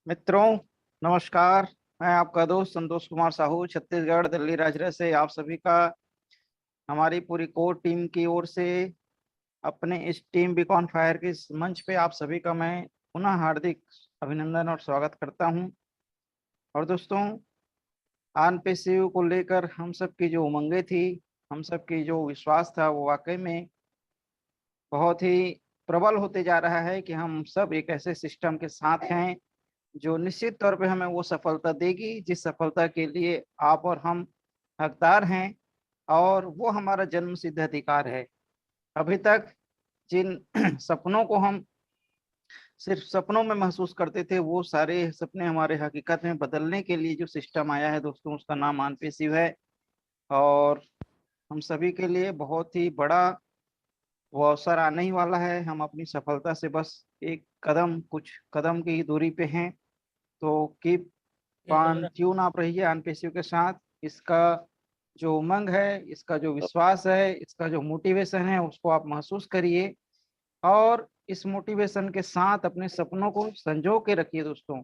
मित्रों, नमस्कार। मैं आपका दोस्त संतोष कुमार साहू छत्तीसगढ़ दिल्ली राज्य से आप सभी का हमारी पूरी कोर टीम की ओर से अपने इस टीम बीकॉन फायर के इस मंच पे आप सभी का मैं पुनः हार्दिक अभिनंदन और स्वागत करता हूं। और दोस्तों, आन पे शिव को लेकर हम सब की जो उमंगें थी, हम सब की जो विश्वास था, वो वाकई में बहुत ही प्रबल होते जा रहा है कि हम सब एक ऐसे सिस्टम के साथ हैं जो निश्चित तौर पे हमें वो सफलता देगी जिस सफलता के लिए आप और हम हकदार हैं, और वो हमारा जन्म सिद्ध अधिकार है। अभी तक जिन सपनों को हम सिर्फ सपनों में महसूस करते थे, वो सारे सपने हमारे हकीकत में बदलने के लिए जो सिस्टम आया है दोस्तों, उसका नाम आनपेसिव है। और हम सभी के लिए बहुत ही बड़ा वो अवसर आने ही वाला है। हम अपनी सफलता से बस एक कदम, कुछ कदम की दूरी पे हैं। तो कीप पान ट्यून आप रहिए आन पेशियों के साथ। इसका जो उमंग है, इसका जो विश्वास है, इसका जो मोटिवेशन है, उसको आप महसूस करिए। और इस मोटिवेशन के साथ अपने सपनों को संजो के रखिए दोस्तों।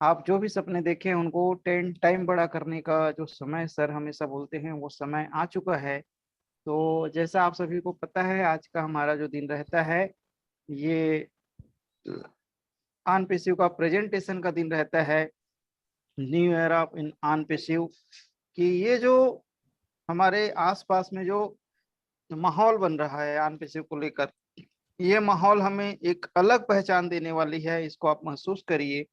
आप जो भी सपने देखें, उनको 10 टाइम बड़ा करने का जो समय सर हमेशा बोलते हैं, वो समय आ चुका है। तो जैसा आप सभी को पता है, आज का हमारा जो दिन रहता है, ये आन पेशियों का प्रेजेंटेशन का दिन रहता है। न्यू एरा इन आन पेशिव कि ये जो हमारे आसपास में जो माहौल बन रहा है आन पेशिव को लेकर, ये माहौल हमें एक अलग पहचान देने वाली है। इसको आप महसूस करिए।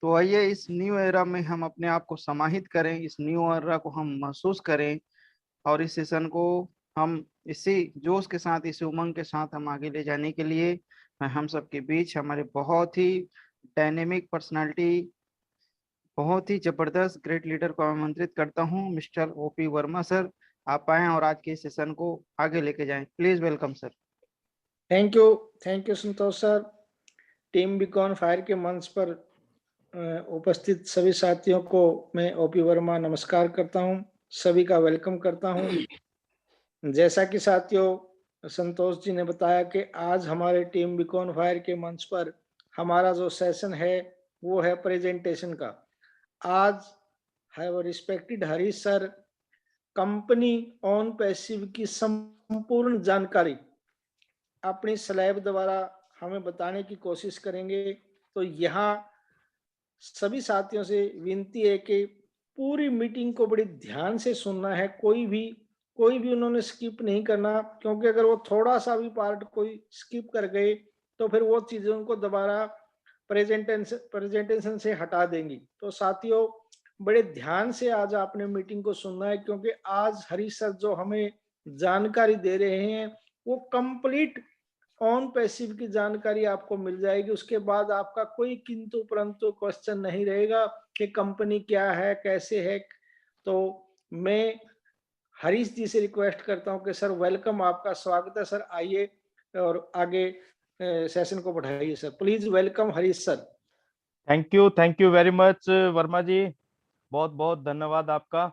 तो आइए इस न्यू एरा में हम अपने आप को समाहित करें, इस न्यू एरा को हम महसूस करें, और इस सेशन को हम इसी जोश के साथ, इसी उमंग के साथ हम आगे ले जाने के लिए मैं हम सबके बीच हमारे बहुत ही डायनेमिक पर्सनालिटी, बहुत ही जबरदस्त ग्रेट लीडर को आमंत्रित करता हूं, मिस्टर ओपी वर्मा सर। आप आए और आज के सेशन को आगे लेके जाएं। Please welcome sir. Thank you. Thank you Santosh sir. Team beacon fire के मंच पर उपस्थित सभी साथियों को मैं ओपी वर्मा नमस्कार करता हूं, सभी का वेलकम करता हूं। जैसा कि साथियों संतोष जी ने बताया कि आज हमारे टीम बीकॉन फायर के मंच पर हमारा जो सेशन है वो है प्रेजेंटेशन का। आज have respected Harish sir company on passive की संपूर्ण जानकारी अपनी स्लाइड द्वारा हमें बताने की कोशिश करेंगे। तो यहाँ सभी साथियों से विनती है कि पूरी मीटिंग को बड़ी ध्यान से सुनना है। कोई भी उन्होंने स्किप नहीं करना, क्योंकि अगर वो थोड़ा सा भी पार्ट कोई स्किप कर गए तो फिर वो चीजें उनको दोबारा प्रेजेंटेशन से हटा देंगी। तो साथियों बड़े ध्यान से आज आपने मीटिंग को सुनना है, क्योंकि आज हरीश सर जो हमें जानकारी दे रहे हैं वो कंप्लीट ऑन पैसिव की जानकारी आपको मिल जाएगी। उसके बाद आपका कोई किंतु परंतु क्वेश्चन नहीं रहेगा कि कंपनी क्या है, कैसे है। तो मैं हरीश जी से रिक्वेस्ट करता हूं कि सर वेलकम, आपका स्वागत है सर। आइए और आगे सेशन को बढ़ाइए sir. Please welcome Harish sir. Thank you very much Verma ji. बहुत बहुत धन्यवाद आपका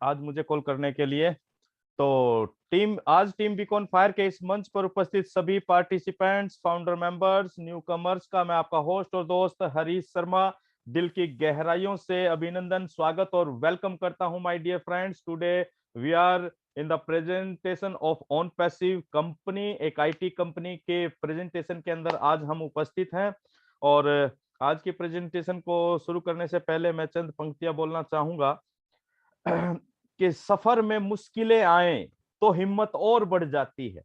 आज मुझे कॉल करने के लिए। तो टीम बीकॉन फायर के इस मंच पर उपस्थित सभी participants, founder members, new commerce का मैं आपका होस्ट और दोस्त हरीश शर्मा दिल की गहराइयों से अभिनंदन, स्वागत और वेलकम करता हूं। My dear friends, today we are in the presentation of ONPASSIVE company, एक आईटी कंपनी के प्रेजेंटेशन के अंदर आज हम उपस्थित हैं। और आज की प्रेजेंटेशन को शुरू करने से पहले मैं चंद पंक्तियां बोलना चाहूंगा कि सफर में मुश्किलें आए तो हिम्मत और बढ़ जाती है।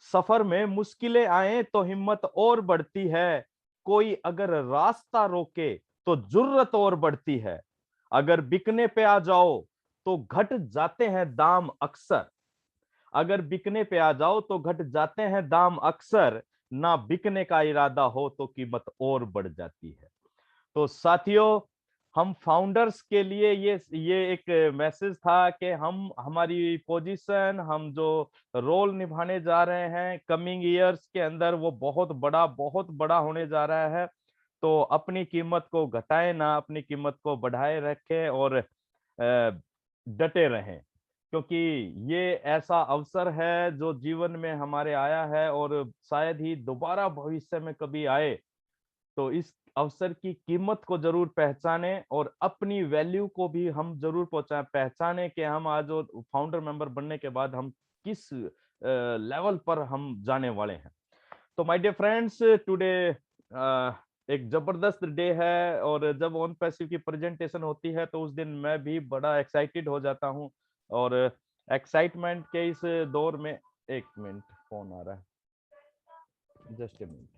सफर में मुश्किलें आए तो हिम्मत और बढ़ती है। कोई अगर रास्ता रोके तो जुर्रत और बढ़ती है। अगर बिकने पे आ जाओ तो घट जाते हैं दाम अक्सर। अगर बिकने पे आ जाओ तो घट जाते हैं दाम अक्सर। ना बिकने का इरादा हो तो कीमत और बढ़ जाती है। तो साथियों, हम फाउंडर्स के लिए ये एक मैसेज था कि हम हमारी पोजीशन, हम जो रोल निभाने जा रहे हैं कमिंग ईयर्स के अंदर, वो बहुत बड़ा होने जा रहा है। तो अपनी कीमत को घटाएं ना, अपनी कीमत को बढ़ाए रखें और डटे रहें, क्योंकि ये ऐसा अवसर है जो जीवन में हमारे आया है और शायद ही दोबारा भविष्य में कभी आए। तो इस अवसर की कीमत को जरूर पहचाने और अपनी वैल्यू को भी हम जरूर पहचाने कि हम आज और फाउंडर मेंबर बनने के बाद हम किस लेवल पर हम जाने वाले हैं। तो माय डियर फ्रेंड्स, टुडे एक जबरदस्त डे है और जब ऑन पैसिव की प्रेजेंटेशन होती है तो उस दिन मैं भी बड़ा एक्साइटेड हो जाता हूं। और एक्साइटमेंट के इस दौर में, एक मिनट फोन आ रहा है, just a minute.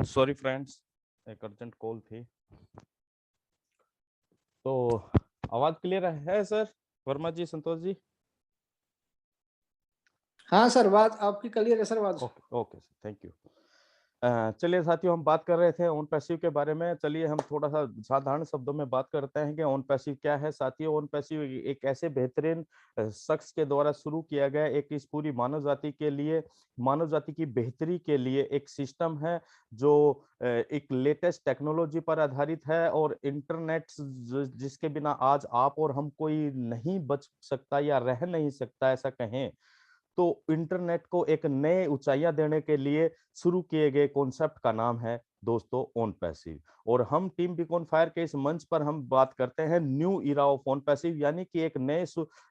Sorry friends, एक अर्जेंट कॉल थी। तो आवाज क्लियर है सर? वर्मा जी, संतोष जी? हाँ सर, बात आपकी क्लियर है सर, बात। Okay okay sir, thank you. चलिए साथियों, हम बात कर रहे थे ऑन पैसिव के बारे में। चलिए हम थोड़ा सा साधारण शब्दों में बात करते हैं कि ऑन पैसिव क्या है। साथियों, ऑन पैसिव एक ऐसे बेहतरीन शख्स के द्वारा शुरू किया गया एक इस पूरी मानव जाति के लिए, मानव जाति की बेहतरी के लिए एक सिस्टम है जो एक लेटेस्ट टेक्नोलॉजी पर आधारित है और इंटरनेट जिसके बिना आज आप और हम कोई नहीं बच सकता या रह नहीं सकता, ऐसा कहें तो इंटरनेट को एक नए ऊंचाइयां देने के लिए शुरू किए गए कॉन्सेप्ट का नाम है दोस्तों ऑन पैसिव। और हम टीम बीकॉन फायर के इस मंच पर हम बात करते हैं new era of on passive, यानी कि एक नए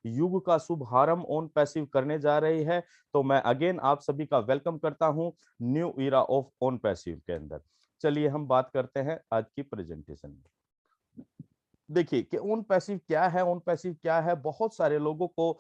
युग का शुभारंभ ऑन पैसिव करने जा रही है। तो मैं अगेन आप सभी का वेलकम करता हूं new era of on passive के अंदर। चलिए हम बात करते हैं आज की प्रेजेंटेशन में। देखिए कि ऑन पैसिव क्या है, ऑन पैसिव क्या है, बहुत सारे लोगों को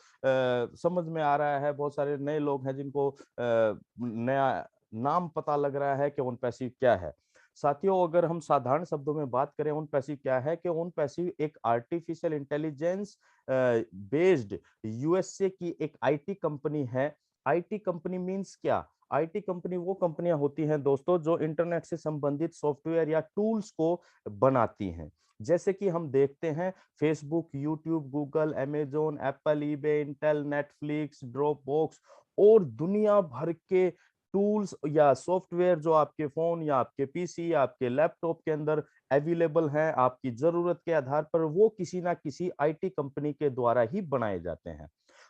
समझ में आ रहा है, बहुत सारे नए लोग हैं जिनको नया नाम पता लग रहा है कि ऑन पैसिव क्या है। साथियों, अगर हम साधारण शब्दों में बात करें ऑन पैसिव क्या है, कि ऑन पैसिव एक आर्टिफिशियल इंटेलिजेंस बेस्ड यूएसए की एक आईटी कंपनी है। आईटी कंपनी मींस क्या? आईटी कंपनी वो कंपनियां होती हैं दोस्तों जो इंटरनेट से संबंधित सॉफ्टवेयर या टूल्स को बनाती हैं। जैसे कि हम देखते हैं Facebook, YouTube, Google, Amazon, Apple, eBay, Intel, Netflix, Dropbox और दुनिया भर के टूल्स या सॉफ्टवेयर जो आपके फोन या आपके पीसी या आपके लैपटॉप के अंदर अवेलेबल हैं आपकी जरूरत के आधार पर, वो किसी ना किसी आईटी कंपनी के द्वारा ही बनाए जाते हैं।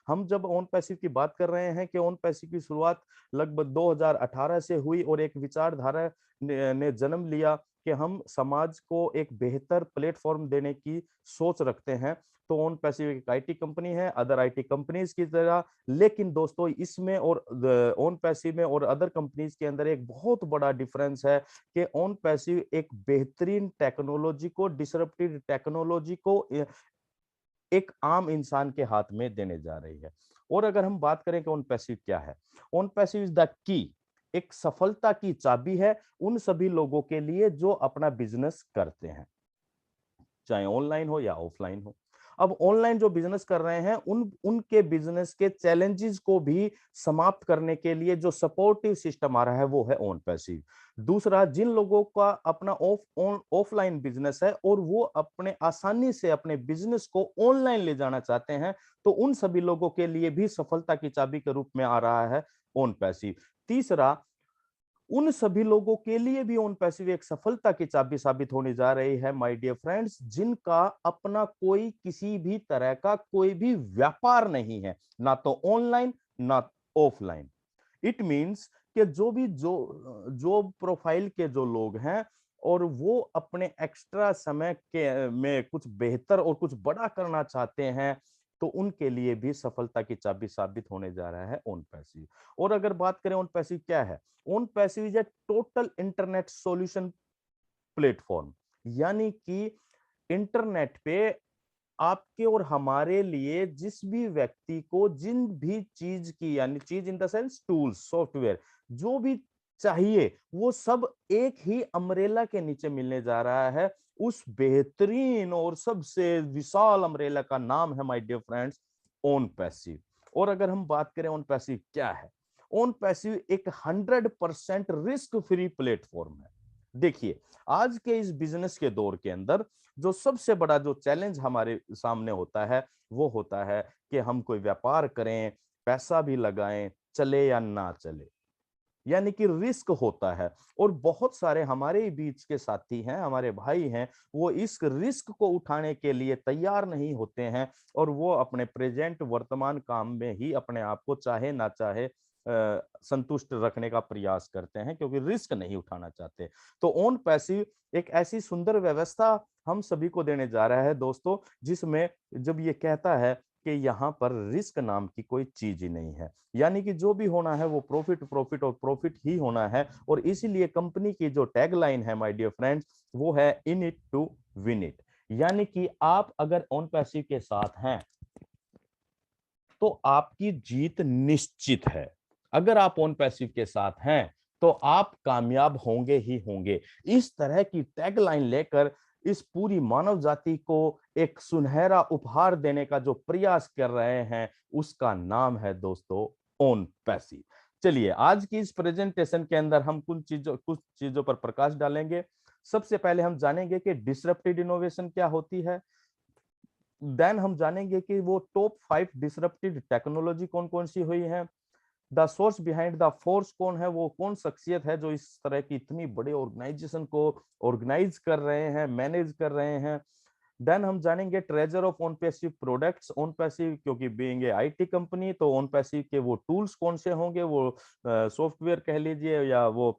हम जब ऑन पैसिव की बात कर रहे हैं कि ऑन पैसिव की शुरुआत लगभग 2018 से हुई और एक विचारधारा ने जन्म लिया कि हम समाज को एक बेहतर प्लेटफॉर्म देने की सोच रखते हैं। तो ऑन पैसिव एक आईटी कंपनी है अदर आईटी कंपनीज की तरह, लेकिन दोस्तों इसमें और ऑन पैसिव में और अदर कंपनीज के अंदर एक बहुत बड़ा डिफरेंस है कि ऑन पैसिव एक बेहतरीन टेक्नोलॉजी को, डिसरप्टिव टेक्नोलॉजी को एक आम इंसान के हाथ में देने जा रही है। और अगर हम बात करें कि ऑन पैसिव क्या है, on passive is the key, एक सफलता की चाबी है उन सभी लोगों के लिए जो अपना बिजनेस करते हैं, चाहे ऑनलाइन हो या ऑफलाइन हो। अब ऑनलाइन जो बिजनेस कर रहे हैं उनके बिजनेस के चैलेंजेस को भी समाप्त करने के लिए जो सपोर्टिव सिस्टम आ रहा है वो है ऑन पैसिव। दूसरा, जिन लोगों का अपना ऑफलाइन बिजनेस है और वो अपने आसानी से अपने बिजनेस को ऑनलाइन ले जाना चाहते हैं, तो उन सभी लोगों के लिए भी सफलता की चाबी के रूप में आ रहा है ऑन पैसिव। तीसरा, उन सभी लोगों के लिए भी ऑन पैसिव एक सफलता की चाबी साबित होने जा रही है माय डियर फ्रेंड्स, जिनका अपना कोई किसी भी तरह का कोई भी व्यापार नहीं है, ना तो ऑनलाइन ना ऑफलाइन। इट मींस कि जो भी जो प्रोफाइल के जो लोग हैं और वो अपने एक्स्ट्रा समय के में कुछ बेहतर और कुछ बड़ा करना चाहते हैं, तो उनके लिए भी सफलता की चाबी साबित होने जा रहा है ओन पैसिव। और अगर बात करें ओन पैसिव क्या है, own passive is a total internet solution platform, यानी कि इंटरनेट पे आपके और हमारे लिए जिस भी व्यक्ति को जिन भी चीज की, यानी चीज in the sense tools, software, जो भी चाहिए वो सब एक ही अम्ब्रेला के नीचे मिलने जा रहा है। उस बेहतरीन और सबसे विशाल अम्ब्रेला का नाम है my dear friends ONPASSIVE. और अगर हम बात करें ओन पैसिव क्या है, ओन पैसिव एक 100% रिस्क फ्री प्लेटफॉर्म है। देखिए, आज के इस बिजनेस के दौर के अंदर जो सबसे बड़ा जो चैलेंज हमारे सामने होता है वो होता है कि हम कोई व्यापार करें, पैसा भी लगाएं, चले या ना चले, यानी कि रिस्क होता है। और बहुत सारे हमारे ही बीच के साथी हैं, हमारे भाई हैं, वो इस रिस्क को उठाने के लिए तैयार नहीं होते हैं और वो अपने प्रेजेंट वर्तमान काम में ही अपने आप को चाहे ना चाहे संतुष्ट रखने का प्रयास करते हैं, क्योंकि रिस्क नहीं उठाना चाहते। तो ओन पैसिव एक ऐसी सुंदर व्यवस्था हम सभी को देने जा रहा है दोस्तों, जिसमें जब ये कहता है कि यहाँ पर रिस्क नाम की कोई चीज ही नहीं है, यानी कि जो भी होना है वो प्रॉफिट प्रॉफिट और प्रॉफिट ही होना है। और इसीलिए कंपनी की जो टैगलाइन है माय डियर फ्रेंड्स, वो है in it to win it, यानी कि आप अगर ओन पैसिव के साथ हैं तो आपकी जीत निश्चित है। अगर आप ओन पैसिव के साथ हैं तो आप कामयाब होंगे ही होंगे। इस तरह की टैगलाइन लेकर इस पूरी मानव जाति को एक सुनहरा उपहार देने का जो प्रयास कर रहे हैं, उसका नाम है दोस्तों ओन पैसिव। चलिए, आज की इस प्रेजेंटेशन के अंदर हम कुछ चीजों पर प्रकाश डालेंगे। सबसे पहले हम जानेंगे कि डिसरप्टिव इनोवेशन क्या होती है। देन हम जानेंगे कि वो टॉप 5 डिसरप्टिव टेक्नोलॉजी कौन कौन सी हुई है। The source behind the force कौन है, वो कौन शख्सियत है जो इस तरह की इतनी बड़ी ऑर्गेनाइजेशन को ऑर्गेनाइज कर रहे हैं, मैनेज कर रहे हैं। देन हम जानेंगे treasure of own passive products. Own passive क्योंकि बीइंग ए आईटी कंपनी, तो ओन पैसिव के वो टूल्स कौन से होंगे, वो सॉफ्टवेयर कह लीजिए, या वो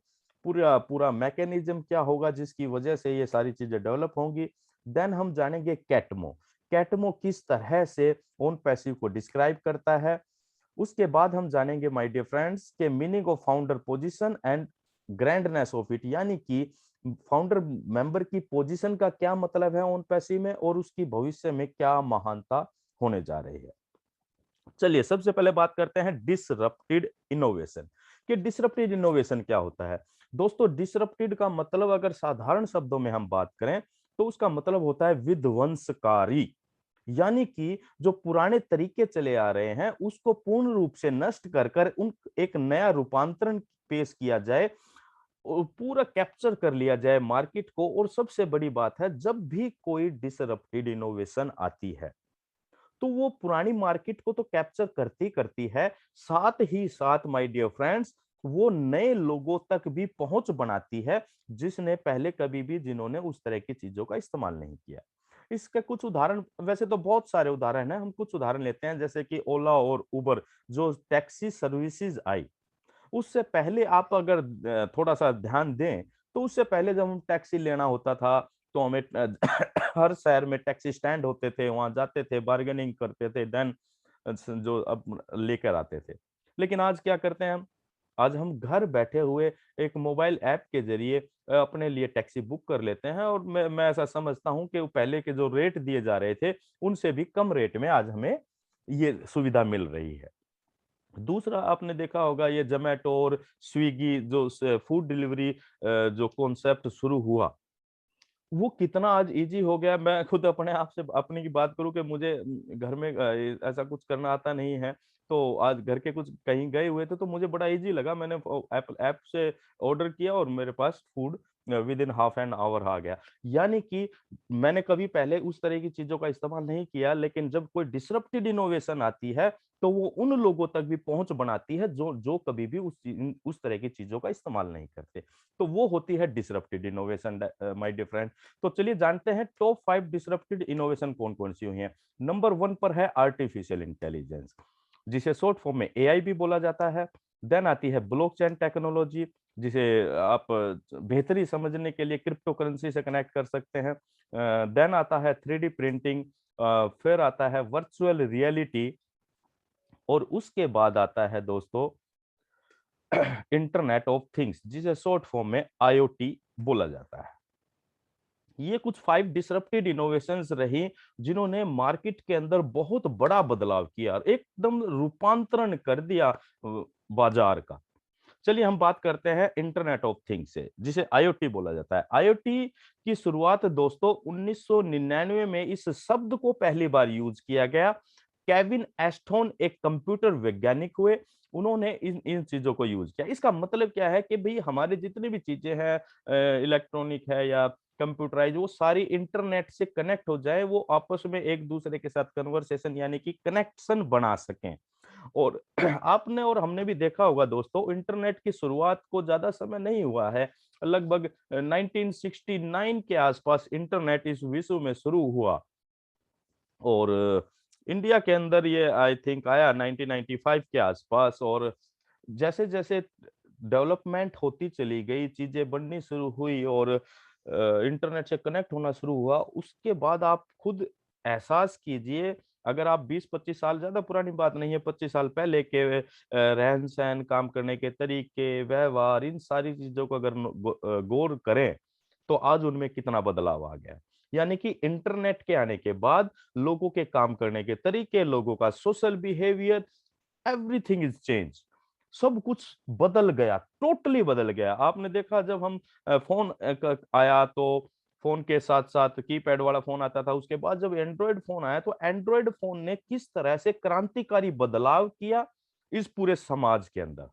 पूरा पूरा मैकेनिज्म क्या होगा जिसकी वजह से ये सारी चीजें डेवलप होंगी। देन हम जानेंगे कैटमो, कैटमो किस तरह से ओन पैसिव को डिस्क्राइब करता है। उसके बाद हम जानेंगे माय डियर फ्रेंड्स के meaning of founder position and grandness of it, यानी कि फाउंडर मेंबर की पोजीशन का क्या मतलब है ओन पैसिव में और उसकी भविष्य में क्या महानता होने जा रही है। चलिए, सबसे पहले बात करते हैं डिसरप्टेड इनोवेशन कि डिसरप्टेड इनोवेशन क्या होता है। दोस्तों, डिसरप्टेड का मतलब अगर साधारण शब्दों में हम बात करें तो उसका मतलब होता है विध्वंसकारी, यानी कि जो पुराने तरीके चले आ रहे हैं उसको पूर्ण रूप से नष्ट कर कर उन एक नया रूपांतरण पेश किया जाए और पूरा कैप्चर कर लिया जाए मार्केट को। और सबसे बड़ी बात है, जब भी कोई डिसरप्टेड इनोवेशन आती है तो वो पुरानी मार्केट को तो कैप्चर करती करती है, साथ ही साथ माय डियर फ्रेंड्स वो नए लोगों तक भी पहुंच बनाती है जिसने पहले कभी भी, जिन्होंने उस तरह की चीजों का इस्तेमाल नहीं किया। इसके कुछ उदाहरण, वैसे तो बहुत सारे उदाहरण हैं, हम कुछ उदाहरण लेते हैं। जैसे कि ओला और उबर जो टैक्सी सर्विसेज आई, उससे पहले आप अगर थोड़ा सा ध्यान दें तो उससे पहले जब हम टैक्सी लेना होता था तो हमें हर शहर में टैक्सी स्टैंड होते थे, वहां जाते थे, बार्गेनिंग करते थे, देन जो अब लेकर आते थे। लेकिन आज क्या करते हैं हम, आज हम घर बैठे हुए एक मोबाइल ऐप के जरिए अपने लिए टैक्सी बुक कर लेते हैं। और मैं ऐसा समझता हूं कि पहले के जो रेट दिए जा रहे थे उनसे भी कम रेट में आज हमें ये सुविधा मिल रही है। दूसरा, आपने देखा होगा ये जोमेटो और स्विगी जो फूड डिलीवरी जो कॉन्सेप्ट शुरू हुआ, वो कितना आज इजी हो गया। मैं खुद अपने आप से अपनी की बात करूं कि मुझे घर में ऐसा कुछ करना आता नहीं है, तो आज घर के कुछ कहीं गए हुए थे तो मुझे बड़ा इजी लगा, मैंने ऐप से ऑर्डर किया और मेरे पास food within half an hour आ गया। यानी कि मैंने कभी पहले उस तरह की चीजों का इस्तेमाल नहीं किया, लेकिन जब कोई डिसरप्टेड इनोवेशन आती है तो वो उन लोगों तक भी पहुंच बनाती है जो जो कभी भी उस तरह की चीजों का इस्तेमाल नहीं करते। तो वो होती है disrupted innovation my dear friend. तो चलिए जानते हैं टॉप 5 डिसरप्टेड इनोवेशन कौन कौन सी हुई हैं। नंबर 1 पर है आर्टिफिशियल इंटेलिजेंस, जिसे शॉर्ट फॉर्म में एआई भी बोला जाता है। देन आती है ब्लॉकचेन टेक्नोलॉजी, जिसे आप बेहतरी समझने के लिए क्रिप्टो करेंसी से कनेक्ट कर सकते हैं। देन आता है 3D प्रिंटिंग, फिर आता है वर्चुअल रियलिटी, और उसके बाद आता है दोस्तों इंटरनेट ऑफ थिंग्स, जिसे शॉर्ट फॉर्म में IoT बोला जाता है। ये कुछ 5 डिसरप्टेड इनोवेशंस रही जिन्होंने मार्केट के अंदर बहुत बड़ा बदलाव किया, एकदम रूपांतरण कर दिया बाजार का। चलिए हम बात करते हैं इंटरनेट ऑफ थिंग्स से, जिसे IoT बोला जाता है। IoT की शुरुआत दोस्तों 1999 में इस शब्द को पहली बार यूज किया गया। केविन एस्टोन एक कंप्यूटर वैज्ञानिक हुए, उन्होंने इन इन चीजों को यूज किया। इसका मतलब क्या है कि भाई हमारे जितनी भी चीजें हैं, इलेक्ट्रॉनिक है या कंप्यूटराइज, वो सारी इंटरनेट से कनेक्ट हो जाए, वो आपस में एक दूसरे के साथ कन्वर्सेशन यानी कि कनेक्शन बना सकें। और आपने और हमने भी देखा होगा दोस्तों, इंटरनेट की शुरुआत को ज्यादा समय नहीं हुआ है, लगभग 1969 के आसपास इंटरनेट इस विश्व में शुरू हुआ। और इंडिया के अंदर ये आई थिंक आया 1995 के आसपास। और जैसे जैसे डेवलपमेंट होती चली गई, चीजें बननी शुरू हुई और इंटरनेट से कनेक्ट होना शुरू हुआ, उसके बाद आप खुद एहसास कीजिए, अगर आप 20-25 साल, ज्यादा पुरानी बात नहीं है, 25 साल पहले के रहन सहन, काम करने के तरीके, व्यवहार, इन सारी चीजों को अगर गौर करें तो आज उनमें कितना बदलाव आ गया है। यानी कि इंटरनेट के आने के बाद लोगों के काम करने के तरीके, लोगों का social behaviour, everything is change. सब कुछ बदल गया, टोटली बदल गया। आपने देखा जब हम फोन आया तो फोन के साथ साथ कीपैड वाला फोन आता था, उसके बाद जब एंड्रॉयड फोन आया तो एंड्रॉयड फोन ने किस तरह से क्रांतिकारी बदलाव किया इस पूरे समाज के अंदर।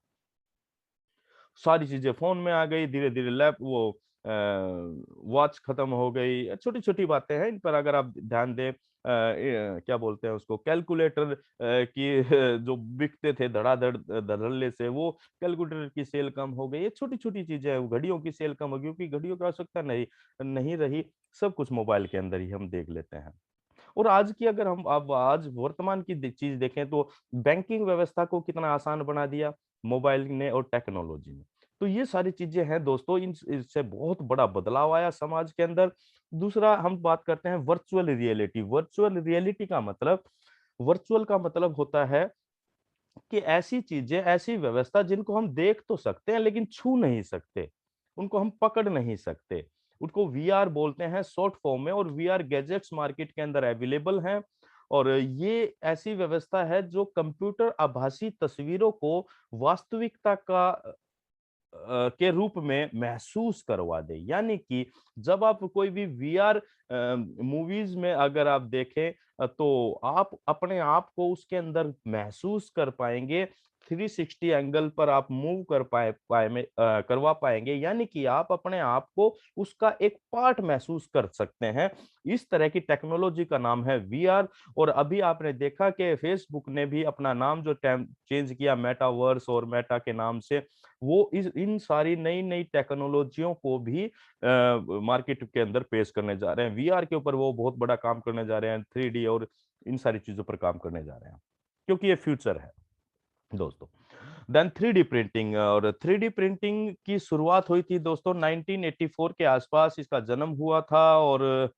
सारी चीजें फोन में आ गई, धीरे धीरे लैप वो वॉच खत्म हो गई, छोटी छोटी बातें हैं, इन पर अगर आप ध्यान दें, क्या बोलते हैं उसको, कैलकुलेटर की जो बिकते थे धड़ाधड़ धड़ल्ले से, वो कैलकुलेटर की सेल कम हो गई। ये छोटी छोटी चीजें हैं। घड़ियों की सेल कम हो गई क्योंकि घड़ियों की आवश्यकता नहीं नहीं रही, सब कुछ मोबाइल के अंदर ही हम देख लेते हैं। और आज की अगर हम अब आज वर्तमान की चीज देखें तो बैंकिंग व्यवस्था को कितना आसान बना दिया मोबाइल ने और टेक्नोलॉजी ने। तो ये सारी चीजें हैं दोस्तों, इन इससे बहुत बड़ा बदलाव आया समाज के अंदर। दूसरा हम बात करते हैं वर्चुअल रियलिटी। वर्चुअल रियलिटी का मतलब, वर्चुअल का मतलब होता है कि ऐसी चीजें, ऐसी व्यवस्था जिनको हम देख तो सकते हैं लेकिन छू नहीं सकते, उनको हम पकड़ नहीं सकते, उनको VR बोलते हैं शॉर्ट फॉर्म में। और VR गैजेट्स मार्केट के अंदर अवेलेबल हैं। और ये ऐसी व्यवस्था है जो कंप्यूटर आभासी तस्वीरों को वास्तविकता का के रूप में महसूस करवा दे। यानी कि जब आप कोई भी VR मूवीज में अगर आप देखें तो आप अपने आप को उसके अंदर महसूस कर पाएंगे, 360 एंगल पर आप मूव करवा पाएंगे, यानी कि आप अपने आप को उसका एक पार्ट महसूस कर सकते हैं। इस तरह की टेक्नोलॉजी का नाम है VR। और अभी आपने देखा कि फेसबुक ने भी अपना नाम जो चेंज किया मेटावर्स और मेटा के नाम से, वो इस इन सारी नई नई टेक्नोलॉजियों को भी मार्केट के अंदर पेश करने जा रहे हैं। VR के ऊपर वो बहुत बड़ा काम करने जा रहे हैं, 3D और इन सारी चीजों पर काम करने जा रहे हैं, क्योंकि ये फ्यूचर है दोस्तों। Then 3D printing. और 3D प्रिंटिंग की शुरुआत हुई थी दोस्तों 1984 के आसपास, इसका जन्म हुआ था। और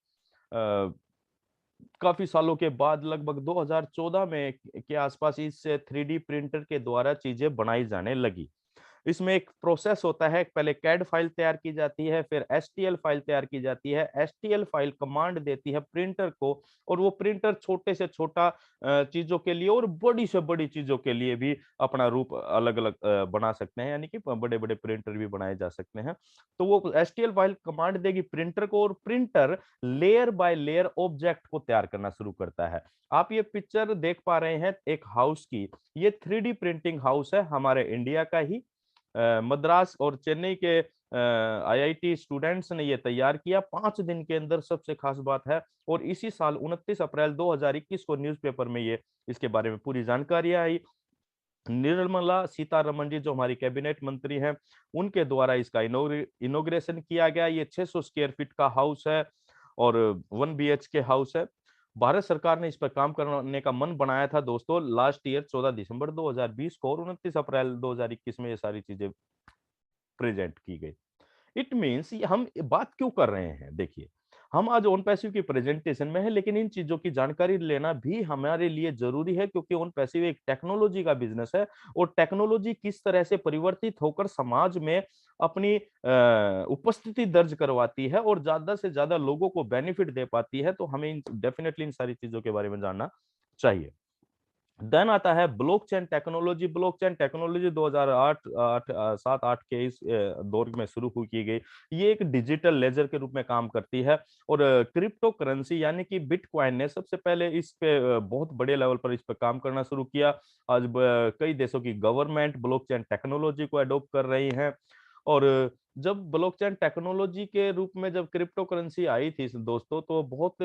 काफी सालों के बाद लगभग 2014 में के आसपास इस 3D प्रिंटर के द्वारा चीजें बनाई जाने लगी। इसमें एक प्रोसेस होता है, पहले कैड फाइल तैयार की जाती है, फिर STL फाइल तैयार की जाती है। STL फाइल कमांड देती है प्रिंटर को, और वो प्रिंटर छोटे से छोटा चीजों के लिए और बड़ी से बड़ी चीजों के लिए भी अपना रूप अलग अलग बना सकते हैं, यानी कि बड़े बड़े प्रिंटर भी बनाए जा सकते हैं। तो वो STL फाइल कमांड देगी प्रिंटर को, और printer layer by layer object को तैयार करना शुरू करता है। आप ये पिक्चर देख पा रहे हैं एक हाउस की, ये 3D प्रिंटिंग हाउस है हमारे इंडिया का ही। मद्रास और चेन्नई के IIT स्टूडेंट्स ने ये तैयार किया 5 दिन के अंदर, सबसे खास बात है। और इसी साल 29 अप्रैल 2021 को न्यूज़पेपर में ये इसके बारे में पूरी जानकारी आई। निर्मला सीतारमण जी जो हमारी कैबिनेट मंत्री हैं, उनके द्वारा इसका इनोग्रेशन किया गया। ये 600 स्क्वायर फीट का हाउस है और 1 BHK हाउस है। भारत सरकार ने इस पर काम करने का मन बनाया था दोस्तों लास्ट ईयर 14 दिसंबर 2020 को, और 29 अप्रैल 2021 में ये सारी चीजें प्रेजेंट की गई। इट मीन्स हम बात क्यों कर रहे हैं, देखिए हम आज ऑन पैसिव की प्रेजेंटेशन में है, लेकिन इन चीजों की जानकारी लेना भी हमारे लिए जरूरी है, क्योंकि ऑन पैसिव एक टेक्नोलॉजी का बिजनेस है और टेक्नोलॉजी किस तरह से परिवर्तित होकर समाज में अपनी उपस्थिति दर्ज करवाती है और ज्यादा से ज्यादा लोगों को बेनिफिट दे पाती है, तो हमें डेफिनेटली इन सारी चीजों के बारे में जानना चाहिए। देन आता है ब्लॉकचेन टेक्नोलॉजी। ब्लॉकचेन टेक्नोलॉजी 2007-8 के इस दौर में शुरू की गई। ये एक डिजिटल लेजर के रूप में काम करती है और क्रिप्टो करेंसी यानी कि बिटकॉइन ने सबसे पहले इस पे बहुत बड़े लेवल पर इस पे काम करना शुरू किया। आज कई देशों की गवर्नमेंट ब्लॉकचेन टेक्नोलॉजी को अडॉप्ट कर रही है। और जब ब्लॉकचेन टेक्नोलॉजी के रूप में जब क्रिप्टो करेंसी आई थी दोस्तों, तो बहुत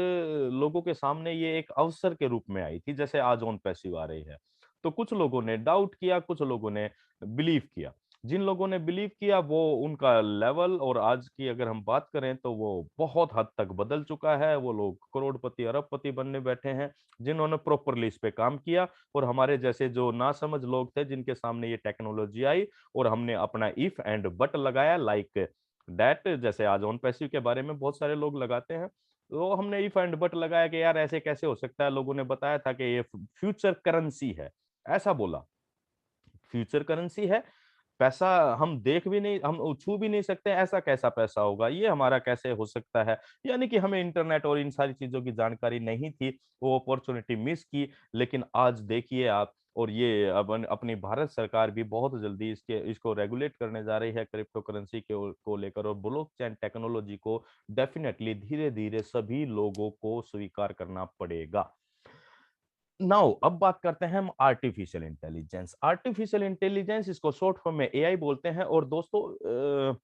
लोगों के सामने ये एक अवसर के रूप में आई थी, जैसे आज ऑन पैसिव आ रही है। तो कुछ लोगों ने डाउट किया, कुछ लोगों ने बिलीव किया। जिन लोगों ने बिलीव किया वो उनका लेवल और आज की अगर हम बात करें तो वो बहुत हद तक बदल चुका है। वो लोग करोड़पति अरबपति बनने बैठे हैं जिन्होंने प्रॉपरली इस पे काम किया। और हमारे जैसे जो नासमझ लोग थे जिनके सामने ये टेक्नोलॉजी आई और हमने अपना इफ एंड बट लगाया लाइक दैट, जैसे आज ऑन पैसिव के बारे में बहुत सारे लोग लगाते हैं, तो हमने इफ एंड बट लगाया कि यार ऐसे कैसे हो सकता है। लोगों ने बताया था कि ये फ्यूचर करेंसी है, ऐसा बोला फ्यूचर करेंसी है, पैसा हम देख भी नहीं, हम छू भी नहीं सकते, ऐसा कैसा पैसा होगा, ये हमारा कैसे हो सकता है। यानी कि हमें इंटरनेट और इन सारी चीजों की जानकारी नहीं थी, वो अपॉर्चुनिटी मिस की। लेकिन आज देखिए आप, और ये अब अपनी भारत सरकार भी बहुत जल्दी इसको रेगुलेट करने जा रही है क्रिप्टो करेंसी को लेकर, और ब्लॉकचेन टेक्नोलॉजी को डेफिनेटली धीरे धीरे सभी लोगों को स्वीकार करना पड़ेगा। नाउ अब बात करते हैं हम आर्टिफिशियल इंटेलिजेंस। आर्टिफिशियल इंटेलिजेंस इसको शॉर्ट फॉर्म में एआई बोलते हैं। और दोस्तों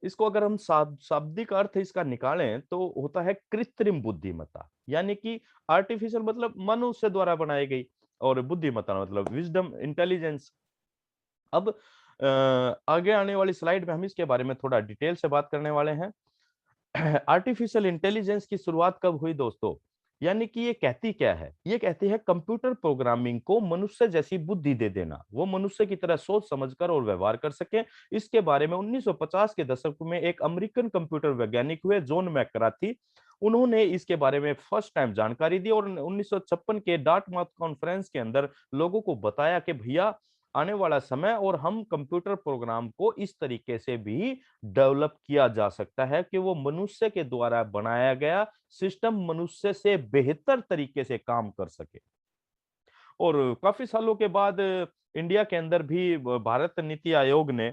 इसको अगर हम शाब्दिक अर्थ इसका निकालें तो होता है कृत्रिम बुद्धिमत्ता। यानी कि आर्टिफिशियल मतलब मनुष्य द्वारा बनाई गई, और बुद्धिमत्ता मतलब विजडम इंटेलिजेंस। अब आगे आने वाली स्लाइड में हम इसके बारे में थोड़ा डिटेल से बात करने वाले हैं। आर्टिफिशियल इंटेलिजेंस की शुरुआत कब हुई दोस्तों? यानी कि ये कहती क्या है? ये कहती है कंप्यूटर प्रोग्रामिंग को मनुष्य जैसी बुद्धि दे देना, वो मनुष्य की तरह सोच समझकर और व्यवहार कर सके। इसके बारे में 1950 के दशक में एक अमेरिकन कंप्यूटर वैज्ञानिक हुए जॉन मैककार्थी, उन्होंने इसके बारे में फर्स्ट टाइम जानकारी दी और 1956 के डार्टमाउथ कॉन्फ्रेंस के अंदर लोगों को बताया कि भैया आने वाला समय और हम कंप्यूटर प्रोग्राम को इस तरीके से भी डेवलप किया जा सकता है कि वो मनुष्य के द्वारा बनाया गया सिस्टम मनुष्य से बेहतर तरीके से काम कर सके। और काफी सालों के बाद इंडिया के अंदर भी भारत नीति आयोग ने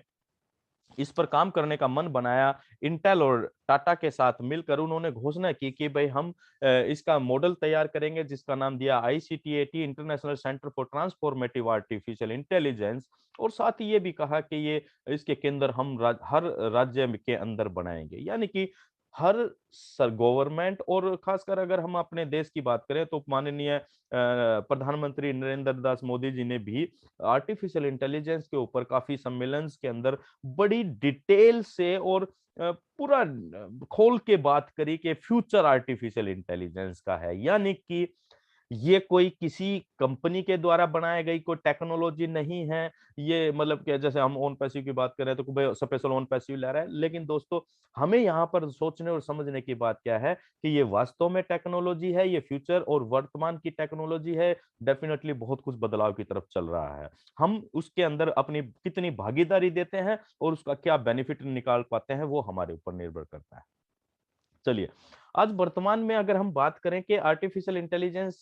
इस पर काम करने का मन बनाया। इंटेल और टाटा के साथ मिलकर उन्होंने घोषणा की कि भाई हम इसका मॉडल तैयार करेंगे, जिसका नाम दिया ICTAT, international centre for transformative artificial intelligence. और साथ ही ये भी कहा कि ये इसके केंद्र हम हर राज्य के अंदर बनाएंगे। यानी कि हर गवर्नमेंट, और खासकर अगर हम अपने देश की बात करें तो माननीय प्रधानमंत्री नरेंद्र दास मोदी जी ने भी आर्टिफिशियल इंटेलिजेंस के ऊपर काफी सम्मेलन के अंदर बड़ी डिटेल से और पूरा खोल के बात करी कि फ्यूचर आर्टिफिशियल इंटेलिजेंस का है। यानी कि ये कोई किसी कंपनी के द्वारा बनाई गई कोई टेक्नोलॉजी नहीं है। ये मतलब कि जैसे हम ऑन पैसिव की बात करें तो भाई स्पेशल ऑन पैसिव ला रहा है, लेकिन दोस्तों हमें यहाँ पर सोचने और समझने की बात क्या है कि ये वास्तव में टेक्नोलॉजी है, ये फ्यूचर और वर्तमान की टेक्नोलॉजी है। डेफिनेटली बहुत कुछ बदलाव की तरफ चल रहा है। हम उसके अंदर अपनी कितनी भागीदारी देते हैं और उसका क्या बेनिफिट निकाल पाते हैं, वो हमारे ऊपर निर्भर करता है। चलिए, आज वर्तमान में अगर हम बात करें कि आर्टिफिशियल इंटेलिजेंस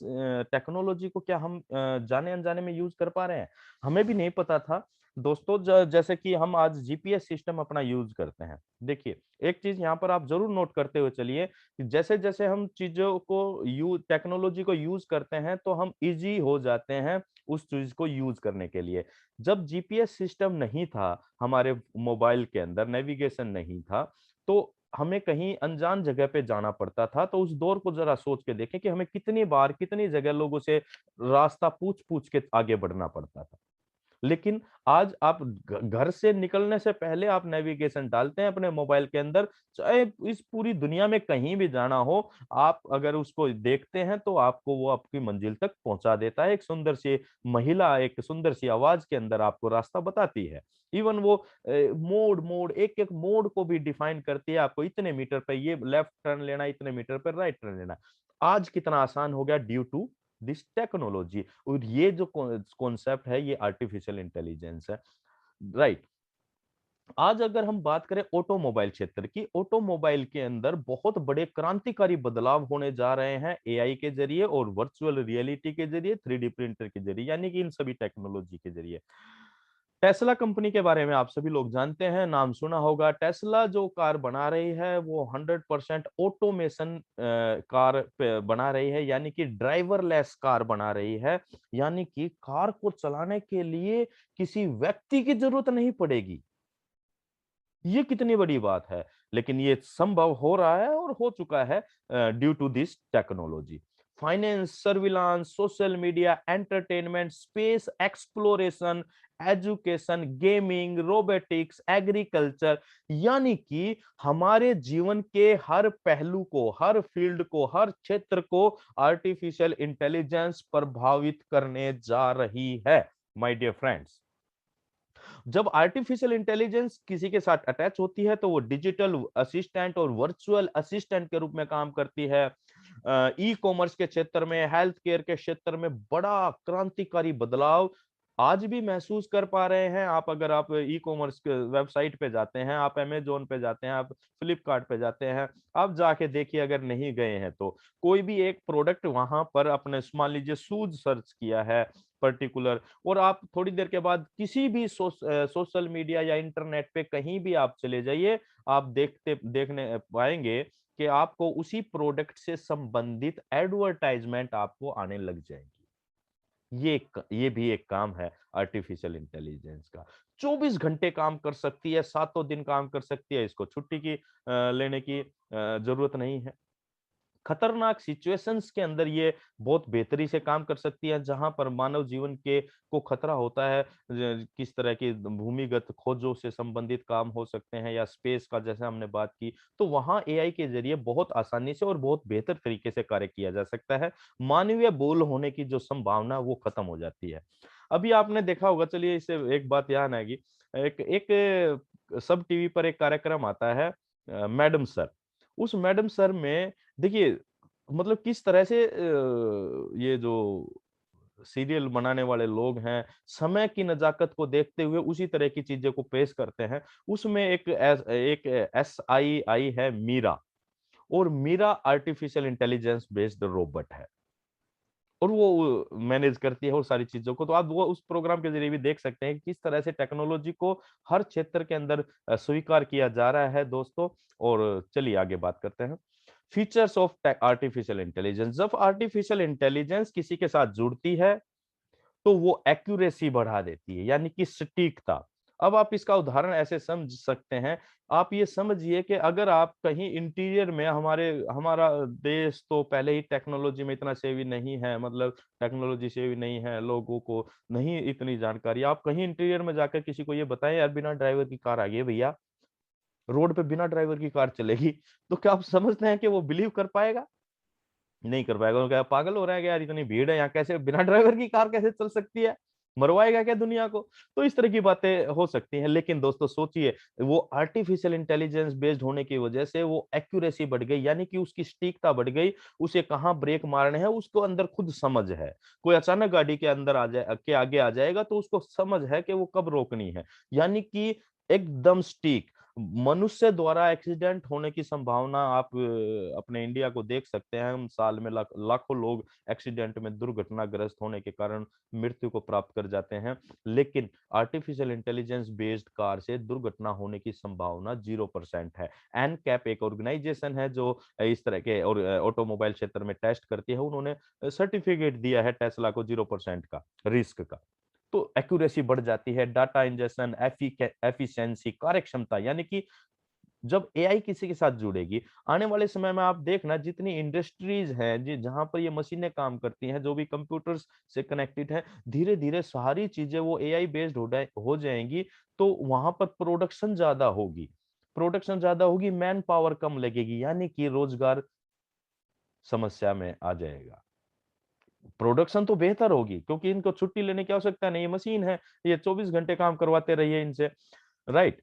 टेक्नोलॉजी को क्या हम जाने अनजाने में यूज कर पा रहे हैं, हमें भी नहीं पता था दोस्तों। जैसे कि हम आज जीपीएस सिस्टम अपना यूज करते हैं। देखिए, एक चीज यहाँ पर आप जरूर नोट करते हुए चलिए कि जैसे जैसे हम चीजों को टेक्नोलॉजी को यूज करते हैं तो हम इजी हो जाते हैं उस चीज को यूज करने के लिए। जब जीपीएस सिस्टम नहीं था हमारे मोबाइल के अंदर, नेविगेशन नहीं था, तो हमें कहीं अनजान जगह पे जाना पड़ता था। तो उस दौर को जरा सोच के देखें कि हमें कितनी बार कितनी जगह लोगों से रास्ता पूछ पूछ के आगे बढ़ना पड़ता था। लेकिन आज आप घर से निकलने से पहले आप नेविगेशन डालते हैं अपने मोबाइल के अंदर, चाहे इस पूरी दुनिया में कहीं भी जाना हो, आप अगर उसको देखते हैं तो आपको वो आपकी मंजिल तक पहुंचा देता है। एक सुंदर सी महिला एक सुंदर सी आवाज के अंदर आपको रास्ता बताती है। इवन वो मोड़ मोड़ एक एक मोड़ को भी डिफाइन करती है, आपको इतने मीटर पे ये लेफ्ट टर्न लेना, इतने मीटर पे राइट टर्न लेना। आज कितना आसान हो गया ड्यू टू दिस टेक्नोलॉजी। और ये जो कॉन्सेप्ट है ये आर्टिफिशियल इंटेलिजेंस है, राइट। आज अगर हम बात करें ऑटोमोबाइल क्षेत्र की, ऑटोमोबाइल के अंदर बहुत बड़े क्रांतिकारी बदलाव होने जा रहे हैं एआई के जरिए और वर्चुअल रियलिटी के जरिए, 3D प्रिंटर के जरिए, यानी कि इन सभी टेक्नोलॉजी के जरिए। टेस्ला कंपनी के बारे में आप सभी लोग जानते हैं, नाम सुना होगा। टेस्ला जो कार बना रही है वो 100% ऑटोमेशन कार बना रही है, यानी कि ड्राइवरलेस कार बना रही है, यानी कि कार को चलाने के लिए किसी व्यक्ति की जरूरत नहीं पड़ेगी। ये कितनी बड़ी बात है, लेकिन ये संभव हो रहा है और हो चुका है due to this technology. Finance, surveillance, social media, entertainment, space exploration, education, gaming, robotics, agriculture, यानी कि हमारे जीवन के हर पहलू को, हर फील्ड को, हर क्षेत्र को आर्टिफिशियल इंटेलिजेंस प्रभावित करने जा रही है माय डियर फ्रेंड्स। जब आर्टिफिशियल इंटेलिजेंस किसी के साथ अटैच होती है तो वो डिजिटल असिस्टेंट और वर्चुअल असिस्टेंट के रूप में काम करती है। ई कॉमर्स के क्षेत्र में, हेल्थ केयर के क्षेत्र में बड़ा क्रांतिकारी बदलाव आज भी महसूस कर पा रहे हैं आप। अगर आप ई कॉमर्स वेबसाइट पे जाते हैं, आप अमेजोन पे जाते हैं, आप फ्लिपकार्ट पे जाते हैं, आप जाके देखिए, अगर नहीं गए हैं तो कोई भी एक प्रोडक्ट वहां पर अपने, मान लीजिए शूज सर्च किया है पर्टिकुलर, और आप थोड़ी देर के बाद किसी भी सोशल मीडिया या इंटरनेट पे कहीं भी आप चले जाइए, आप देखने पाएंगे कि आपको उसी प्रोडक्ट से संबंधित एडवर्टाइजमेंट आपको आने लग जाएगी। ये भी एक काम है आर्टिफिशियल इंटेलिजेंस का। 24 घंटे काम कर सकती है, सातों दिन काम कर सकती है, इसको छुट्टी की लेने की जरूरत नहीं है। खतरनाक सिचुएशंस के अंदर ये बहुत बेहतरी से काम कर सकती है, जहां पर मानव जीवन के को खतरा होता है। किस तरह की भूमिगत खोजों से संबंधित काम हो सकते हैं या स्पेस का, जैसे हमने बात की, तो वहां एआई के जरिए बहुत आसानी से और बहुत बेहतर तरीके से कार्य किया जा सकता है। मानवीय बोल होने की जो संभावना वो खत्म हो जाती है। अभी आपने देखा होगा, चलिए इससे एक बात याद आएगी, एक एक सब टीवी पर एक कार्यक्रम आता है मैडम सर। उस मैडम सर में देखिए, मतलब किस तरह से ये जो सीरियल बनाने वाले लोग हैं, समय की नजाकत को देखते हुए उसी तरह की चीजें को पेश करते हैं। उसमें एक एसआई आई है मीरा, और Meera artificial intelligence based robot है, और वो मैनेज करती है वो सारी चीजों को। तो आप वो उस प्रोग्राम के जरिए भी देख सकते हैं कि किस तरह से टेक्नोलॉजी को हर क्षेत्र के अंदर स्वीकार किया जा रहा है दोस्तों। और चलिए आगे बात करते हैं फीचर्स ऑफ आर्टिफिशियल इंटेलिजेंस। जब आर्टिफिशियल इंटेलिजेंस किसी के साथ जुड़ती है तो वो एक्यूरेसी बढ़ा देती है, यानी कि सटीकता। अब आप इसका उदाहरण ऐसे समझ सकते हैं, आप ये समझिए कि अगर आप कहीं इंटीरियर में, हमारा देश तो पहले ही टेक्नोलॉजी में इतना सेवी नहीं है, मतलब टेक्नोलॉजी सेवी नहीं है, लोगों को नहीं इतनी जानकारी। आप कहीं इंटीरियर में जाकर किसी को ये बताएं यार बिना ड्राइवर की कार आ गई है भैया, रोड पे बिना ड्राइवर की कार चलेगी, तो क्या आप समझते हैं कि वो बिलीव कर पाएगा? नहीं कर पाएगा। वो क्या पागल हो रहा है क्या यार, इतनी भीड़ है यहाँ, कैसे बिना ड्राइवर की कार कैसे चल सकती है, मरवाएगा क्या दुनिया को? तो इस तरह की बातें हो सकती हैं। लेकिन दोस्तों सोचिए, वो आर्टिफिशियल इंटेलिजेंस बेस्ड होने की वजह से वो एक्यूरेसी बढ़ गई, यानी कि उसकी सटीकता बढ़ गई। उसे कहाँ ब्रेक मारने हैं उसको अंदर खुद समझ है। कोई अचानक गाड़ी के अंदर आ जाए, के आगे आ जाएगा, तो उसको समझ है कि वो कब रोकनी है, यानी कि एकदम सटीक। मनुष्य द्वारा एक्सीडेंट होने की संभावना आप अपने इंडिया को देख सकते हैं। हम साल में लाखों लोग एक्सीडेंट में दुर्घटनाग्रस्त होने के कारण मृत्यु को प्राप्त कर जाते हैं, लेकिन आर्टिफिशियल इंटेलिजेंस बेस्ड कार से दुर्घटना होने की संभावना 0% है। एनकैप एक ऑर्गेनाइजेशन है जो इस तरह के और ऑटोमोबाइल क्षेत्र में टेस्ट करती है, उन्होंने सर्टिफिकेट दिया है टेस्ला को 0% का रिस्क का। तो एक्यूरेसी बढ़ जाती है, डाटा इंजेक्शन, एफिशिएंसी, कार्य क्षमता, यानी कि जब एआई किसी के साथ जुड़ेगी, आने वाले समय में आप देखना जितनी इंडस्ट्रीज हैं जहां पर ये मशीनें काम करती हैं, जो भी कंप्यूटर्स से कनेक्टेड है, धीरे धीरे सारी चीजें वो एआई बेस्ड हो जाएंगी। तो वहां पर प्रोडक्शन ज्यादा होगी, मैन पावर कम लगेगी, यानी कि रोजगार समस्या में आ जाएगा। प्रोडक्शन तो बेहतर होगी क्योंकि इनको छुट्टी लेने की आवश्यकता नहीं है, मशीन है, ये 24 घंटे काम करवाते रहिए इनसे, राइट।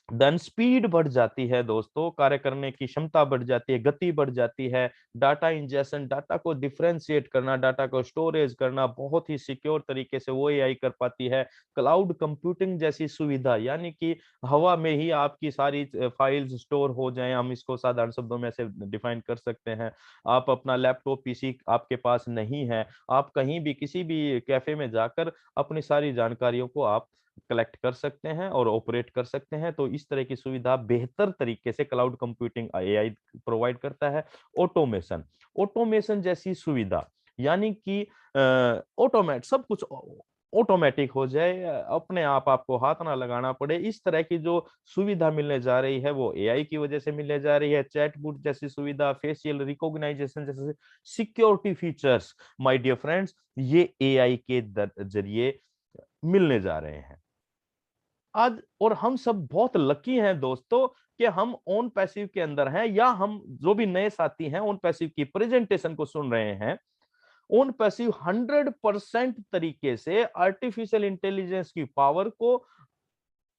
देन स्पीड बढ़ जाती है दोस्तों, कार्य करने की क्षमता बढ़ जाती है, गति बढ़ जाती है। डाटा इंजेशन, डाटा को डिफरेंशिएट करना, डाटा को स्टोरेज करना बहुत ही सिक्योर तरीके से वो एआई कर पाती है। क्लाउड कंप्यूटिंग जैसी सुविधा, यानी कि हवा में ही आपकी सारी फाइल्स स्टोर हो जाएं, हम इसको साधारण शब्दों में ऐसे डिफाइन कर सकते हैं। आप अपना लैपटॉप पीसी आपके पास नहीं है, आप कहीं भी किसी भी कैफे में जाकर अपनी सारी जानकारियों को आप कलेक्ट कर सकते हैं और ऑपरेट कर सकते हैं। तो इस तरह की सुविधा बेहतर तरीके से क्लाउड कंप्यूटिंग एआई प्रोवाइड करता है। ऑटोमेशन, ऑटोमेशन जैसी सुविधा, यानी कि ऑटोमेट सब कुछ ऑटोमेटिक हो जाए, अपने आप आपको हाथ ना लगाना पड़े, इस तरह की जो सुविधा मिलने जा रही है वो एआई की वजह से मिलने जा रही है। चैटबॉट जैसी सुविधा, फेशियल रिकॉग्नाइजेशन जैसे security features, my dear friends, ये एआई के जरिए मिलने जा रहे हैं आज। और हम सब बहुत लकी हैं दोस्तों कि हम ऑन पैसिव के अंदर हैं, या हम जो भी नए साथी हैं ऑन पैसिव की प्रेजेंटेशन को सुन रहे हैं। ऑन पैसिव 100% तरीके से आर्टिफिशियल इंटेलिजेंस की पावर को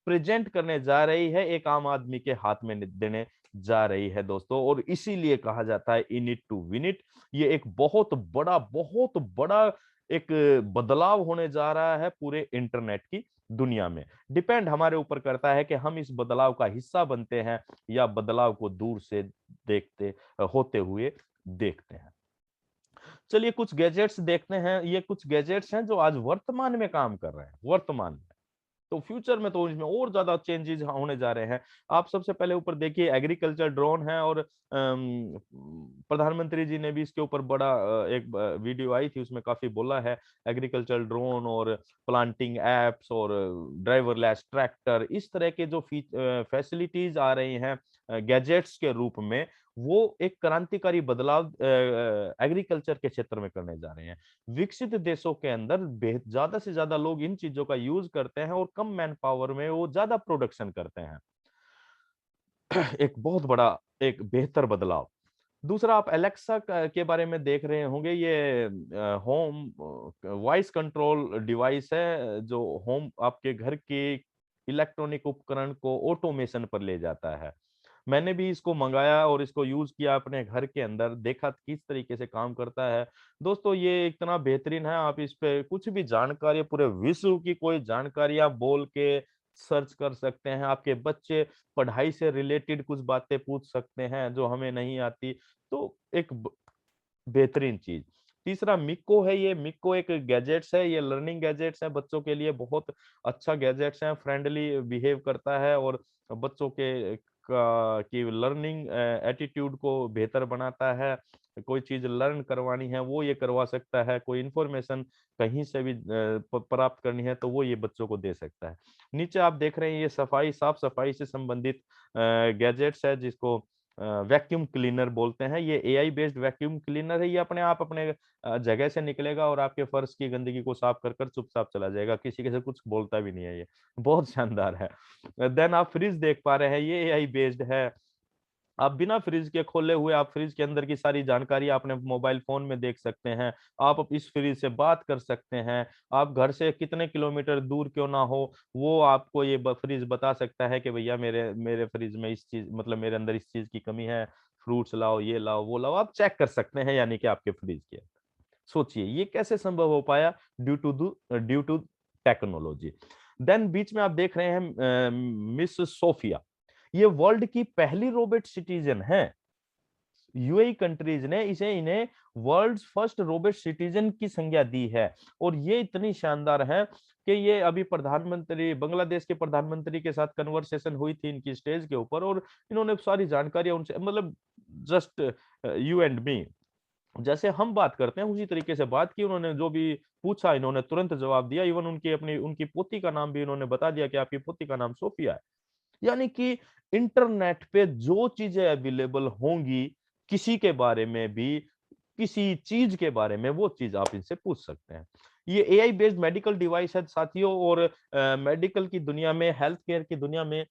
प्रेजेंट करने जा रही है, एक आम आदमी के हाथ में देने जा रही है दोस्तों। और इसीलिए कहा जाता है in it to win it. ये एक बहुत बड़ा एक बदलाव होने जा रहा है पूरे इंटरनेट की दुनिया में। डिपेंड हमारे ऊपर करता है कि हम इस बदलाव का हिस्सा बनते हैं या बदलाव को दूर से देखते होते हुए देखते हैं। चलिए कुछ गैजेट्स देखते हैं। ये कुछ गैजेट्स हैं जो आज वर्तमान में काम कर रहे हैं, वर्तमान में। तो फ्यूचर में तो इसमें और ज्यादा चेंजेस होने जा रहे हैं। आप सबसे पहले ऊपर देखिए एग्रीकल्चर ड्रोन है, और प्रधानमंत्री जी ने भी इसके ऊपर बड़ा एक वीडियो आई थी, उसमें काफी बोला है। एग्रीकल्चर ड्रोन और प्लांटिंग एप्स और ड्राइवरलेस ट्रैक्टर, इस तरह के जो फैसिलिटीज आ रही हैं गैजेट्स के रूप में, वो एक क्रांतिकारी बदलाव एग्रीकल्चर के क्षेत्र में करने जा रहे हैं। विकसित देशों के अंदर ज्यादा से ज्यादा लोग इन चीजों का यूज करते हैं और कम मैन पावर में वो ज्यादा प्रोडक्शन करते हैं। एक बहुत बड़ा एक बेहतर बदलाव। दूसरा, आप एलेक्सा के बारे में देख रहे होंगे, ये होम वॉइस कंट्रोल डिवाइस है जो होम आपके घर के इलेक्ट्रॉनिक उपकरण को ऑटोमेशन पर ले जाता है। मैंने भी इसको मंगाया और इसको यूज किया अपने घर के अंदर, देखा किस तरीके से काम करता है। दोस्तों ये इतना बेहतरीन है, आप इस पे कुछ भी जानकारी, पूरे विश्व की कोई जानकारी आप बोल के सर्च कर सकते हैं। आपके बच्चे पढ़ाई से रिलेटेड कुछ बातें पूछ सकते हैं जो हमें नहीं आती। तो एक बेहतरीन चीज। तीसरा मिक्को है, ये मिक्को एक गैजेट्स है, ये लर्निंग गैजेट्स है, बच्चों के लिए बहुत अच्छा गैजेट्स है, फ्रेंडली बिहेव करता है और बच्चों के की लर्निंग एटीट्यूड को बेहतर बनाता है। कोई चीज लर्न करवानी है वो ये करवा सकता है, कोई इंफॉर्मेशन कहीं से भी प्राप्त करनी है तो वो ये बच्चों को दे सकता है। नीचे आप देख रहे हैं ये साफ सफाई से संबंधित गैजेट्स है, जिसको वैक्यूम क्लीनर बोलते हैं। ये एआई बेस्ड वैक्यूम क्लीनर है, ये अपने आप अपने जगह से निकलेगा और आपके फर्श की गंदगी को साफ कर कर चुपचाप चला जाएगा, किसी के से कुछ बोलता भी नहीं है। ये बहुत शानदार है। देन आप फ्रिज देख पा रहे हैं, ये एआई बेस्ड है। आप बिना फ्रिज के खोले हुए आप फ्रिज के अंदर की सारी जानकारी अपने मोबाइल फोन में देख सकते हैं। आप इस फ्रिज से बात कर सकते हैं। आप घर से कितने किलोमीटर दूर क्यों ना हो, वो आपको ये फ्रिज बता सकता है कि भैया मेरे मेरे फ्रिज में इस चीज, मतलब मेरे अंदर इस चीज की कमी है, फ्रूट्स लाओ, ये लाओ, वो लाओ, आप चेक कर सकते हैं, यानी कि आपके फ्रिज के। सोचिए ये कैसे संभव हो पाया, ड्यू टू टेक्नोलॉजी। देन बीच में आप देख रहे हैं मिस सोफिया, ये वर्ल्ड की पहली रोबोट सिटीजन है। यूएई कंट्रीज ने इन्हें वर्ल्ड फर्स्ट रोबोट सिटीजन की संज्ञा दी है। और ये इतनी शानदार है कि ये अभी प्रधानमंत्री, बांग्लादेश के प्रधानमंत्री के साथ कन्वर्सेशन हुई थी इनकी स्टेज के ऊपर, और इन्होंने सारी जानकारी उनसे, मतलब जस्ट यू एंड मी, जैसे हम बात करते हैं उसी तरीके से बात की। उन्होंने जो भी पूछा इन्होंने तुरंत जवाब दिया। इवन उनकी पोती का नाम भी इन्होंने बता दिया कि आपकी पोती का नाम सोफिया है। यानी कि इंटरनेट पे जो चीजें अवेलेबल होंगी, किसी के बारे में भी, किसी चीज के बारे में, वो चीज आप इनसे पूछ सकते हैं। ये एआई बेस्ड मेडिकल डिवाइस है साथियों, और मेडिकल की दुनिया में, हेल्थ केयर की दुनिया में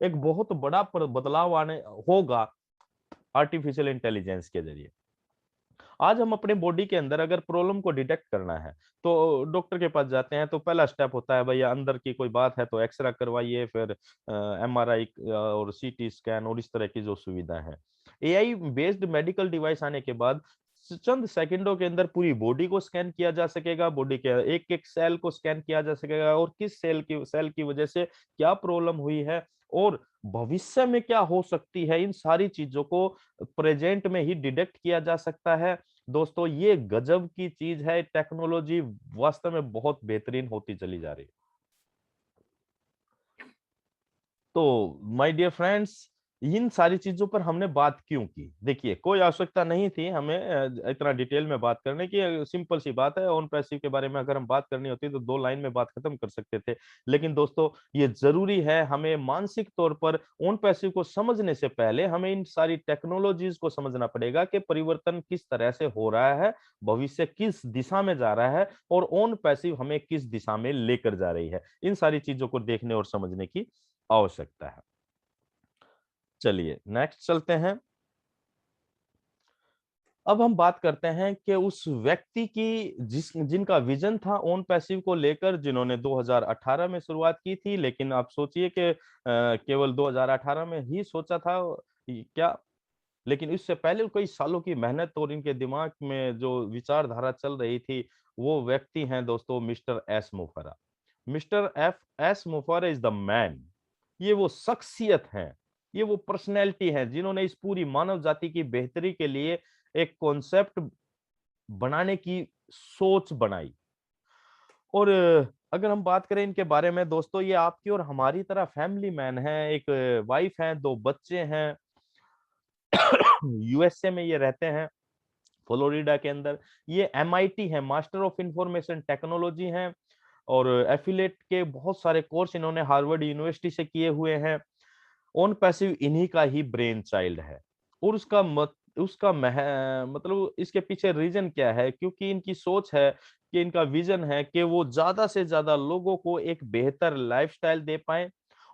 एक बहुत बड़ा बदलाव आने होगा आर्टिफिशियल इंटेलिजेंस के जरिए। आज हम अपने बॉडी के अंदर अगर प्रॉब्लम को डिटेक्ट करना है तो डॉक्टर के पास जाते हैं, तो पहला स्टेप होता है भैया अंदर की कोई बात है तो एक्सरे करवाइए, फिर एमआरआई और सीटी स्कैन और इस तरह की जो सुविधा है। एआई बेस्ड मेडिकल डिवाइस आने के बाद चंद सेकंडों के अंदर पूरी बॉडी को स्कैन किया जा सकेगा, बॉडी के एक एक सेल को स्कैन किया जा सकेगा, और किस सेल की वजह से क्या प्रॉब्लम हुई है और भविष्य में क्या हो सकती है, इन सारी चीजों को प्रेजेंट में ही डिटेक्ट किया जा सकता है। दोस्तों ये गजब की चीज है, टेक्नोलॉजी वास्तव में बहुत बेहतरीन होती चली जा रही है। तो माय डियर फ्रेंड्स, इन सारी चीजों पर हमने बात क्यों की? देखिए, कोई आवश्यकता नहीं थी हमें इतना डिटेल में बात करने की। सिंपल सी बात है, ऑन पैसिव के बारे में अगर हम बात करनी होती तो 2 लाइन में बात खत्म कर सकते थे। लेकिन दोस्तों ये जरूरी है, हमें मानसिक तौर पर ऑन पैसिव को समझने से पहले हमें इन सारी टेक्नोलॉजीज को समझना पड़ेगा कि परिवर्तन किस तरह से हो रहा है, भविष्य किस दिशा में जा रहा है, और ऑन पैसिव हमें किस दिशा में लेकर जा रही है। इन सारी चीजों को देखने और समझने की आवश्यकता है। चलिए नेक्स्ट चलते हैं। अब हम बात करते हैं कि उस व्यक्ति की जिनका विजन था ऑन पैसिव को लेकर, जिन्होंने 2018 में शुरुआत की थी, लेकिन आप सोचिए कि केवल 2018 में ही सोचा था क्या, लेकिन इससे पहले कई सालों की मेहनत और इनके दिमाग में जो विचारधारा चल रही थी, वो व्यक्ति हैं दोस्तों मिस्टर एस मुफरा। मिस्टर एफ एस मुफरा इज द मैन। ये वो शख्सियत है, ये वो पर्सनैलिटी है जिन्होंने इस पूरी मानव जाति की बेहतरी के लिए एक कॉन्सेप्ट बनाने की सोच बनाई। और अगर हम बात करें इनके बारे में दोस्तों, ये आपकी और हमारी तरह फैमिली मैन है, एक वाइफ है, 2 बच्चे हैं। यूएसए में ये रहते हैं, फ्लोरिडा के अंदर। ये एमआईटी है, मास्टर ऑफ इंफॉर्मेशन टेक्नोलॉजी हैं, और एफिलेट के बहुत सारे कोर्स इन्होंने हार्वर्ड यूनिवर्सिटी से किए हुए हैं। ऑन पैसिव इन्हीं का ही ब्रेन चाइल्ड है। और मतलब इसके पीछे रीजन क्या है? क्योंकि इनकी सोच है कि इनका विजन है कि वो ज्यादा से ज्यादा लोगों को एक बेहतर लाइफस्टाइल दे पाए।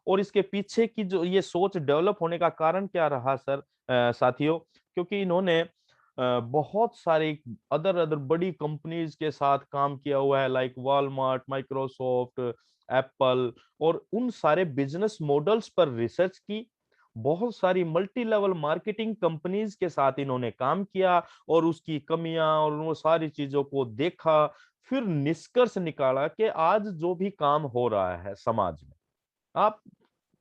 और इसके पीछे की जो ये सोच डेवलप होने का कारण क्या रहा सर, साथियों? क्योंकि इन्होंने बहुत सारी अदर अदर बड़ी कंपनीज के साथ काम किया हुआ है, लाइक वॉलमार्ट, माइक्रोसॉफ्ट, एप्पल, और उन सारे बिजनेस मॉडल्स पर रिसर्च की। बहुत सारी मल्टी लेवल मार्केटिंग कंपनीज के साथ इन्होंने काम किया और उसकी कमियां और वो सारी चीजों को देखा, फिर निष्कर्ष निकाला कि आज जो भी काम हो रहा है समाज में, आप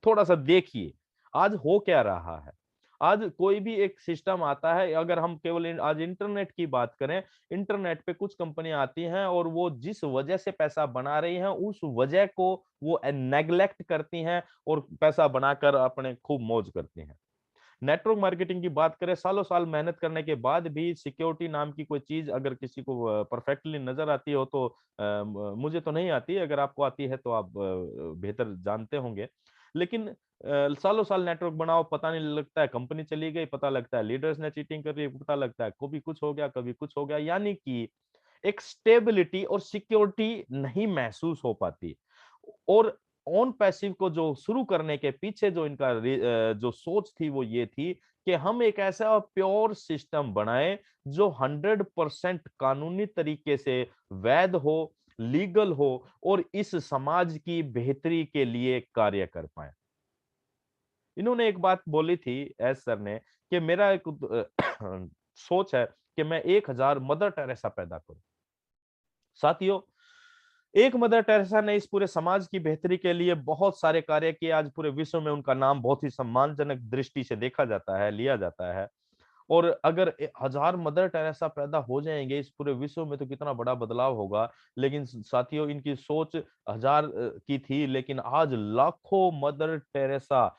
थोड़ा सा देखिए आज हो क्या रहा है। आज कोई भी एक सिस्टम आता है, अगर हम केवल आज इंटरनेट की बात करें, इंटरनेट पे कुछ कंपनियां आती हैं और वो जिस वजह से पैसा बना रही हैं उस वजह को वो नेग्लेक्ट करती हैं और पैसा बनाकर अपने खूब मौज करती हैं। नेटवर्क मार्केटिंग की बात करें, सालों साल मेहनत करने के बाद भी सिक्योरिटी नाम की कोई चीज अगर किसी को परफेक्टली नजर आती हो तो मुझे तो नहीं आती, अगर आपको आती है तो आप बेहतर जानते होंगे। लेकिन सालों साल नेटवर्क बनाओ, पता नहीं लगता है कंपनी चली गई, पता लगता है लीडर्स ने चीटिंग कर रही है, पता लगता है कभी कुछ हो गया कभी कुछ हो गया, यानी कि एक स्टेबिलिटी और सिक्योरिटी नहीं महसूस हो पाती। और ऑन पैसिव को जो शुरू करने के पीछे जो इनका जो सोच थी वो ये थी कि हम एक ऐसा प्योर सिस्टम बनाएं जो 100% कानूनी तरीके से वैध हो, लीगल हो, और इस समाज की बेहतरी के लिए कार्य कर पाए। इन्होंने एक बात बोली थी एस सर ने कि मेरा एक सोच है कि मैं 1000 मदर टेरेसा पैदा करूं। साथियों, एक मदर टेरेसा ने इस पूरे समाज की बेहतरी के लिए बहुत सारे कार्य किए। आज पूरे विश्व में उनका नाम बहुत ही सम्मानजनक दृष्टि से देखा जाता है, लिया जाता है। और अगर 1000 मदर टेरेसा पैदा हो जाएंगे इस पूरे विश्व में तो कितना बड़ा बदलाव होगा। लेकिन साथियों, इनकी सोच 1000 की थी, लेकिन आज लाखों मदर टेरेसा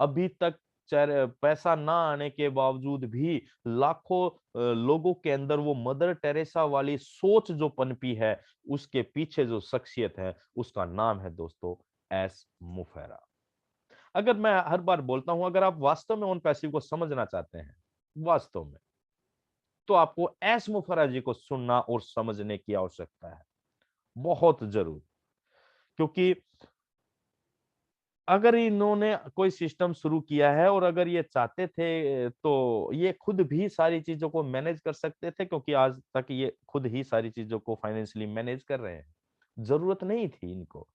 अभी तक पैसा ना आने के बावजूद भी लाखों लोगों के अंदर वो मदर टेरेसा वाली सोच जो पनपी है, उसके पीछे जो शख्सियत है उसका नाम है दोस्तों एस मुफेरा। अगर मैं हर बार बोलता हूं, अगर आप वास्तव में ओन पैसिव को समझना चाहते हैं वास्तव में, तो आपको एस मुफेरा जी को सुनना और समझने की आवश्यकता है, बहुत जरूर। क्योंकि अगर इन्होंने कोई सिस्टम शुरू किया है और अगर ये चाहते थे तो ये खुद भी सारी चीजों को मैनेज कर सकते थे, क्योंकि आज तक ये खुद ही सारी चीजों को फाइनेंशियली मैनेज कर रहे हैं, जरूरत नहीं थी इनको।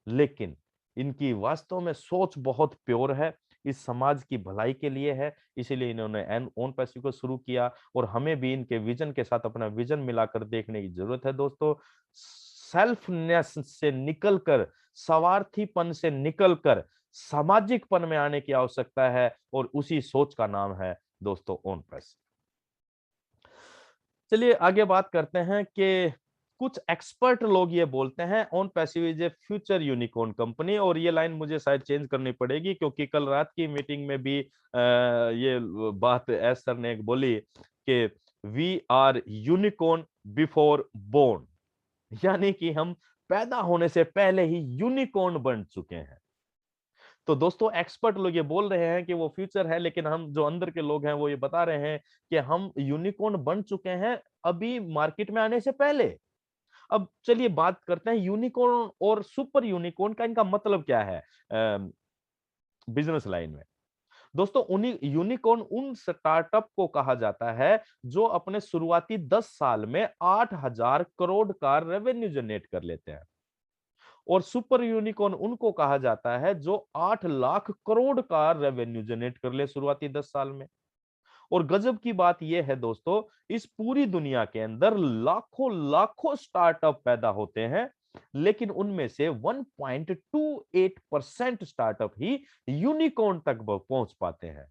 लेकिन इनकी वास्तव में सोच बहुत प्योर है, इस समाज की भलाई के लिए है, इसीलिए इन्होंने ओन पैसिव को शुरू किया। और हमें भी इनके विजन के साथ अपना विजन मिलाकर देखने की जरूरत है दोस्तों। सेल्फनेस से निकलकर, स्वार्थीपन से निकलकर सामाजिकपन में आने की आवश्यकता है, और उसी सोच का नाम है दोस्तों ओन पैसिव। चलिए आगे बात करते हैं कि कुछ एक्सपर्ट लोग ये बोलते हैं own passive is a future unicorn company, और ये लाइन मुझे शायद चेंज करनी पड़ेगी, क्योंकि कल रात की मीटिंग में भी ये बात एस सर ने एक बोली कि we are unicorn before born, यानी कि हम पैदा होने से पहले ही यूनिकॉर्न बन चुके हैं। तो दोस्तों एक्सपर्ट लोग ये बोल रहे हैं कि वो फ्यूचर है, लेकिन हम जो अंदर के लोग हैं वो ये बता रहे हैं कि हम यूनिकॉर्न बन चुके हैं अभी मार्केट में आने से पहले। अब चलिए बात करते हैं यूनिकॉर्न और सुपर यूनिकॉर्न का, इनका मतलब क्या है बिजनेस लाइन में। दोस्तों उन्हीं यूनिकॉर्न उन स्टार्टअप को कहा जाता है जो अपने शुरुआती 10 साल में 8,000 करोड़ का रेवेन्यू जनरेट कर लेते हैं, और सुपर यूनिकॉर्न उनको कहा जाता है जो 8 लाख करोड़ का रेवेन्यू जनरेट कर ले शुरुआती 10 साल में। और गजब की बात यह है दोस्तों, इस पूरी दुनिया के अंदर लाखों लाखों स्टार्टअप पैदा होते हैं, लेकिन उनमें से 1.28% स्टार्टअप ही यूनिकॉर्न तक पहुंच पाते हैं।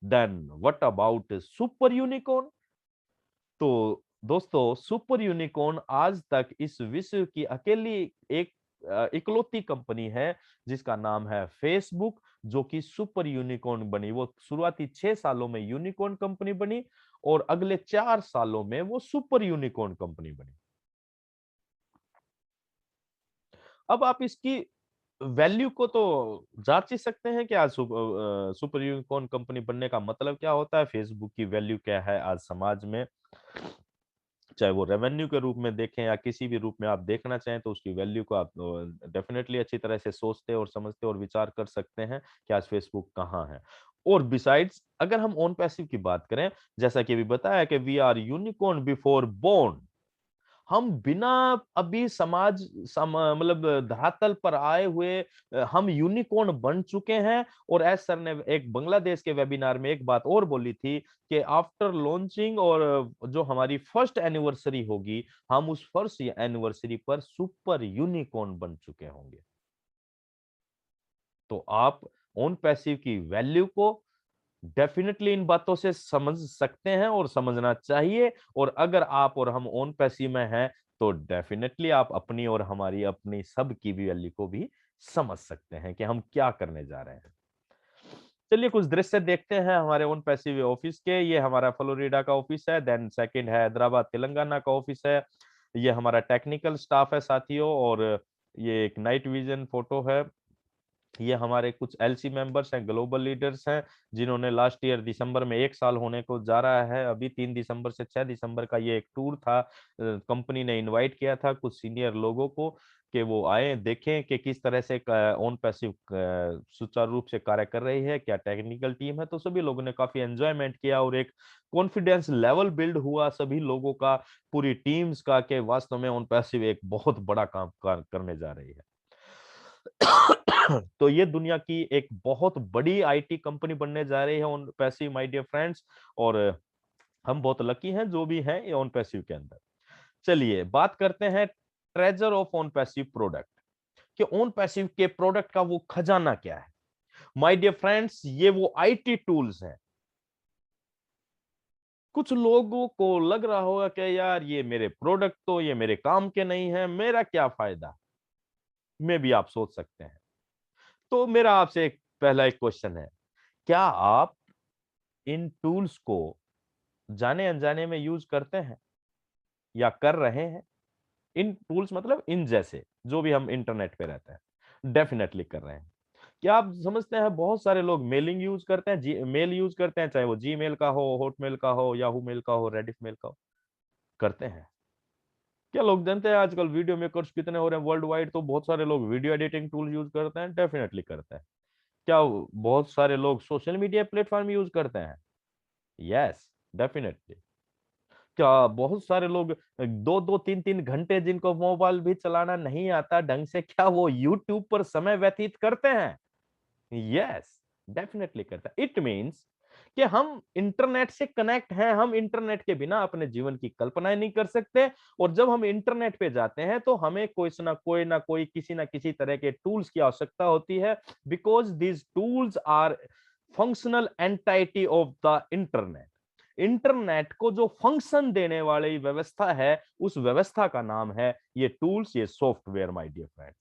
Then what about super unicorn? तो दोस्तों सुपर यूनिकॉर्न आज तक इस विश्व की अकेली एक इकलौती कंपनी है जिसका नाम है फेसबुक, जो कि सुपर यूनिकॉर्न बनी। वो शुरुआती 6 सालों में यूनिकॉर्न कंपनी बनी और अगले 4 सालों में वो सुपर यूनिकॉर्न कंपनी बनी। अब आप इसकी वैल्यू को तो जांच ही सकते हैं कि आज सुपर यूनिकॉर्न कंपनी बनने का मतलब क्या होता है, फेसबुक की वैल्यू क्या है आज समाज में। चाहे वो रेवेन्यू के रूप में देखें या किसी भी रूप में आप देखना चाहें, तो उसकी वैल्यू को आप डेफिनेटली अच्छी तरह से सोचते और समझते और विचार कर सकते हैं कि आज फेसबुक कहाँ है। और बिसाइड्स अगर हम ओन पैसिव की बात करें, जैसा कि अभी बताया कि we are unicorn before born, हम बिना अभी मतलब धरातल पर आए हुए हम यूनिकॉर्न बन चुके हैं। और एस सर ने एक बांग्लादेश के वेबिनार में एक बात और बोली थी कि आफ्टर लॉन्चिंग और जो हमारी फर्स्ट एनिवर्सरी होगी, हम उस फर्स्ट एनिवर्सरी पर सुपर यूनिकॉर्न बन चुके होंगे। तो आप ओन पैसिव की वैल्यू को डेफिनेटली इन बातों से समझ सकते हैं और समझना चाहिए। और अगर आप और हम ओन पैसिव में हैं तो डेफिनेटली आप अपनी और हमारी अपनी सब की भी वैल्यू को भी समझ सकते हैं कि हम क्या करने जा रहे हैं। चलिए कुछ दृश्य देखते हैं हमारे ओन पैसिव ऑफिस के। ये हमारा फ्लोरिडा का ऑफिस है, देन सेकंड है हैदराबाद तेलंगाना का ऑफिस है। ये हमारा टेक्निकल स्टाफ है साथियों, और ये एक नाइट विजन फोटो है। ये हमारे कुछ एलसी मेंबर्स हैं, ग्लोबल लीडर्स हैं, जिन्होंने लास्ट ईयर दिसंबर में 1 साल होने को जा रहा है, अभी 3 दिसंबर से 6 दिसंबर का ये एक टूर था। कंपनी ने इनवाइट किया था कुछ सीनियर लोगों को कि वो आए देखें कि किस तरह से ओन पैसिव सुचारू रूप से कार्य कर रही है, क्या टेक्निकल टीम है। तो सभी लोगों ने काफी एंजॉयमेंट किया और एक कॉन्फिडेंस लेवल बिल्ड हुआ सभी लोगों का, पूरी टीम्स का, कि वास्तव में ओन पैसिव एक बहुत बड़ा काम करने जा रही है। तो ये दुनिया की एक बहुत बड़ी आईटी कंपनी बनने जा रही है OnPassive, my dear friends. और हम बहुत लकी हैं जो भी हैं ये ऑन पैसिव के अंदर। चलिए बात करते हैं treasure of on passive product, कि ऑन पैसिव के प्रोडक्ट का वो खजाना क्या है। माय डियर फ्रेंड्स, ये वो आईटी टूल्स हैं। कुछ लोगों को लग रहा होगा कि यार ये मेरे प्रोडक्ट तो ये मेरे काम के नहीं है, मेरा क्या फायदा, में भी आप सोच सकते हैं। तो मेरा आपसे एक पहला एक क्वेश्चन है, क्या आप इन टूल्स को जाने अनजाने में यूज करते हैं या कर रहे हैं? इन टूल्स मतलब इन जैसे जो भी हम इंटरनेट पे रहते हैं, डेफिनेटली कर रहे हैं। क्या आप समझते हैं बहुत सारे लोग मेलिंग यूज करते हैं, मेल यूज करते हैं, चाहे वो जीमेल का हो, हॉटमेल का हो, याहू मेल का हो, रेडिफ मेल का हो, करते हैं? क्या लोग जानते हैं आजकल वीडियो मेकर्स कितने हो रहे हैं वर्ल्ड वाइड? तो बहुत सारे लोग वीडियो एडिटिंग टूल यूज करते हैं, डेफिनेटली करते हैं। क्या बहुत सारे लोग सोशल मीडिया प्लेटफॉर्म यूज करते हैं? Yes, definitely. क्या बहुत सारे लोग 2-2 3-3 घंटे जिनको मोबाइल भी चलाना नहीं आता ढंग से, क्या वो यूट्यूब पर समय व्यतीत करते हैं? यस, डेफिनेटली करता है। इट मीन्स कि हम इंटरनेट से कनेक्ट हैं, हम इंटरनेट के बिना अपने जीवन की कल्पना नहीं कर सकते। और जब हम इंटरनेट पे जाते हैं तो हमें कोई किसी ना किसी तरह के टूल्स की आवश्यकता होती है, because these tools are functional entity of the internet. Internet को जो फंक्शन देने वाली व्यवस्था है, उस व्यवस्था का नाम है ये टूल्स, ये सॉफ्टवेयर, माय डियर फ्रेंड्स।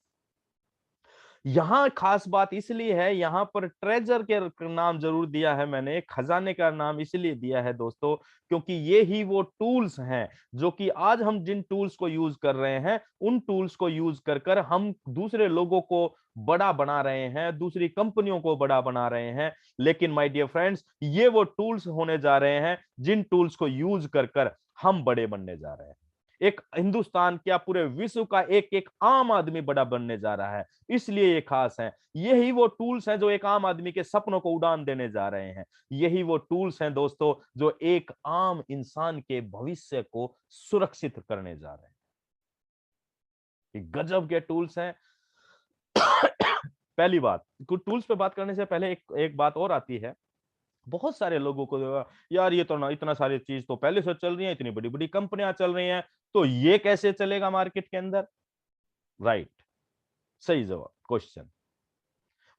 यहां खास बात इसलिए है, यहां पर ट्रेजर के नाम जरूर दिया है मैंने, खजाने का नाम इसलिए दिया है दोस्तों, क्योंकि ये ही वो टूल्स हैं जो कि आज हम जिन टूल्स को यूज कर रहे हैं, उन टूल्स को यूज कर कर हम दूसरे लोगों को बड़ा बना रहे हैं, दूसरी कंपनियों को बड़ा बना रहे हैं। लेकिन माय डियर फ्रेंड्स, ये वो टूल्स होने जा रहे हैं जिन टूल्स को यूज कर कर हम बड़े बनने जा रहे हैं। एक हिंदुस्तान क्या पूरे विश्व का एक एक आम आदमी बड़ा बनने जा रहा है, इसलिए ये खास है। यही वो टूल्स हैं जो एक आम आदमी के सपनों को उड़ान देने जा रहे हैं। यही वो टूल्स हैं दोस्तों जो एक आम इंसान के भविष्य को सुरक्षित करने जा रहे हैं। ये गजब के टूल्स हैं। पहली बात, कुछ टूल्स पे बात करने से पहले एक बात और आती है। बहुत सारे लोगों को यार ये तो ना, इतना सारी चीज तो पहले से चल रही है, इतनी बड़ी बड़ी कंपनियां चल रही हैं, तो ये कैसे चलेगा मार्केट के अंदर? राइट, सही जवाब, क्वेश्चन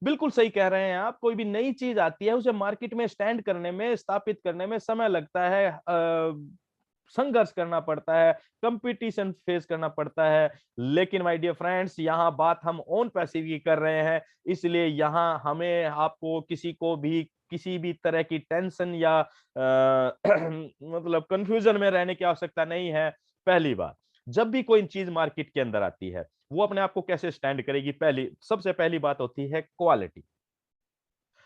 बिल्कुल सही कह रहे हैं आप। कोई भी नई चीज आती है, उसे मार्केट में स्टैंड करने में, स्थापित करने में समय लगता है, संघर्ष करना पड़ता है, कंपटीशन फेस करना पड़ता है। लेकिन माय डियर फ्रेंड्स, यहाँ बात हम ओन पैसिव की कर रहे हैं, इसलिए यहाँ हमें आपको किसी को भी किसी भी तरह की टेंशन या मतलब कंफ्यूजन में रहने की आवश्यकता नहीं है। पहली बात, जब भी कोई चीज मार्केट के अंदर आती है, वो अपने आप को कैसे स्टैंड करेगी? सबसे पहली बात होती है क्वालिटी।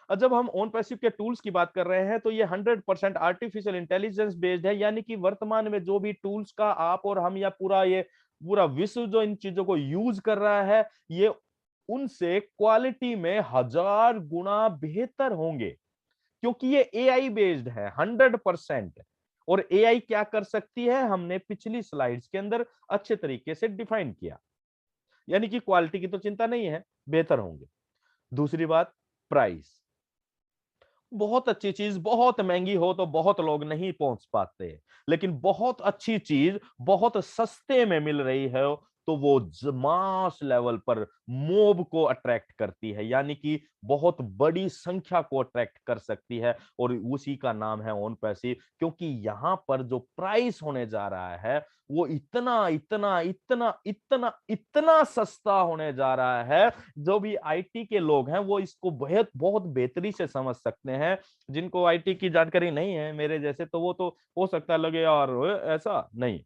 और जब हम ओन पैसिव के टूल्स की बात कर रहे हैं तो ये 100% आर्टिफिशियल इंटेलिजेंस बेस्ड है, यानी कि वर्तमान में जो भी टूल्स का आप और हम या पूरा विश्व जो इन चीजों को यूज कर रहा है, ये उनसे क्वालिटी में 1000 गुना बेहतर होंगे, क्योंकि ये एआई बेस्ड है 100%। और एआई क्या कर सकती है, हमने पिछली स्लाइड्स के अंदर अच्छे तरीके से डिफाइन किया। यानी कि क्वालिटी की तो चिंता नहीं है, बेहतर होंगे। दूसरी बात, प्राइस। बहुत अच्छी चीज बहुत महंगी हो तो बहुत लोग नहीं पहुंच पाते, लेकिन बहुत अच्छी चीज बहुत सस्ते में मिल रही है तो वो मास लेवल पर मोब को अट्रैक्ट करती है, यानी कि बहुत बड़ी संख्या को अट्रैक्ट कर सकती है। और उसी का नाम है ओन पैसिव, क्योंकि यहां पर जो प्राइस होने जा रहा है वो इतना इतना इतना इतना इतना सस्ता होने जा रहा है, जो भी आईटी के लोग हैं वो इसको बहुत बहुत बेहतरी से समझ सकते हैं। जिनको आईटी की जानकारी नहीं है मेरे जैसे, तो वो तो हो सकता है लगे यार ऐसा नहीं।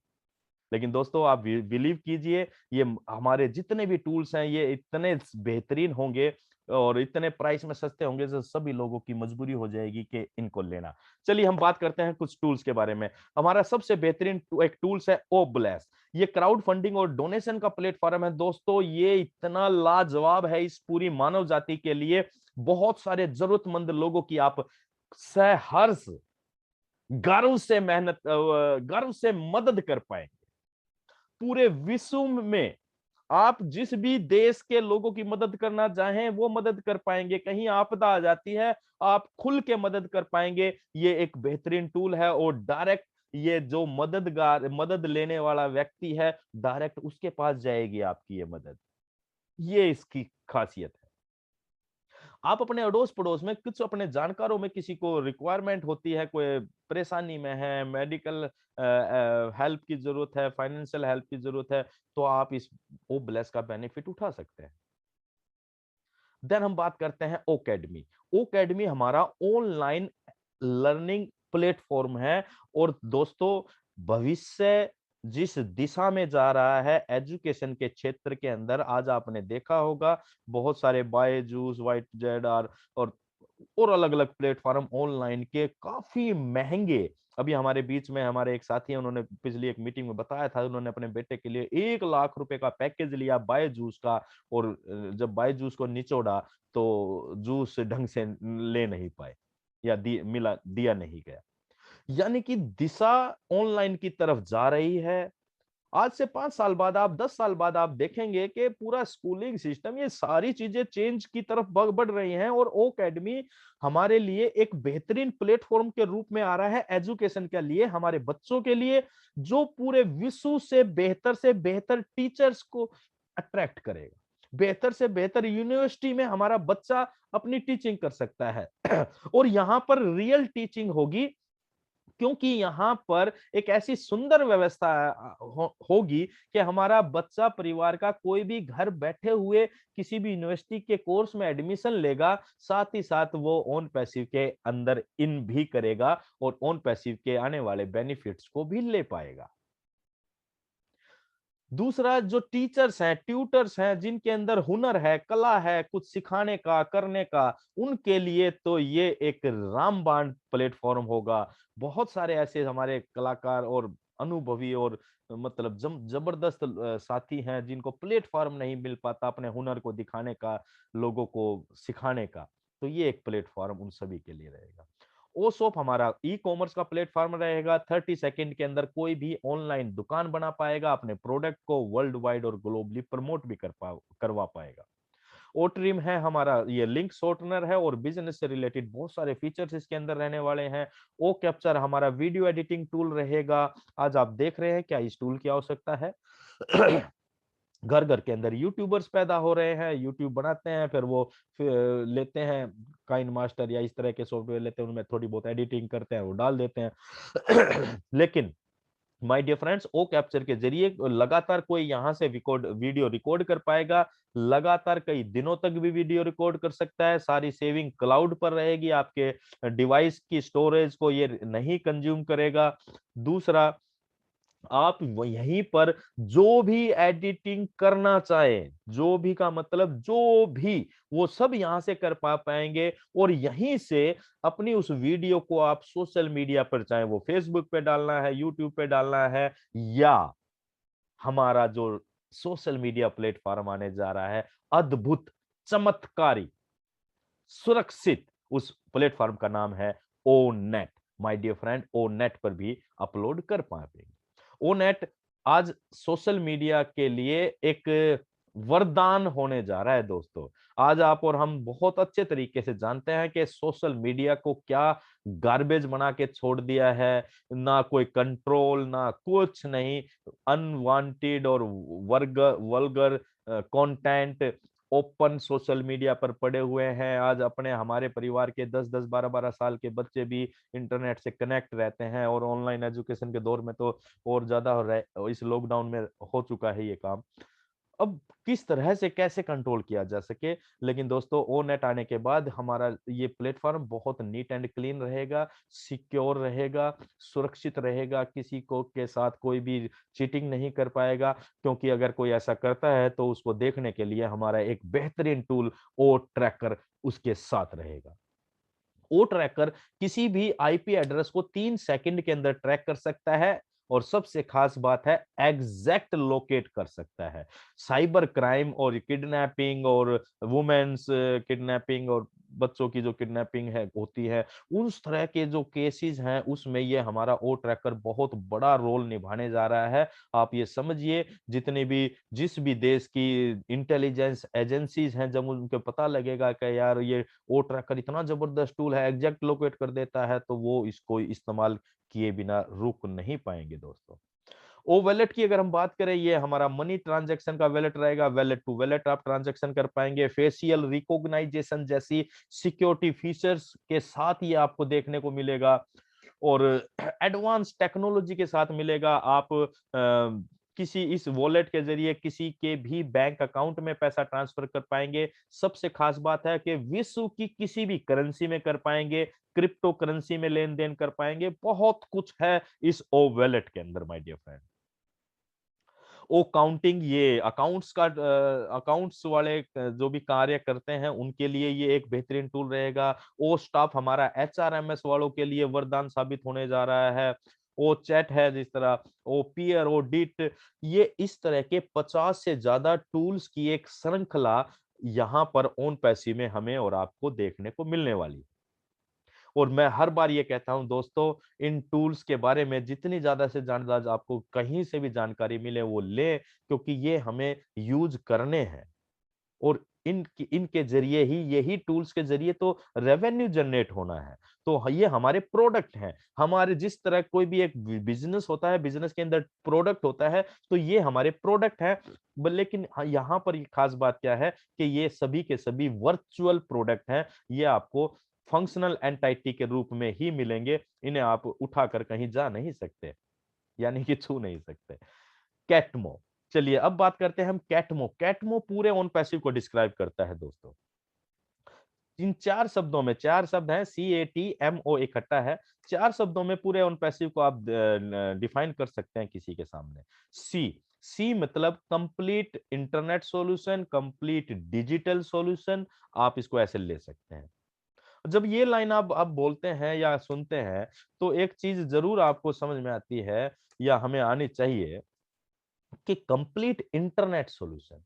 लेकिन दोस्तों आप बिलीव कीजिए, ये हमारे जितने भी टूल्स हैं ये इतने बेहतरीन होंगे और इतने प्राइस में सस्ते होंगे जो सभी लोगों की मजबूरी हो जाएगी कि इनको लेना। चलिए हम बात करते हैं कुछ टूल्स के बारे में। हमारा सबसे बेहतरीन एक टूल्स है ओब्लेस। ये क्राउड फंडिंग और डोनेशन का प्लेटफॉर्म है दोस्तों। ये इतना लाजवाब है इस पूरी मानव जाति के लिए। बहुत सारे जरूरतमंद लोगों की आप सहर्ष गर्व से मदद कर पाएंगे। पूरे विश्व में आप जिस भी देश के लोगों की मदद करना चाहें वो मदद कर पाएंगे। कहीं आपदा आ जाती है, आप खुल के मदद कर पाएंगे। ये एक बेहतरीन टूल है और डायरेक्ट ये जो मदद लेने वाला व्यक्ति है, डायरेक्ट उसके पास जाएगी आपकी ये मदद। ये इसकी खासियत है। आप अपने अड़ोस पड़ोस में कुछ अपने जानकारों में किसी को रिक्वायरमेंट होती है, कोई परेशानी में है, मेडिकल हेल्प की जरूरत है, फाइनेंशियल हेल्प की जरूरत है, तो आप इस ओब्लेस का बेनिफिट उठा सकते हैं। देन हम बात करते हैं ओकेडमी। ओकेडमी हमारा ऑनलाइन लर्निंग प्लेटफॉर्म है और दोस्तों भविष्य जिस दिशा में जा रहा है एजुकेशन के क्षेत्र के अंदर, आज आपने देखा होगा बहुत सारे बायजूस, वाइट जेड और अलग अलग प्लेटफॉर्म ऑनलाइन के काफी महंगे। अभी हमारे बीच में हमारे एक साथी हैं, उन्होंने पिछली एक मीटिंग में बताया था, उन्होंने अपने बेटे के लिए 1 लाख रुपए का पैकेज लिया बायजूस का, और जब बायजूस को निचोड़ा तो जूस ढंग से ले नहीं पाए या दिया नहीं गया। यानी कि दिशा ऑनलाइन की तरफ जा रही है। आज से 5 साल बाद, आप 10 साल बाद आप देखेंगे कि पूरा स्कूलिंग सिस्टम, ये सारी चीजें चेंज की तरफ बढ़ रही हैं, और ओ अकेडमी हमारे लिए एक बेहतरीन प्लेटफॉर्म के रूप में आ रहा है एजुकेशन के लिए, हमारे बच्चों के लिए, जो पूरे विश्व से बेहतर टीचर्स को अट्रैक्ट करेगा। बेहतर से बेहतर यूनिवर्सिटी में हमारा बच्चा अपनी टीचिंग कर सकता है और यहाँ पर रियल टीचिंग होगी, क्योंकि यहाँ पर एक ऐसी सुंदर व्यवस्था होगी कि हमारा बच्चा, परिवार का कोई भी घर बैठे हुए किसी भी यूनिवर्सिटी के कोर्स में एडमिशन लेगा, साथ ही साथ वो ऑन पैसिव के अंदर इन भी करेगा और ऑन पैसिव के आने वाले बेनिफिट्स को भी ले पाएगा। दूसरा, जो टीचर्स हैं, ट्यूटर्स हैं, जिनके अंदर हुनर है, कला है, कुछ सिखाने का, करने का, उनके लिए तो ये एक रामबाण प्लेटफॉर्म होगा। बहुत सारे ऐसे हमारे कलाकार और अनुभवी और मतलब जबरदस्त साथी हैं, जिनको प्लेटफॉर्म नहीं मिल पाता अपने हुनर को दिखाने का, लोगों को सिखाने का, तो ये एक प्लेटफॉर्म उन सभी के लिए रहेगा। ओसोप हमारा ई कॉमर्स का प्लेटफॉर्म रहेगा। 30 सेकंड के अंदर कोई भी ऑनलाइन दुकान बना पाएगा, अपने प्रोडक्ट को वर्ल्ड वाइड और ग्लोबली प्रमोट भी करवा पाएगा। ओट्रिम है हमारा, ये लिंक शॉर्टनर है और बिजनेस से रिलेटेड बहुत सारे फीचर्स इसके अंदर रहने वाले हैं। ओ कैप्चर हमारा वीडियो एडिटिंग टूल रहेगा। आज आप देख रहे हैं क्या इस टूल की आवश्यकता है घर घर के अंदर यूट्यूबर्स पैदा हो रहे हैं, यूट्यूब बनाते हैं, फिर लेते हैं काइन मास्टर या इस तरह के सॉफ्टवेयर लेते हैं, उनमें थोड़ी बहुत एडिटिंग करते हैं, वो डाल देते हैं लेकिन my dear friends, O capture के जरिए लगातार कोई यहाँ से वीडियो रिकॉर्ड कर पाएगा, लगातार कई दिनों तक भी वीडियो रिकॉर्ड कर सकता है। सारी सेविंग क्लाउड पर रहेगी, आपके डिवाइस की स्टोरेज को ये नहीं कंज्यूम करेगा। दूसरा, आप यहीं पर जो भी एडिटिंग करना चाहे, जो भी का मतलब जो भी, वो सब यहां से कर पाएंगे, और यहीं से अपनी उस वीडियो को आप सोशल मीडिया पर, चाहे वो फेसबुक पे डालना है, यूट्यूब पे डालना है, या हमारा जो सोशल मीडिया प्लेटफॉर्म आने जा रहा है, अद्भुत, चमत्कारी, सुरक्षित, उस प्लेटफॉर्म का नाम है O net. My dear friend, O net पर भी अपलोड कर पाएंगे। ओ नेट आज सोशल मीडिया के लिए एक वरदान होने जा रहा है दोस्तों। आज आप और हम बहुत अच्छे तरीके से जानते हैं कि सोशल मीडिया को क्या गार्बेज बना के छोड़ दिया है, ना कोई कंट्रोल, ना कुछ नहीं, अनवांटेड और vulgar content open social media पर पड़े हुए हैं। आज अपने हमारे परिवार के 10-10, 12-12 साल के बच्चे भी इंटरनेट से कनेक्ट रहते हैं, और ऑनलाइन एजुकेशन के दौर में तो और ज्यादा इस लॉकडाउन में हो चुका है ये काम। अब किस तरह से कैसे कंट्रोल किया जा सके, लेकिन दोस्तों ओ नेट आने के बाद हमारा ये प्लेटफॉर्म बहुत नीट एंड क्लीन रहेगा, सिक्योर रहेगा, सुरक्षित रहेगा, किसी को के साथ कोई भी चीटिंग नहीं कर पाएगा, क्योंकि अगर कोई ऐसा करता है तो उसको देखने के लिए हमारा एक बेहतरीन टूल ओ ट्रैकर उसके साथ रहेगा। ओ ट्रैकर किसी भी आईपी एड्रेस को 3 सेकंड के अंदर ट्रैक कर सकता है, और सबसे खास बात है एग्जैक्ट लोकेट कर सकता है। साइबर क्राइम और किडनैपिंग और वुमेन्स किडनैपिंग और बच्चों की जो किडनैपिंग है होती है, उस तरह के जो केसेस हैं, उसमें ये हमारा ओ ट्रैकर बहुत बड़ा रोल निभाने जा रहा है। आप ये समझिए, जिस भी देश की इंटेलिजेंस एजेंसीज हैं, जब उनको पता लगेगा कि यार ये ओ ट्रैकर इतना जबरदस्त टूल है, एग्जैक्ट लोकेट कर देता है, तो वो इसको इस्तेमाल किए बिना रुक नहीं पाएंगे दोस्तों। ओ वैलेट की अगर हम बात करें, ये हमारा मनी ट्रांजैक्शन का वैलेट रहेगा। वैलेट टू वैलेट आप ट्रांजैक्शन कर पाएंगे, फेशियल रिकॉग्नाइजेशन जैसी सिक्योरिटी फीचर्स के साथ ये आपको देखने को मिलेगा, और एडवांस टेक्नोलॉजी के साथ मिलेगा। आप किसी इस वॉलेट के जरिए किसी के भी बैंक अकाउंट में पैसा ट्रांसफर कर पाएंगे। सबसे खास बात है कि विश्व की किसी भी करेंसी में कर पाएंगे, क्रिप्टो करेंसी में लेन देन कर पाएंगे, बहुत कुछ है इस ओ वॉलेट के अंदर my dear friend. O counting, ये अकाउंट्स वाले जो भी कार्य करते हैं उनके लिए ये एक बेहतरीन टूल रहेगा। ओ स्टाफ हमारा HRMS वालों के लिए वरदान साबित होने जा रहा है। ओ चैट है, जिस तरह ओ पीयर, ओ डिट, ये इस तरह के 50 से ज्यादा टूल्स की एक श्रृंखला यहाँ पर ओन पैसिव में हमें और आपको देखने को मिलने वाली। और मैं हर बार ये कहता हूं दोस्तों, इन टूल्स के बारे में जितनी ज्यादा से ज्यादा आपको कहीं से भी जानकारी मिले वो ले, क्योंकि ये हमें यूज करने हैं। और इनके जरिए ही, यही टूल्स के जरिए तो रेवेन्यू जनरेट होना है। तो ये हमारे प्रोडक्ट हैं। हमारे जिस तरह कोई भी एक बिजनेस होता है, बिजनेस के अंदर प्रोडक्ट होता है, तो ये हमारे प्रोडक्ट है। लेकिन यहाँ पर ये खास बात क्या है कि ये सभी के सभी वर्चुअल प्रोडक्ट हैं। ये आपको फंक्शनल एंटिटी के रूप में ही मिलेंगे। इन्हें आप उठाकर कहीं जा नहीं सकते, यानी कि छू नहीं सकते। कैटमो, चलिए अब बात करते हैं हम कैटमो। कैटमो पूरे ऑन पैसिव को डिस्क्राइब करता है दोस्तों। इन 4 शब्दों में, 4 शब्द हैं, CATMO इकट्ठा है। 4 शब्दों में पूरे ऑन पैसिव को आप डिफाइन कर सकते हैं किसी के सामने। सी मतलब complete internet solution, complete digital solution, आप इसको ऐसे ले सकते हैं। जब ये लाइन आप बोलते हैं या सुनते हैं, तो एक चीज जरूर आपको समझ में आती है या हमें आनी चाहिए कि कंप्लीट इंटरनेट सॉल्यूशन।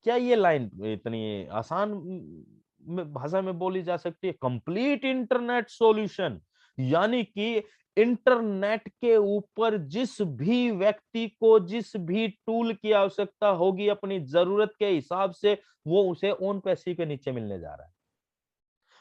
क्या ये लाइन इतनी आसान भाषा में बोली जा सकती है? कंप्लीट इंटरनेट सॉल्यूशन यानी कि इंटरनेट के ऊपर जिस भी व्यक्ति को जिस भी टूल की आवश्यकता होगी अपनी जरूरत के हिसाब से, वो उसे ओन पैसिव के नीचे मिलने जा रहा है।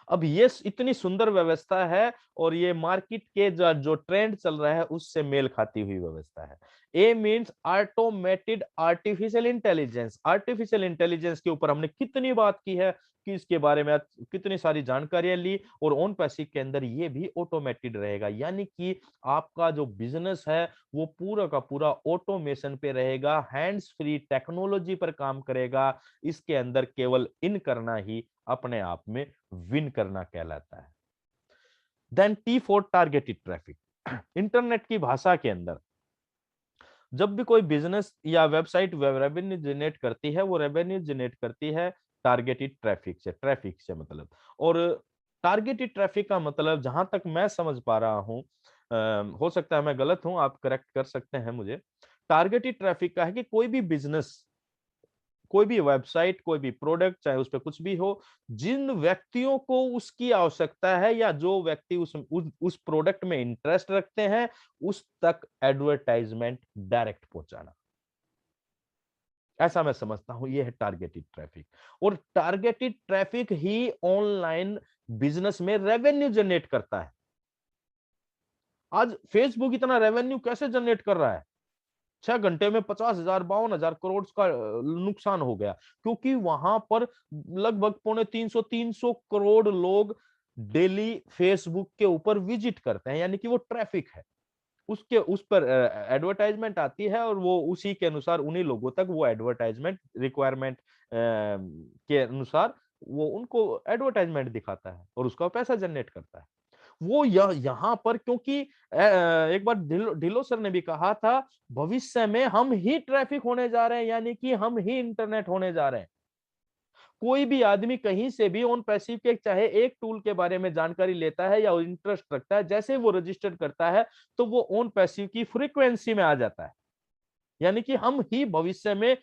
अब ये इतनी सुंदर व्यवस्था है और ये मार्केट के जो ट्रेंड चल रहा है उससे मेल खाती हुई व्यवस्था है। A means automated artificial intelligence. Artificial intelligence के ऊपर हमने कितनी बात की है, कि इसके बारे में कितनी सारी जानकारियां ली, और ओन पैसिव के अंदर ये भी ऑटोमेटेड रहेगा, यानी कि आपका जो बिजनेस है वो पूरा का पूरा ऑटोमेशन पे रहेगा, हैंड्स फ्री टेक्नोलॉजी पर काम करेगा। इसके अंदर केवल इन करना ही अपने आप में विन करना कहलाता है। Then T for targeted traffic. Internet की भाषा के अंदर जब भी कोई बिजनेस या वेबसाइट रेवेन्यू जनरेट करती है, वो रेवेन्यू जनरेट करती है टारगेटेड ट्रैफिक से। ट्रैफिक से मतलब, और टारगेटेड ट्रैफिक का मतलब जहां तक मैं समझ पा रहा हूं, हो सकता है मैं गलत हूं, आप करेक्ट कर सकते हैं मुझे। टारगेटेड ट्रैफिक का है कि कोई भी बिजनेस, कोई भी वेबसाइट, कोई भी प्रोडक्ट, चाहे उस पर कुछ भी हो, जिन व्यक्तियों को उसकी आवश्यकता है या जो व्यक्ति उस प्रोडक्ट में इंटरेस्ट रखते हैं, उस तक एडवर्टाइजमेंट डायरेक्ट पहुंचाना। ऐसा मैं समझता हूं, ये है टारगेटेड ट्रैफिक। और टारगेटेड ट्रैफिक ही ऑनलाइन बिजनेस में रेवेन्यू जनरेट करता है। आज फेसबुक इतना रेवेन्यू कैसे जनरेट कर रहा है? 6 घंटे में 50,000 52,000 करोड़ का नुकसान हो गया, क्योंकि वहां पर लगभग 250-300 करोड़ लोग डेली फेसबुक के ऊपर विजिट करते हैं, यानी कि वो ट्रैफिक है। उसके उस पर एडवर्टाइजमेंट आती है और वो उसी के अनुसार उन्हीं लोगों तक वो एडवर्टाइजमेंट रिक्वायरमेंट के अनुसार वो उनको एडवर्टाइजमेंट दिखाता है और उसका पैसा जनरेट करता है। वो यहाँ पर, क्योंकि एक बार ढिलो सर ने भी कहा था, भविष्य में हम ही ट्रैफिक होने जा रहे हैं, यानी कि हम ही इंटरनेट होने जा रहे हैं। कोई भी आदमी कहीं से भी ऑन पैसिव के चाहे एक टूल के बारे में जानकारी लेता है या इंटरेस्ट रखता है, जैसे वो रजिस्टर करता है तो वो ऑन पैसिव की फ्रीक्वेंसी में आ जाता है, यानी कि हम ही भविष्य में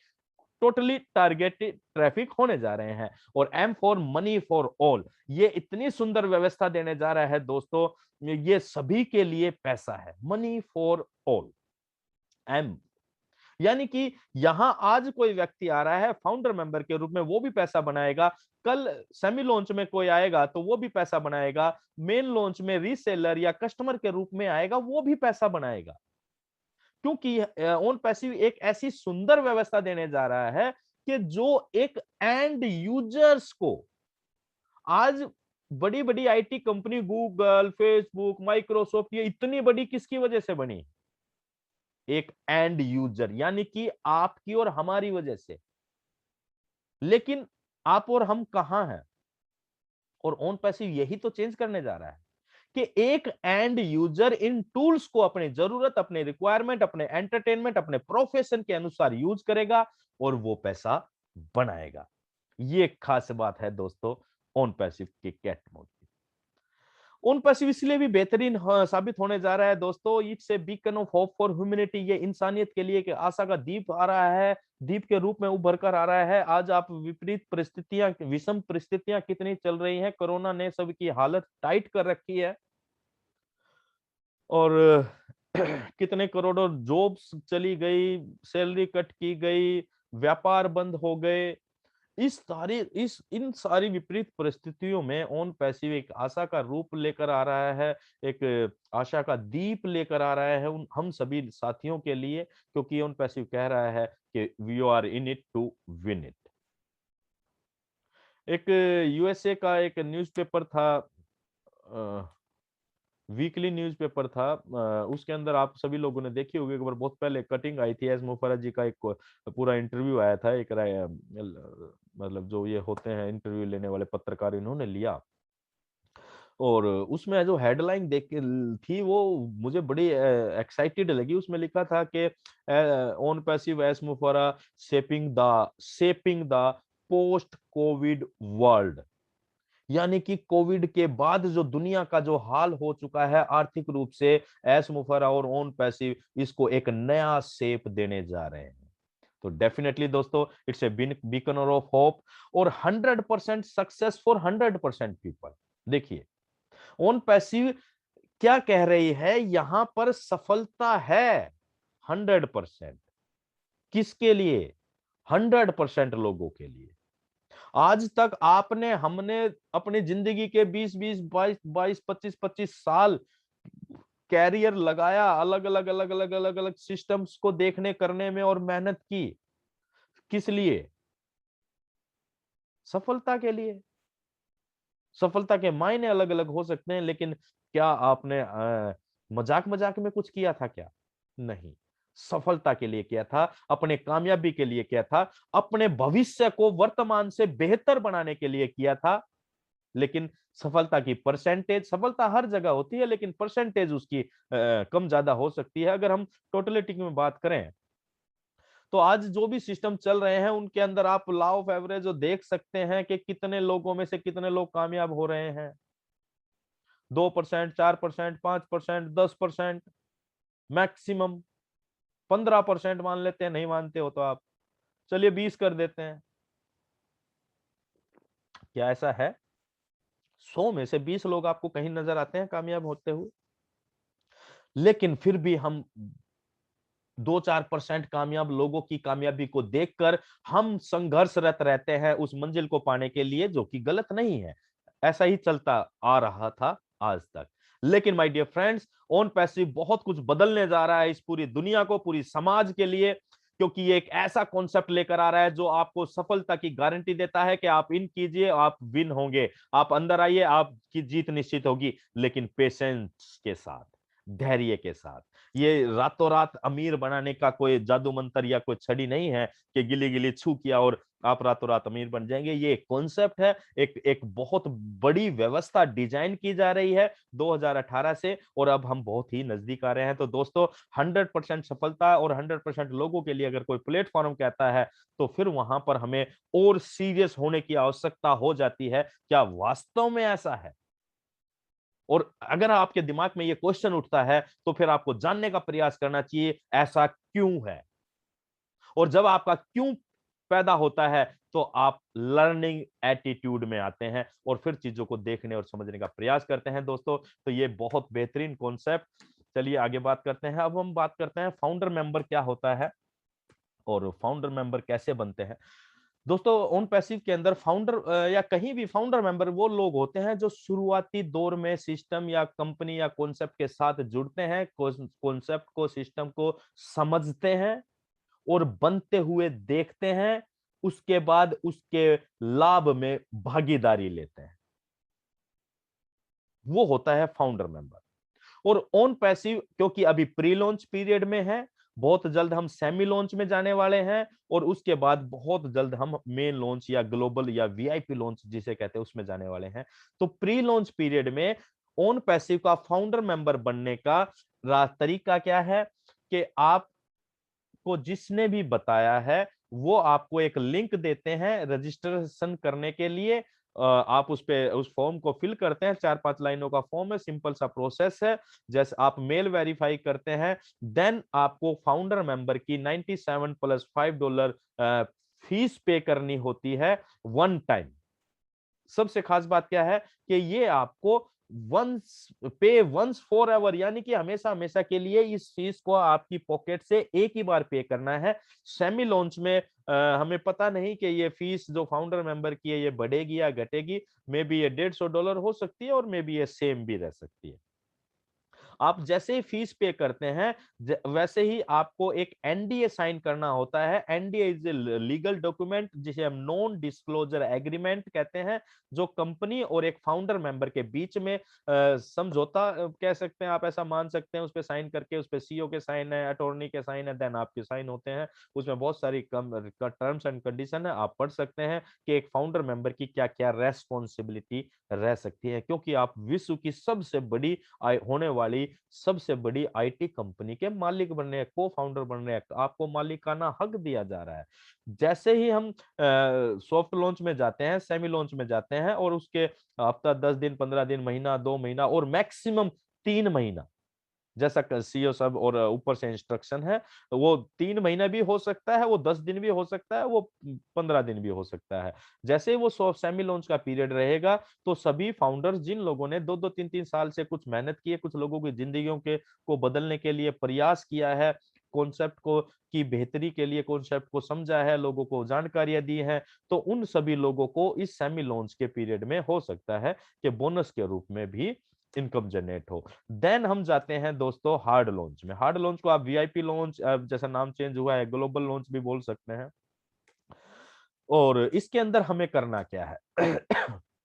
टोटली टारगेटेड ट्रैफिक होने जा रहे हैं। और M for money for all, ये इतनी सुंदर व्यवस्था देने जा रहा है दोस्तों, ये सभी के लिए पैसा है। मनी फॉर ऑल, एम यानी कि यहां आज कोई व्यक्ति आ रहा है फाउंडर मेंबर के रूप में, वो भी पैसा बनाएगा। कल सेमी लॉन्च में कोई आएगा तो वो भी पैसा बनाएगा। मेन लॉन्च में रीसेलर या कस्टमर के रूप में आएगा, वो भी पैसा बनाएगा। क्योंकि ओन पैसिव एक ऐसी सुंदर व्यवस्था देने जा रहा है कि जो एक एंड यूजर्स को, आज बड़ी बड़ी IT company Google, Facebook, Microsoft, ये इतनी बड़ी किसकी वजह से बनी? एक एंड यूजर, यानी कि आपकी और हमारी वजह से। लेकिन आप और हम कहां हैं? और ओन पैसिव यही तो चेंज करने जा रहा है कि एक एंड यूजर इन टूल्स को अपनी जरूरत, अपने रिक्वायरमेंट, अपने एंटरटेनमेंट, अपने प्रोफेशन के अनुसार यूज करेगा और वो पैसा बनाएगा। ये खास बात है दोस्तों ऑन पैसिव के कैट मोड की। ऑन पैसिव इसलिए भी बेहतरीन साबित होने जा रहा है दोस्तों, it's a beacon of hope for humanity. ये इंसानियत के लिए एक आशा का दीप आ रहा है, दीप के रूप में उभर कर आ रहा है। आज आप विपरीत परिस्थितियां, विषम परिस्थितियां कितनी चल रही हैं, कोरोना ने सबकी हालत टाइट कर रखी है और कितने करोड़ों जॉब्स चली गई, सैलरी कट की गई, व्यापार बंद हो गए। इन सारी विपरीत परिस्थितियों में ऑन पैसिव एक आशा का रूप लेकर आ रहा है, एक आशा का दीप लेकर आ रहा है हम सभी साथियों के लिए, क्योंकि ऑन पैसिव कह रहा है कि we are in it to win it. एक यूएसए का एक न्यूज़पेपर था, वीकली न्यूज़पेपर था, उसके अंदर आप सभी लोगों ने देखी होगी, एक बार बहुत पहले कटिंग आई थी, एस मुफर्रत जी का एक पूरा इंटरव्यू आया था, एक मतलब जो ये होते हैं इंटरव्यू लेने वाले पत्रकार, इन्होंने लिया और उसमें जो हेडलाइन देख के थी वो मुझे बड़ी एक्साइटेड लगी। उसमें लिखा था कि ऑन पैसिव एस मुफर्रत shaping the post COVID world, यानी कि कोविड के बाद जो दुनिया का जो हाल हो चुका है आर्थिक रूप से, एस मुफर्रत और ऑन पैसिव इसको एक नया शेप देने जा रहे हैं। तो डेफिनेटली दोस्तों it's a beacon of hope और 100% सक्सेस फॉर 100% पीपल। देखिए ऑन पैसिव क्या कह रही है, यहां पर सफलता है 100%। किसके लिए? 100% लोगों के लिए। आज तक हमने अपनी जिंदगी के 20-20, 22-22, 25-25 साल कैरियर लगाया, अलग अलग सिस्टम्स को देखने करने में और मेहनत की। किस लिए? सफलता के लिए। सफलता के मायने अलग अलग हो सकते हैं, लेकिन क्या आपने मजाक मजाक में कुछ किया था क्या? नहीं, सफलता के लिए किया था, अपने कामयाबी के लिए किया था, अपने भविष्य को वर्तमान से बेहतर बनाने के लिए किया था। लेकिन सफलता की परसेंटेज, सफलता हर जगह होती है लेकिन परसेंटेज उसकी कम ज्यादा हो सकती है। अगर हम टोटलिटी में बात करें तो आज जो भी सिस्टम चल रहे हैं उनके अंदर आप लॉ ऑफ एवरेज जो देख सकते हैं कि कितने लोगों में से कितने लोग कामयाब हो रहे हैं। 2%, 4%, 5%, 10%, मैक्सिमम 15% मान लेते हैं, नहीं मानते हो तो आप चलिए 20 कर देते हैं। क्या ऐसा है? 100 में से 20 लोग आपको कहीं नजर आते हैं कामयाब होते हुए? लेकिन फिर भी हम 2-4% कामयाब लोगों की कामयाबी को देखकर हम संघर्षरत रहते हैं उस मंजिल को पाने के लिए, जो कि गलत नहीं है। ऐसा ही चलता आ रहा था आज तक। लेकिन my dear friends, OnPassive बहुत कुछ बदलने जा रहा है इस पूरी दुनिया को, पूरी समाज के लिए, क्योंकि ये एक ऐसा कॉन्सेप्ट लेकर आ रहा है जो आपको सफलता की गारंटी देता है कि आप इन कीजिए, आप विन होंगे, आप अंदर आइए, आपकी जीत निश्चित होगी, लेकिन पेशेंस के साथ, धैर्य के साथ। ये रातों रात अमीर बनाने का कोई जादू मंत्र या कोई छड़ी नहीं है कि गिली गिली छू किया और आप रातों रात अमीर बन जाएंगे। ये एक कॉन्सेप्ट है, एक बहुत बड़ी व्यवस्था डिजाइन की जा रही है 2018 से, और अब हम बहुत ही नजदीक आ रहे हैं। तो दोस्तों 100% सफलता और 100% लोगों के लिए अगर कोई प्लेटफॉर्म कहता है तो फिर वहां पर हमें और सीरियस होने की आवश्यकता हो जाती है। क्या वास्तव में ऐसा है? और अगर आपके दिमाग में ये क्वेश्चन उठता है तो फिर आपको जानने का प्रयास करना चाहिए ऐसा क्यों है। और जब आपका क्यों पैदा होता है तो आप लर्निंग एटीट्यूड में आते हैं और फिर चीजों को देखने और समझने का प्रयास करते हैं दोस्तों। तो ये बहुत बेहतरीन कॉन्सेप्ट। चलिए आगे बात करते हैं। अब हम बात करते हैं फाउंडर मेंबर क्या होता है और फाउंडर मेंबर कैसे बनते हैं। दोस्तों ऑन पैसिव के अंदर फाउंडर या कहीं भी फाउंडर मेंबर वो लोग होते हैं जो शुरुआती दौर में सिस्टम या कंपनी या कॉन्सेप्ट के साथ जुड़ते हैं, कॉन्सेप्ट को, सिस्टम को समझते हैं और बनते हुए देखते हैं, उसके बाद उसके लाभ में भागीदारी लेते हैं। वो होता है फाउंडर मेंबर। और ऑन पैसिव क्योंकि अभी प्री लॉन्च पीरियड में है, बहुत जल्द हम सेमी लॉन्च में जाने वाले हैं और उसके बाद बहुत जल्द हम मेन लॉन्च या ग्लोबल या वीआईपी लॉन्च जिसे कहते हैं उसमें जाने वाले हैं। तो प्री लॉन्च पीरियड में ओन पैसिव का फाउंडर मेंबर बनने का तरीका क्या है कि आपको जिसने भी बताया है वो आपको एक लिंक देते हैं रजिस्ट्रेशन करने के लिए। आप उस फॉर्म को फिल करते हैं, 4-5 लाइनों का फॉर्म है, सिंपल सा प्रोसेस है। जैसे आप मेल वेरीफाई करते हैं, देन आपको फाउंडर मेंबर की 97 + $5 फीस पे करनी होती है वन टाइम। सबसे खास बात क्या है कि ये आपको वंस फॉर एवर, यानी कि हमेशा हमेशा के लिए इस फीस को आपकी पॉकेट से एक ही बार पे करना है। सेमी लॉन्च में हमें पता नहीं कि ये फीस जो फाउंडर मेंबर की है ये बढ़ेगी या घटेगी। मे बी ये $150 हो सकती है और मे बी ये सेम भी रह सकती है। आप जैसे ही फीस पे करते हैं वैसे ही आपको एक एनडीए साइन करना होता है। NDA is a legal document जिसे हम नॉन डिस्क्लोजर एग्रीमेंट कहते हैं, जो कंपनी और एक फाउंडर मेंबर के बीच में समझौता कह सकते हैं, आप ऐसा मान सकते हैं। उस पे साइन करके उस पे सीईओ के साइन है, अटॉर्नी के साइन है, देन आपके साइन होते हैं। उसमें बहुत सारी टर्म्स एंड कंडीशन है, आप पढ़ सकते हैं कि एक फाउंडर मेंबर की क्या क्या रेस्पॉन्सिबिलिटी रह सकती है, क्योंकि आप विश्व की सबसे बड़ी होने वाली सबसे बड़ी आईटी कंपनी के मालिक बन रहे हैं, को फाउंडर बन रहे हैं, आपको मालिकाना हक दिया जा रहा है। जैसे ही हम सॉफ्ट लॉन्च में जाते हैं, सेमी लॉन्च में जाते हैं, और उसके हफ्ता 10 दिन, 15 दिन, महीना, 2 महीना और मैक्सिमम 3 महीना, जैसा सीईओ सब और ऊपर से इंस्ट्रक्शन है, वो 3 महीना भी हो सकता है, वो 10 दिन भी हो सकता है, वो 15 दिन भी हो सकता है। जैसे ही वो सेमी लॉन्च का पीरियड रहेगा, तो सभी फाउंडर्स जिन लोगों ने 2-2 3-3 साल से कुछ मेहनत की है, कुछ लोगों की जिंदगियों को बदलने के लिए प्रयास किया है, कॉन्सेप्ट को की बेहतरी के लिए कॉन्सेप्ट को समझा है, लोगों को जानकारियां दी हैं, तो उन सभी लोगों को इस सेमी लॉन्च के पीरियड में हो सकता है कि बोनस के रूप में भी इनकम जनरेट हो। देन हम जाते हैं दोस्तों हार्ड लॉन्च में। हार्ड लॉन्च को आप वीआईपी लॉन्च, जैसा नाम चेंज हुआ है, ग्लोबल लॉन्च भी बोल सकते हैं। और इसके अंदर हमें करना क्या है?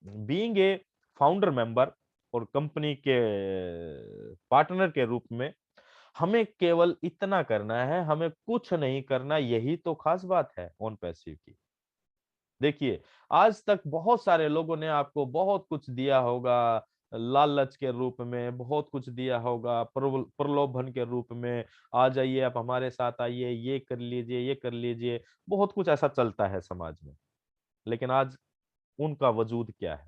बीइंग ए फाउंडर मेंबर और कंपनी के पार्टनर के रूप में हमें केवल इतना करना है, हमें कुछ नहीं करना। यही तो खास बात है ऑन पैसिव की। देखिए, आज तक बहुत सारे लोगों ने आपको बहुत कुछ दिया होगा, लालच के रूप में बहुत कुछ दिया होगा, प्रलोभन के रूप में, आ जाइए आप हमारे साथ आइए, ये कर लीजिए, ये कर लीजिए। बहुत कुछ ऐसा चलता है समाज में, लेकिन आज उनका वजूद क्या है?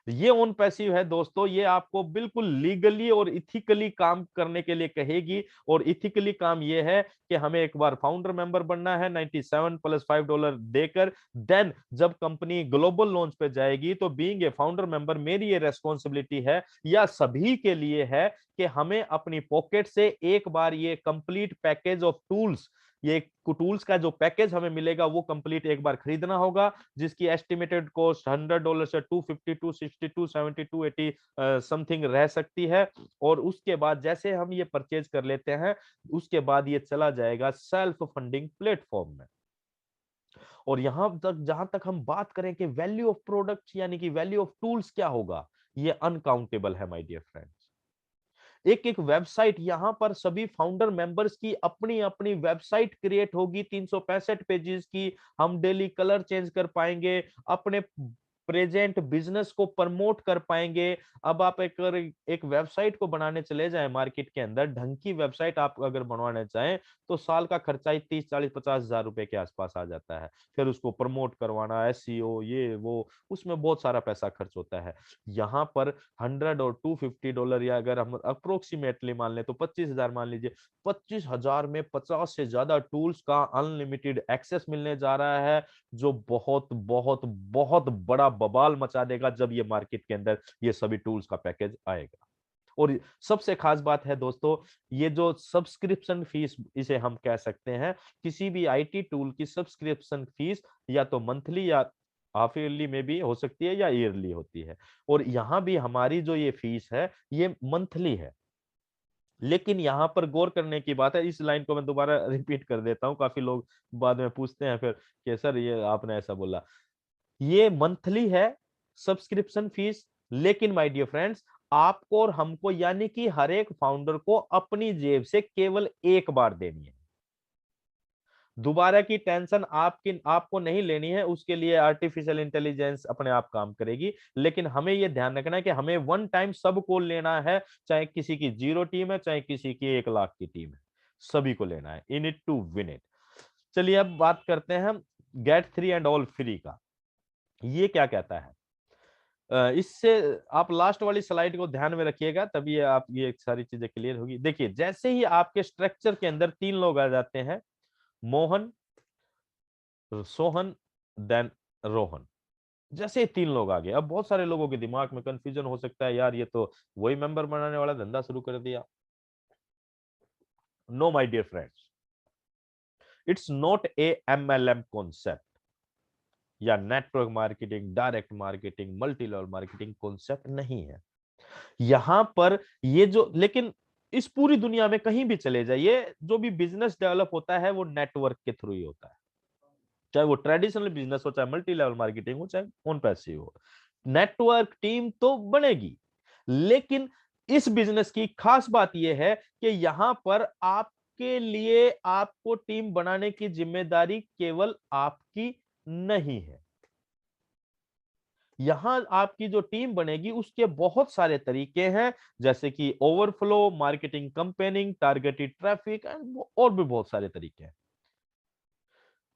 ये ऑन पैसिव है दोस्तों, ये आपको बिल्कुल लीगली और इथिकली काम करने के लिए कहेगी। और इथिकली काम ये है कि हमें एक बार फाउंडर मेंबर बनना है 97 + $5 देकर। देन जब कंपनी ग्लोबल लॉन्च पे जाएगी, तो बीइंग ए फाउंडर मेंबर मेरी ये रेस्पॉन्सिबिलिटी है, या सभी के लिए है, कि हमें अपनी पॉकेट से एक बार ये कंप्लीट पैकेज ऑफ टूल्स, ये टूल्स का जो पैकेज हमें मिलेगा वो कंप्लीट एक बार खरीदना होगा, जिसकी एस्टिमेटेड कॉस्ट $100 से 250, 260, 270, 280 समथिंग रह सकती है। और उसके बाद जैसे हम ये परचेज कर लेते हैं, उसके बाद ये चला जाएगा सेल्फ फंडिंग प्लेटफॉर्म में। और यहां तक जहां तक हम बात करें कि वैल्यू ऑफ प्रोडक्ट यानी कि वैल्यू ऑफ टूल्स क्या होगा, ये अनकाउंटेबल है माय डियर फ्रेंड्स। एक एक वेबसाइट, यहां पर सभी फाउंडर मेंबर्स की अपनी अपनी वेबसाइट क्रिएट होगी 365 पेजेस की। हम डेली कलर चेंज कर पाएंगे, अपने प्रेजेंट बिजनेस को प्रमोट कर पाएंगे। अब आप एक वेबसाइट को बनाने चले जाएं मार्केट के अंदर, ढंग की वेबसाइट आप अगर बनवाना चाहें, तो साल का खर्चा ही 30, 40, 50 हजार रुपए के आसपास आ जाता है। फिर उसको प्रमोट करवाना, एसईओ, ये वो, उसमें बहुत सारा पैसा खर्च होता है। यहाँ पर 100 और $250, या अगर हम अप्रोक्सीमेटली मान लें तो 25,000 मान लीजिए, 25,000 में 50 से ज्यादा टूल्स का अनलिमिटेड एक्सेस मिलने जा रहा है, जो बहुत बहुत बहुत बड़ा बवाल मचा देगा जब ये मार्केट के अंदर ये सभी टूल्स का पैकेज आएगा। और सबसे खास बात है दोस्तों, ये जो सब्सक्रिप्शन फीस इसे हम कह सकते हैं, किसी भी आईटी टूल की सब्सक्रिप्शन फीस या तो मंथली या हाफ ईयरली में भी हो सकती है, या ईयरली होती है। और यहां भी हमारी जो ये फीस है ये मंथली है। लेकिन यहां पर गौर करने की बात है, इस लाइन को मैं दोबारा रिपीट कर देता हूं, काफी लोग बाद में पूछते हैं फिर कि सर ये आपने ऐसा बोला। ये मंथली है सब्सक्रिप्शन फीस, लेकिन माय डियर फ्रेंड्स, आपको और हमको यानी कि हर एक फाउंडर को अपनी जेब से केवल एक बार देनी है। दोबारा की टेंशन आपको नहीं लेनी है, उसके लिए आर्टिफिशियल इंटेलिजेंस अपने आप काम करेगी। लेकिन हमें ये ध्यान रखना है कि हमें वन टाइम सब को लेना है, चाहे किसी की 0 टीम है, चाहे किसी की 1 लाख की टीम है, सभी को लेना है, in it to win it. चलिए अब बात करते हैं हम गेट 3 एंड ऑल फ्री का। ये क्या कहता है? इससे आप लास्ट वाली स्लाइड को ध्यान में रखिएगा, तभी आप ये सारी चीजें क्लियर होगी। देखिए, जैसे ही आपके स्ट्रक्चर के अंदर 3 लोग आ जाते हैं, मोहन, सोहन, देन रोहन, जैसे ही 3 लोग आ गए, अब बहुत सारे लोगों के दिमाग में कंफ्यूजन हो सकता है, यार ये तो वही मेंबर बनाने वाला धंधा शुरू कर दिया। No my dear friends, it's not a MLM concept या network marketing, direct marketing, multi level marketing concept नहीं है यहां पर। ये जो, लेकिन इस पूरी दुनिया में कहीं भी चले जाइए, जो भी बिजनेस डेवलप होता है वो नेटवर्क के थ्रू ही होता है, चाहे वो ट्रेडिशनल बिजनेस हो, चाहे मल्टी लेवल मार्केटिंग हो, चाहे ऑन पैसिव हो। नेटवर्क टीम तो बनेगी, लेकिन इस बिजनेस की खास बात यह है कि यहां पर आपके लिए आपको टीम बनाने की जिम्मेदारी केवल आपकी नहीं है। यहां आपकी जो टीम बनेगी उसके बहुत सारे तरीके हैं, जैसे कि overflow, marketing campaigning, targeted traffic and और भी बहुत सारे तरीके हैं।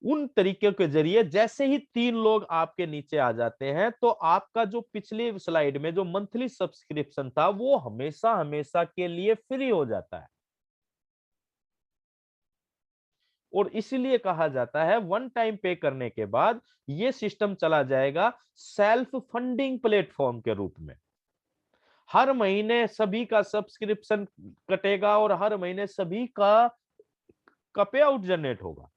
उन तरीकों के जरिए जैसे ही 3 लोग आपके नीचे आ जाते हैं, तो आपका जो पिछली स्लाइड में जो मंथली सब्सक्रिप्शन था वो हमेशा हमेशा के लिए फ्री हो जाता है। और इसीलिए कहा जाता है वन टाइम पे करने के बाद ये सिस्टम चला जाएगा सेल्फ फंडिंग प्लेटफॉर्म के रूप में। हर महीने सभी का सब्सक्रिप्शन कटेगा और हर महीने सभी का पे आउट जनरेट होगा।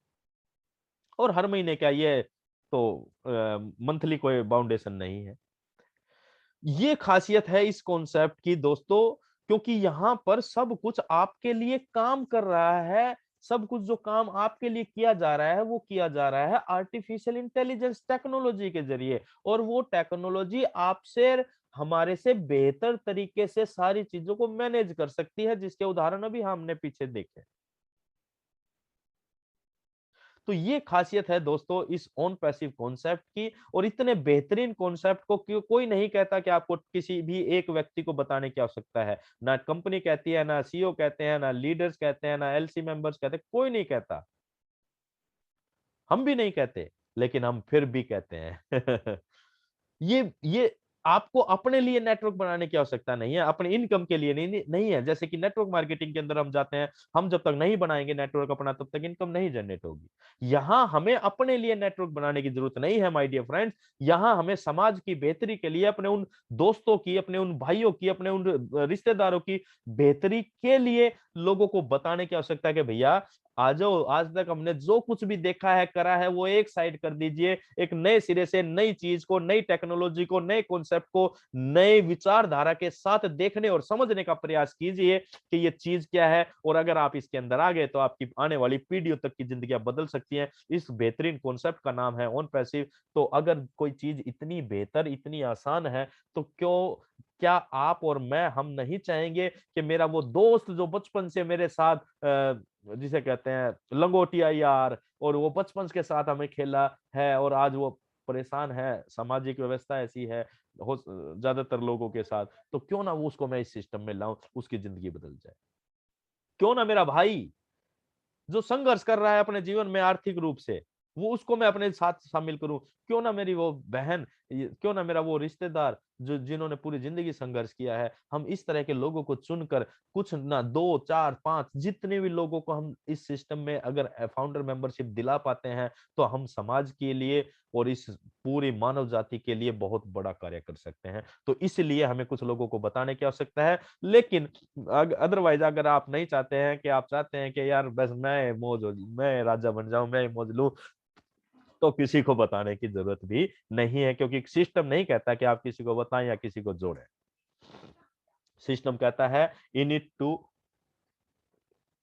और हर महीने क्या, ये तो मंथली कोई बाउंडेशन नहीं है। ये खासियत है इस कॉन्सेप्ट की दोस्तों, क्योंकि यहां पर सब कुछ आपके लिए काम कर रहा है। सब कुछ जो काम आपके लिए किया जा रहा है वो किया जा रहा है आर्टिफिशियल इंटेलिजेंस टेक्नोलॉजी के जरिए, और वो टेक्नोलॉजी आपसे हमारे से बेहतर तरीके से सारी चीजों को मैनेज कर सकती है, जिसके उदाहरण अभी हमने पीछे देखे। तो ये खासियत है दोस्तों इस ऑन पैसिव कॉन्सेप्ट की, और इतने बेहतरीन कॉन्सेप्ट को कोई नहीं कहता कि आपको किसी भी एक व्यक्ति को बताने की आवश्यकता है। ना कंपनी कहती है, ना CEO कहते हैं, ना लीडर्स कहते हैं, ना LC मेंबर्स कहते हैं, कोई नहीं कहता। हम भी नहीं कहते, लेकिन हम फिर भी कहते हैं। ये आपको अपने लिए नेटवर्क बनाने की आवश्यकता नहीं है, अपने इनकम के लिए नहीं है। जैसे कि नेटवर्क मार्केटिंग के अंदर हम जाते हैं, हम जब तक नहीं बनाएंगे नेटवर्क अपना, तब तक इनकम नहीं जनरेट होगी। यहां हमें अपने लिए नेटवर्क बनाने की जरूरत नहीं है माय डियर फ्रेंड्स। यहां हमें समाज की बेहतरी के लिए, अपने उन दोस्तों की, अपने उन भाइयों की, अपने उन रिश्तेदारों की बेहतरी के लिए लोगों को बताने की आवश्यकता है कि भैया आ जाओ, आज तक हमने जो कुछ भी देखा है, करा है, वो एक साइड कर दीजिए। एक नए सिरे से नई चीज को, नई टेक्नोलॉजी को, नए कॉन्सेप्ट को नए विचारधारा के साथ देखने और समझने का प्रयास कीजिए कि ये चीज क्या है। और अगर आप इसके अंदर आ गए तो आपकी आने वाली पीढ़ियों तक की जिंदगियां बदल सकती हैं। इस बेहतरीन कॉन्सेप्ट का नाम है ऑन पैसिव। तो अगर कोई चीज इतनी बेहतर, इतनी आसान है, तो क्या आप और मैं, हम नहीं चाहेंगे कि मेरा वो दोस्त जो बचपन से मेरे साथ जिसे कहते हैं लंगोटिया यार, और वो बचपन के साथ हमें खेला है और आज वो परेशान है, सामाजिक व्यवस्था ऐसी है हो ज्यादातर लोगों के साथ, तो क्यों ना वो उसको मैं इस सिस्टम में लाऊं, उसकी जिंदगी बदल जाए। क्यों ना मेरा भाई जो संघर्ष कर रहा है अपने जीवन में आर्थिक रूप से, वो उसको मैं अपने साथ शामिल करूं। क्यों ना मेरी वो बहन, क्यों ना मेरा वो रिश्तेदार जो जिन्होंने पूरी जिंदगी संघर्ष किया है। हम इस तरह के लोगों को चुनकर, कुछ ना 2 4 5 जितने भी लोगों को हम इस सिस्टम में अगर फाउंडर मेंबरशिप दिला पाते हैं, तो हम समाज के लिए और इस पूरी मानव जाति के लिए बहुत बड़ा कार्य कर सकते हैं। तो इसलिए हमें कुछ लोगों को बताने की आवश्यकता है। लेकिन अदरवाइज अगर आप नहीं चाहते हैं, कि आप चाहते हैं कि यार बस मैं मौज हो, मैं राजा बन जाऊं, मैं मौज लूं, तो किसी को बताने की जरूरत भी नहीं है, क्योंकि सिस्टम नहीं कहता कि आप किसी को बताएं या किसी को जोड़ें। सिस्टम कहता है in it to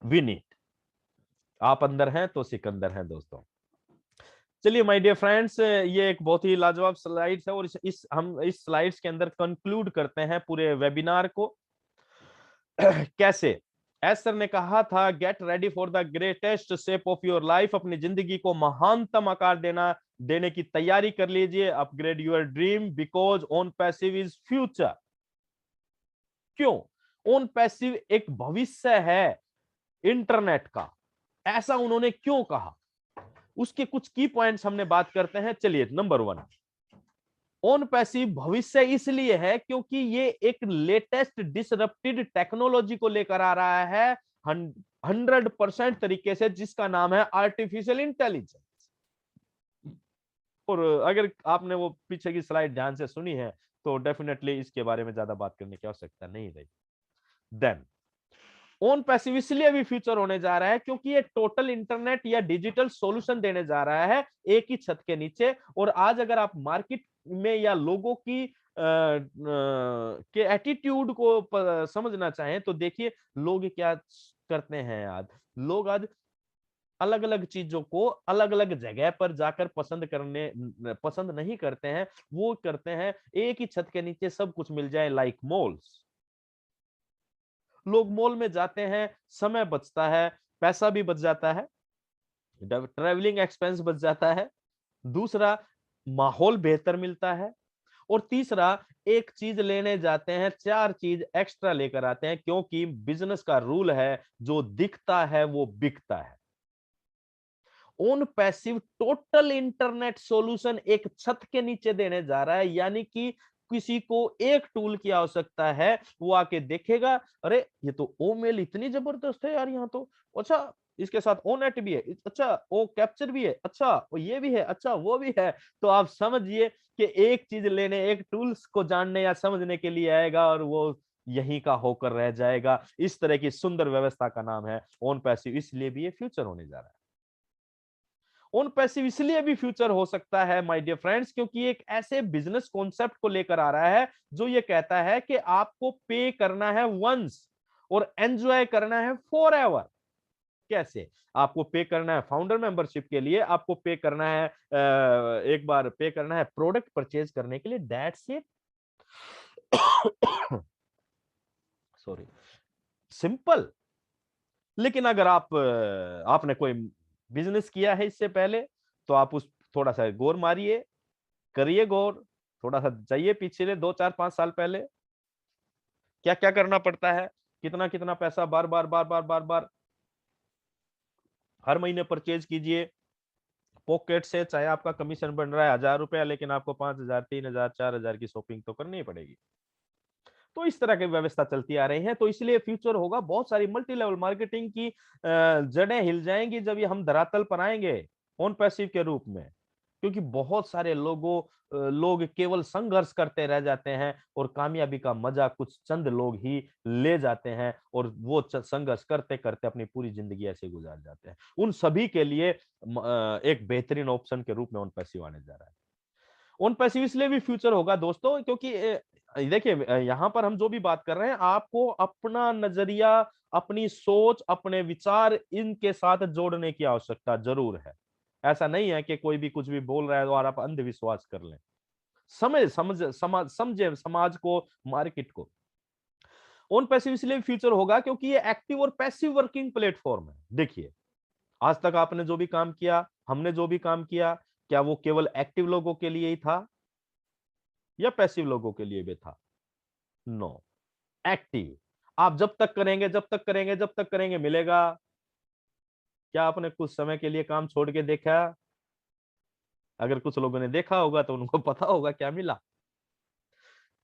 win it. आप अंदर हैं तो सिकंदर हैं दोस्तों। चलिए माय डियर फ्रेंड्स, ये एक बहुत ही लाजवाब स्लाइड्स है, और हम इस स्लाइड्स के अंदर कंक्लूड करते हैं पूरे वेबिनार को। कैसे? एस्टर ने कहा था, get ready for the greatest shape of your life, अपनी जिंदगी को महानतम आकार देने की तैयारी कर लीजिए। Upgrade your dream because own passive is future. क्यों? ओन पैसिव एक भविष्य है इंटरनेट का, ऐसा उन्होंने क्यों कहा? उसके कुछ की पॉइंट्स हमने बात करते हैं। चलिए, नंबर 1, ओन पैसिव भविष्य इसलिए है क्योंकि ये एक लेटेस्ट डिसरप्टेड टेक्नोलॉजी को लेकर आ रहा है 100% तरीके से, जिसका नाम है आर्टिफिशियल इंटेलिजेंस। और अगर आपने वो पीछे की स्लाइड ध्यान से सुनी है तो डेफिनेटली इसके बारे में ज्यादा बात करने की आवश्यकता नहीं रही। देन ओन पैसिव इसलिए भी फ्यूचर होने जा रहा है क्योंकि ये टोटल इंटरनेट या डिजिटल सॉल्यूशन देने जा रहा है एक ही छत के नीचे। और आज अगर आप मार्केट में या लोगों की के एटीट्यूड को समझना चाहें तो देखिए, लोग क्या करते हैं। आज लोग अलग अलग चीजों को अलग अलग जगह पर जाकर पसंद नहीं करते हैं। वो करते हैं एक ही छत के नीचे सब कुछ मिल जाए, लाइक मॉल्स। लोग मॉल में जाते हैं, समय बचता है, पैसा भी बच जाता है, ट्रैवलिंग एक्सपेंस बच जाता है, दूसरा माहौल बेहतर मिलता है, और तीसरा एक चीज लेने जाते हैं 4 चीज एक्स्ट्रा लेकर आते हैं, क्योंकि बिजनेस का रूल है, जो दिखता है वो बिकता है। Own passive total internet solution एक छत के नीचे देने जा रहा है, यानी कि किसी को एक टूल की आवश्यकता है, वो आके देखेगा, अरे ये तो ओ मेल इतनी जबरदस्त है यार, यहाँ तो अच्छा इसके साथ ओ नेट भी है, अच्छा ओ कैप्चर भी है, अच्छा वो ये भी है, अच्छा वो भी है। तो आप समझिए कि एक चीज लेने, एक टूल्स को जानने या समझने के लिए आएगा और वो यहीं का होकर रह जाएगा। इस तरह की सुंदर व्यवस्था का नाम है ओन पैसिव। इसलिए भी ये फ्यूचर होने जा रहा है। ओन पैसिव इसलिए भी फ्यूचर हो सकता है माय डियर फ्रेंड्स, क्योंकि एक ऐसे बिजनेस कॉन्सेप्ट को लेकर आ रहा है जो ये कहता है कि आपको पे करना है वंस और एंजॉय करना है फॉरएवर। कैसे? आपको पे करना है फाउंडर मेंबरशिप के लिए, आपको पे करना है एक बार पे करना है प्रोडक्ट परचेज करने के लिए, दैट्स इट। Sorry, simple. लेकिन अगर आपने कोई बिजनेस किया है इससे पहले, तो आप उस थोड़ा सा गौर मारिए, करिए गौर, थोड़ा सा जाइए पिछले 2 4 5 साल पहले, क्या क्या करना पड़ता है, कितना कितना पैसा बार बार बार बार बार बार हर महीने परचेज कीजिए पॉकेट से। चाहे आपका कमीशन बन रहा है 1000 रुपया, लेकिन आपको 5000 3000 4000 की शॉपिंग तो करनी ही पड़ेगी। तो इस तरह की व्यवस्था चलती आ रही है। तो इसलिए फ्यूचर होगा, बहुत सारी मल्टी लेवल मार्केटिंग की जड़ें हिल जाएंगी जब ये हम धरातल पर आएंगे ऑन पैसिव के रूप में। क्योंकि बहुत सारे लोग केवल संघर्ष करते रह जाते हैं और कामयाबी का मजा कुछ चंद लोग ही ले जाते हैं, और वो संघर्ष करते करते अपनी पूरी जिंदगी ऐसे गुजार जाते हैं। उन सभी के लिए एक बेहतरीन ऑप्शन के रूप में ऑन पैसिव आने जा रहा है। ऑन पैसिव इसलिए भी फ्यूचर होगा दोस्तों, क्योंकि देखिए यहां पर हम जो भी बात कर रहे हैं, आपको अपना नजरिया, अपनी सोच, अपने विचार इनके साथ जोड़ने की आवश्यकता जरूर है। ऐसा नहीं है कि कोई भी कुछ भी बोल रहा है और आप अंधविश्वास कर लें। समझे समाज को, मार्केट को। ऑन पैसिव इसलिए फ्यूचर होगा क्योंकि ये एक्टिव और पैसिव वर्किंग प्लेटफॉर्म है। देखिए, आज तक आपने जो भी काम किया, हमने जो भी काम किया, क्या वो केवल एक्टिव लोगों के लिए ही था या पैसिव लोगों के लिए भी था? No, active. आप जब तक करेंगे, जब तक करेंगे, जब तक करेंगे मिलेगा। क्या आपने कुछ समय के लिए काम छोड़ के देखा? अगर कुछ लोगों ने देखा होगा तो उनको पता होगा क्या मिला।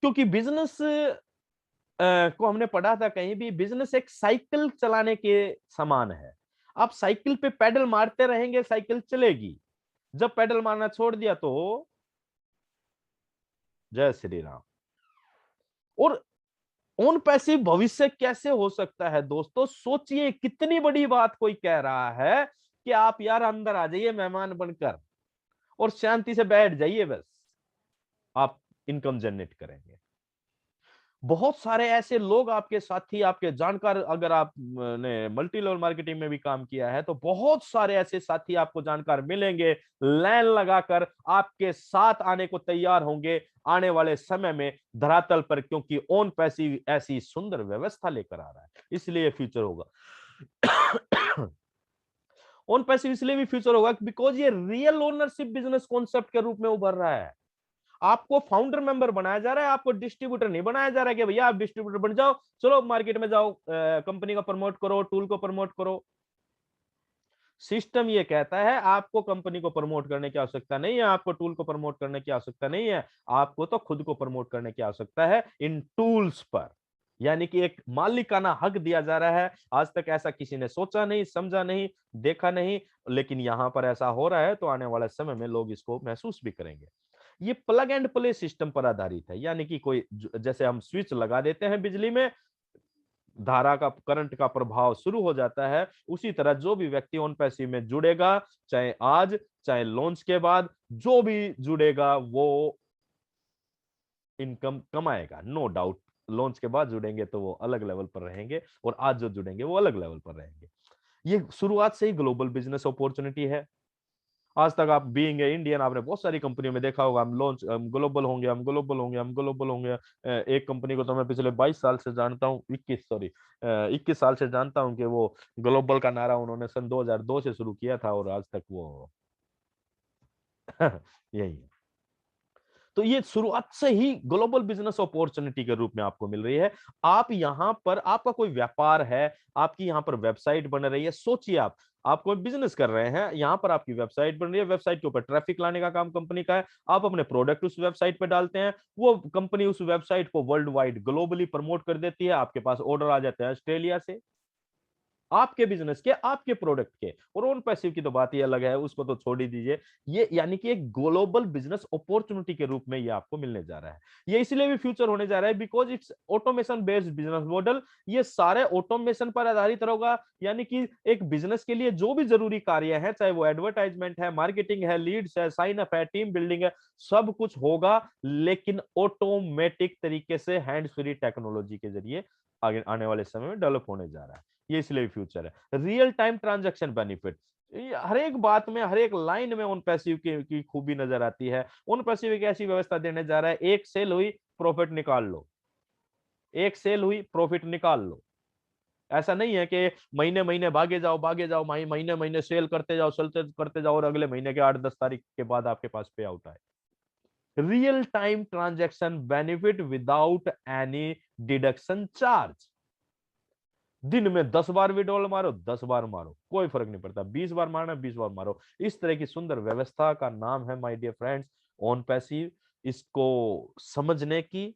क्योंकि बिजनेस को हमने पढ़ा था कहीं भी, बिजनेस एक साइकिल चलाने के समान है। आप साइकिल पे पैडल मारते रहेंगे, साइकिल चलेगी। जब पैडल मारना छोड़ दिया तो जय श्री राम। और ऑन पैसिव भविष्य कैसे हो सकता है दोस्तों? सोचिए, कितनी बड़ी बात कोई कह रहा है कि आप यार अंदर आ जाइए मेहमान बनकर और शांति से बैठ जाइए, बस आप इनकम जनरेट करेंगे। बहुत सारे ऐसे लोग आपके साथी, आपके जानकार, अगर आपने मल्टी लेवल मार्केटिंग में भी काम किया है तो बहुत सारे ऐसे साथी आपको जानकार मिलेंगे, लाइन लगाकर आपके साथ आने को तैयार होंगे आने वाले समय में धरातल पर, क्योंकि ओन पैसिव ऐसी सुंदर व्यवस्था लेकर आ रहा है, इसलिए फ्यूचर होगा। ओन पैसिव इसलिए भी फ्यूचर होगा बिकॉज ये रियल ओनरशिप बिजनेस कॉन्सेप्ट के रूप में उभर रहा है। आपको फाउंडर मेंबर बनाया जा रहा है, आपको डिस्ट्रीब्यूटर नहीं बनाया जा रहा है कि भैया आप डिस्ट्रीब्यूटर बन जाओ, चलो मार्केट में जाओ, कंपनी को प्रमोट करो, टूल को प्रमोट करो। सिस्टम ये कहता है आपको कंपनी को प्रमोट करने की आवश्यकता नहीं है, आपको टूल को प्रमोट करने की आवश्यकता नहीं है, आपको तो खुद को प्रमोट करने की आवश्यकता है इन टूल्स पर। यानी कि एक मालिकाना हक दिया जा रहा है। आज तक ऐसा किसी ने सोचा नहीं, समझा नहीं, देखा नहीं, लेकिन यहां पर ऐसा हो रहा है, तो आने वाले समय में लोग इसको महसूस भी करेंगे। ये प्लग एंड प्ले सिस्टम पर आधारित है, यानी कि कोई जैसे हम स्विच लगा देते हैं बिजली में, धारा का, करंट का प्रभाव शुरू हो जाता है, उसी तरह जो भी व्यक्ति ओन पैसिव में जुड़ेगा, चाहे आज चाहे लॉन्च के बाद, जो भी जुड़ेगा वो इनकम कमाएगा, नो डाउट। लॉन्च के बाद जुड़ेंगे तो वो अलग लेवल पर रहेंगे, और आज जो जुड़ेंगे वो अलग लेवल पर रहेंगे। ये शुरुआत से ही ग्लोबल बिजनेस अपॉर्चुनिटी है। आज तक आप बीइंग ए इंडियन, आपने बहुत सारी कंपनियों में देखा होगा, हम ग्लोबल होंगे, हम ग्लोबल होंगे, हम ग्लोबल होंगे। एक कंपनी को तो मैं पिछले 22 साल से जानता हूँ, 21 साल से जानता हूँ कि वो ग्लोबल का नारा उन्होंने सन 2002 से शुरू किया था, और आज तक वो यही है। तो ये शुरुआत से ही ग्लोबल बिजनेस अपॉर्चुनिटी के रूप में आपको मिल रही है। आप यहां पर, आपका कोई व्यापार है, आपकी यहां पर वेबसाइट बन रही है, सोचिए आप कोई बिजनेस कर रहे हैं, यहां पर आपकी वेबसाइट बन रही है, वेबसाइट के ऊपर ट्रैफिक लाने का काम कंपनी का है, आप अपने प्रोडक्ट उस वेबसाइट पे डालते हैं, वो कंपनी उस वेबसाइट को वर्ल्ड वाइड ग्लोबली प्रमोट कर देती है, आपके पास ऑर्डर आ जाते हैं ऑस्ट्रेलिया से, आपके बिजनेस के, आपके प्रोडक्ट के। और ओन पैसिव की तो बात ही अलग है, उसको तो छोड़ ही दीजिए। ये यानी कि एक ग्लोबल बिजनेस अपॉर्चुनिटी के रूप में ये आपको मिलने जा रहा है। ये इसलिए भी फ्यूचर होने जा रहा है because it's automation based business model. ये सारे ऑटोमेशन पर आधारित होगा, यानी कि एक बिजनेस के लिए जो भी जरूरी कार्य है, चाहे वो एडवर्टाइजमेंट है, मार्केटिंग है, लीड्स है, साइन अप है, टीम बिल्डिंग है, सब कुछ होगा, लेकिन ऑटोमेटिक तरीके से, हैंड फ्री टेक्नोलॉजी के जरिए आगे आने वाले समय में डेवलप होने जा रहा है। ये इसलिए फ्यूचर है। रियल टाइम ट्रांजैक्शन बेनिफिट, हर एक बात में, हर एक लाइन में ओन पैसिव की खूबी नजर आती है। ओन पैसिव एक ऐसी व्यवस्था देने जा रहा है, एक सेल हुई प्रॉफिट निकाल लो, एक सेल हुई प्रॉफिट निकाल लो। ऐसा नहीं है कि महीने महीने भागे जाओ, भागे जाओ, महीने महीने सेल करते जाओ, चलते करते जाओ, और अगले महीने के 8-10 तारीख के बाद आपके पास पे आउट आए। Real time transaction benefit without any deduction charge. दिन में 10 बार विड्रॉल मारो, 10 बार मारो, कोई फर्क नहीं पड़ता, 20 बार मारना 20 बार मारो। इस तरह की सुंदर व्यवस्था का नाम है my dear friends OnPassive. इसको समझने की,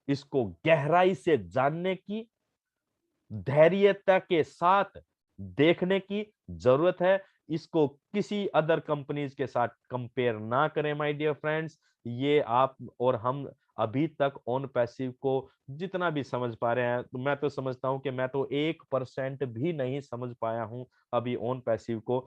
इसको गहराई से जानने की, धैर्यता के साथ देखने की जरूरत है। इसको किसी अदर कंपनीज के साथ कंपेयर ना करें माय डियर फ्रेंड्स। ये आप और हम अभी तक ऑन पैसिव को जितना भी समझ पा रहे हैं, तो मैं तो समझता हूं कि मैं तो 1% भी नहीं समझ पाया हूं अभी ऑन पैसिव को।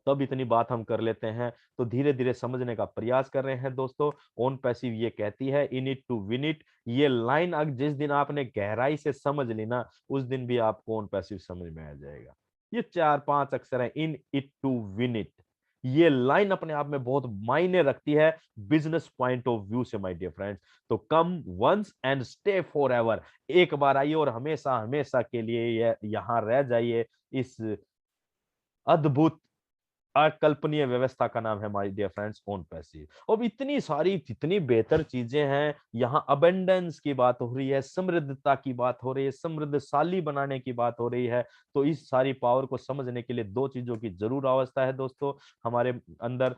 तब इतनी बात हम कर लेते हैं, तो धीरे धीरे समझने का प्रयास कर रहे हैं दोस्तों। ओन पैसिव ये कहती है in it to win it. ये लाइन अगर जिस दिन आपने गहराई से समझ ली ना, उस दिन भी आपको ओन पैसिव समझ में आ जाएगा। ये 4-5 अक्षर है, in it to win it. ये लाइन अपने आप में बहुत मायने रखती है बिजनेस पॉइंट ऑफ व्यू से माय डियर फ्रेंड्स। तो come once and stay forever. एक बार आइए और हमेशा हमेशा के लिए यहां रह जाइए। इस अद्भुत अकल्पनीय व्यवस्था का नाम है my dear friends OnPassive. अब इतनी सारी, इतनी बेहतर चीजें हैं यहाँ। अबेंडेंस की बात हो रही है, समृद्धता की बात हो रही है, समृद्धशाली बनाने की बात हो रही है। तो इस सारी पावर को समझने के लिए दो चीजों की जरूर आवश्यकता है दोस्तों हमारे अंदर,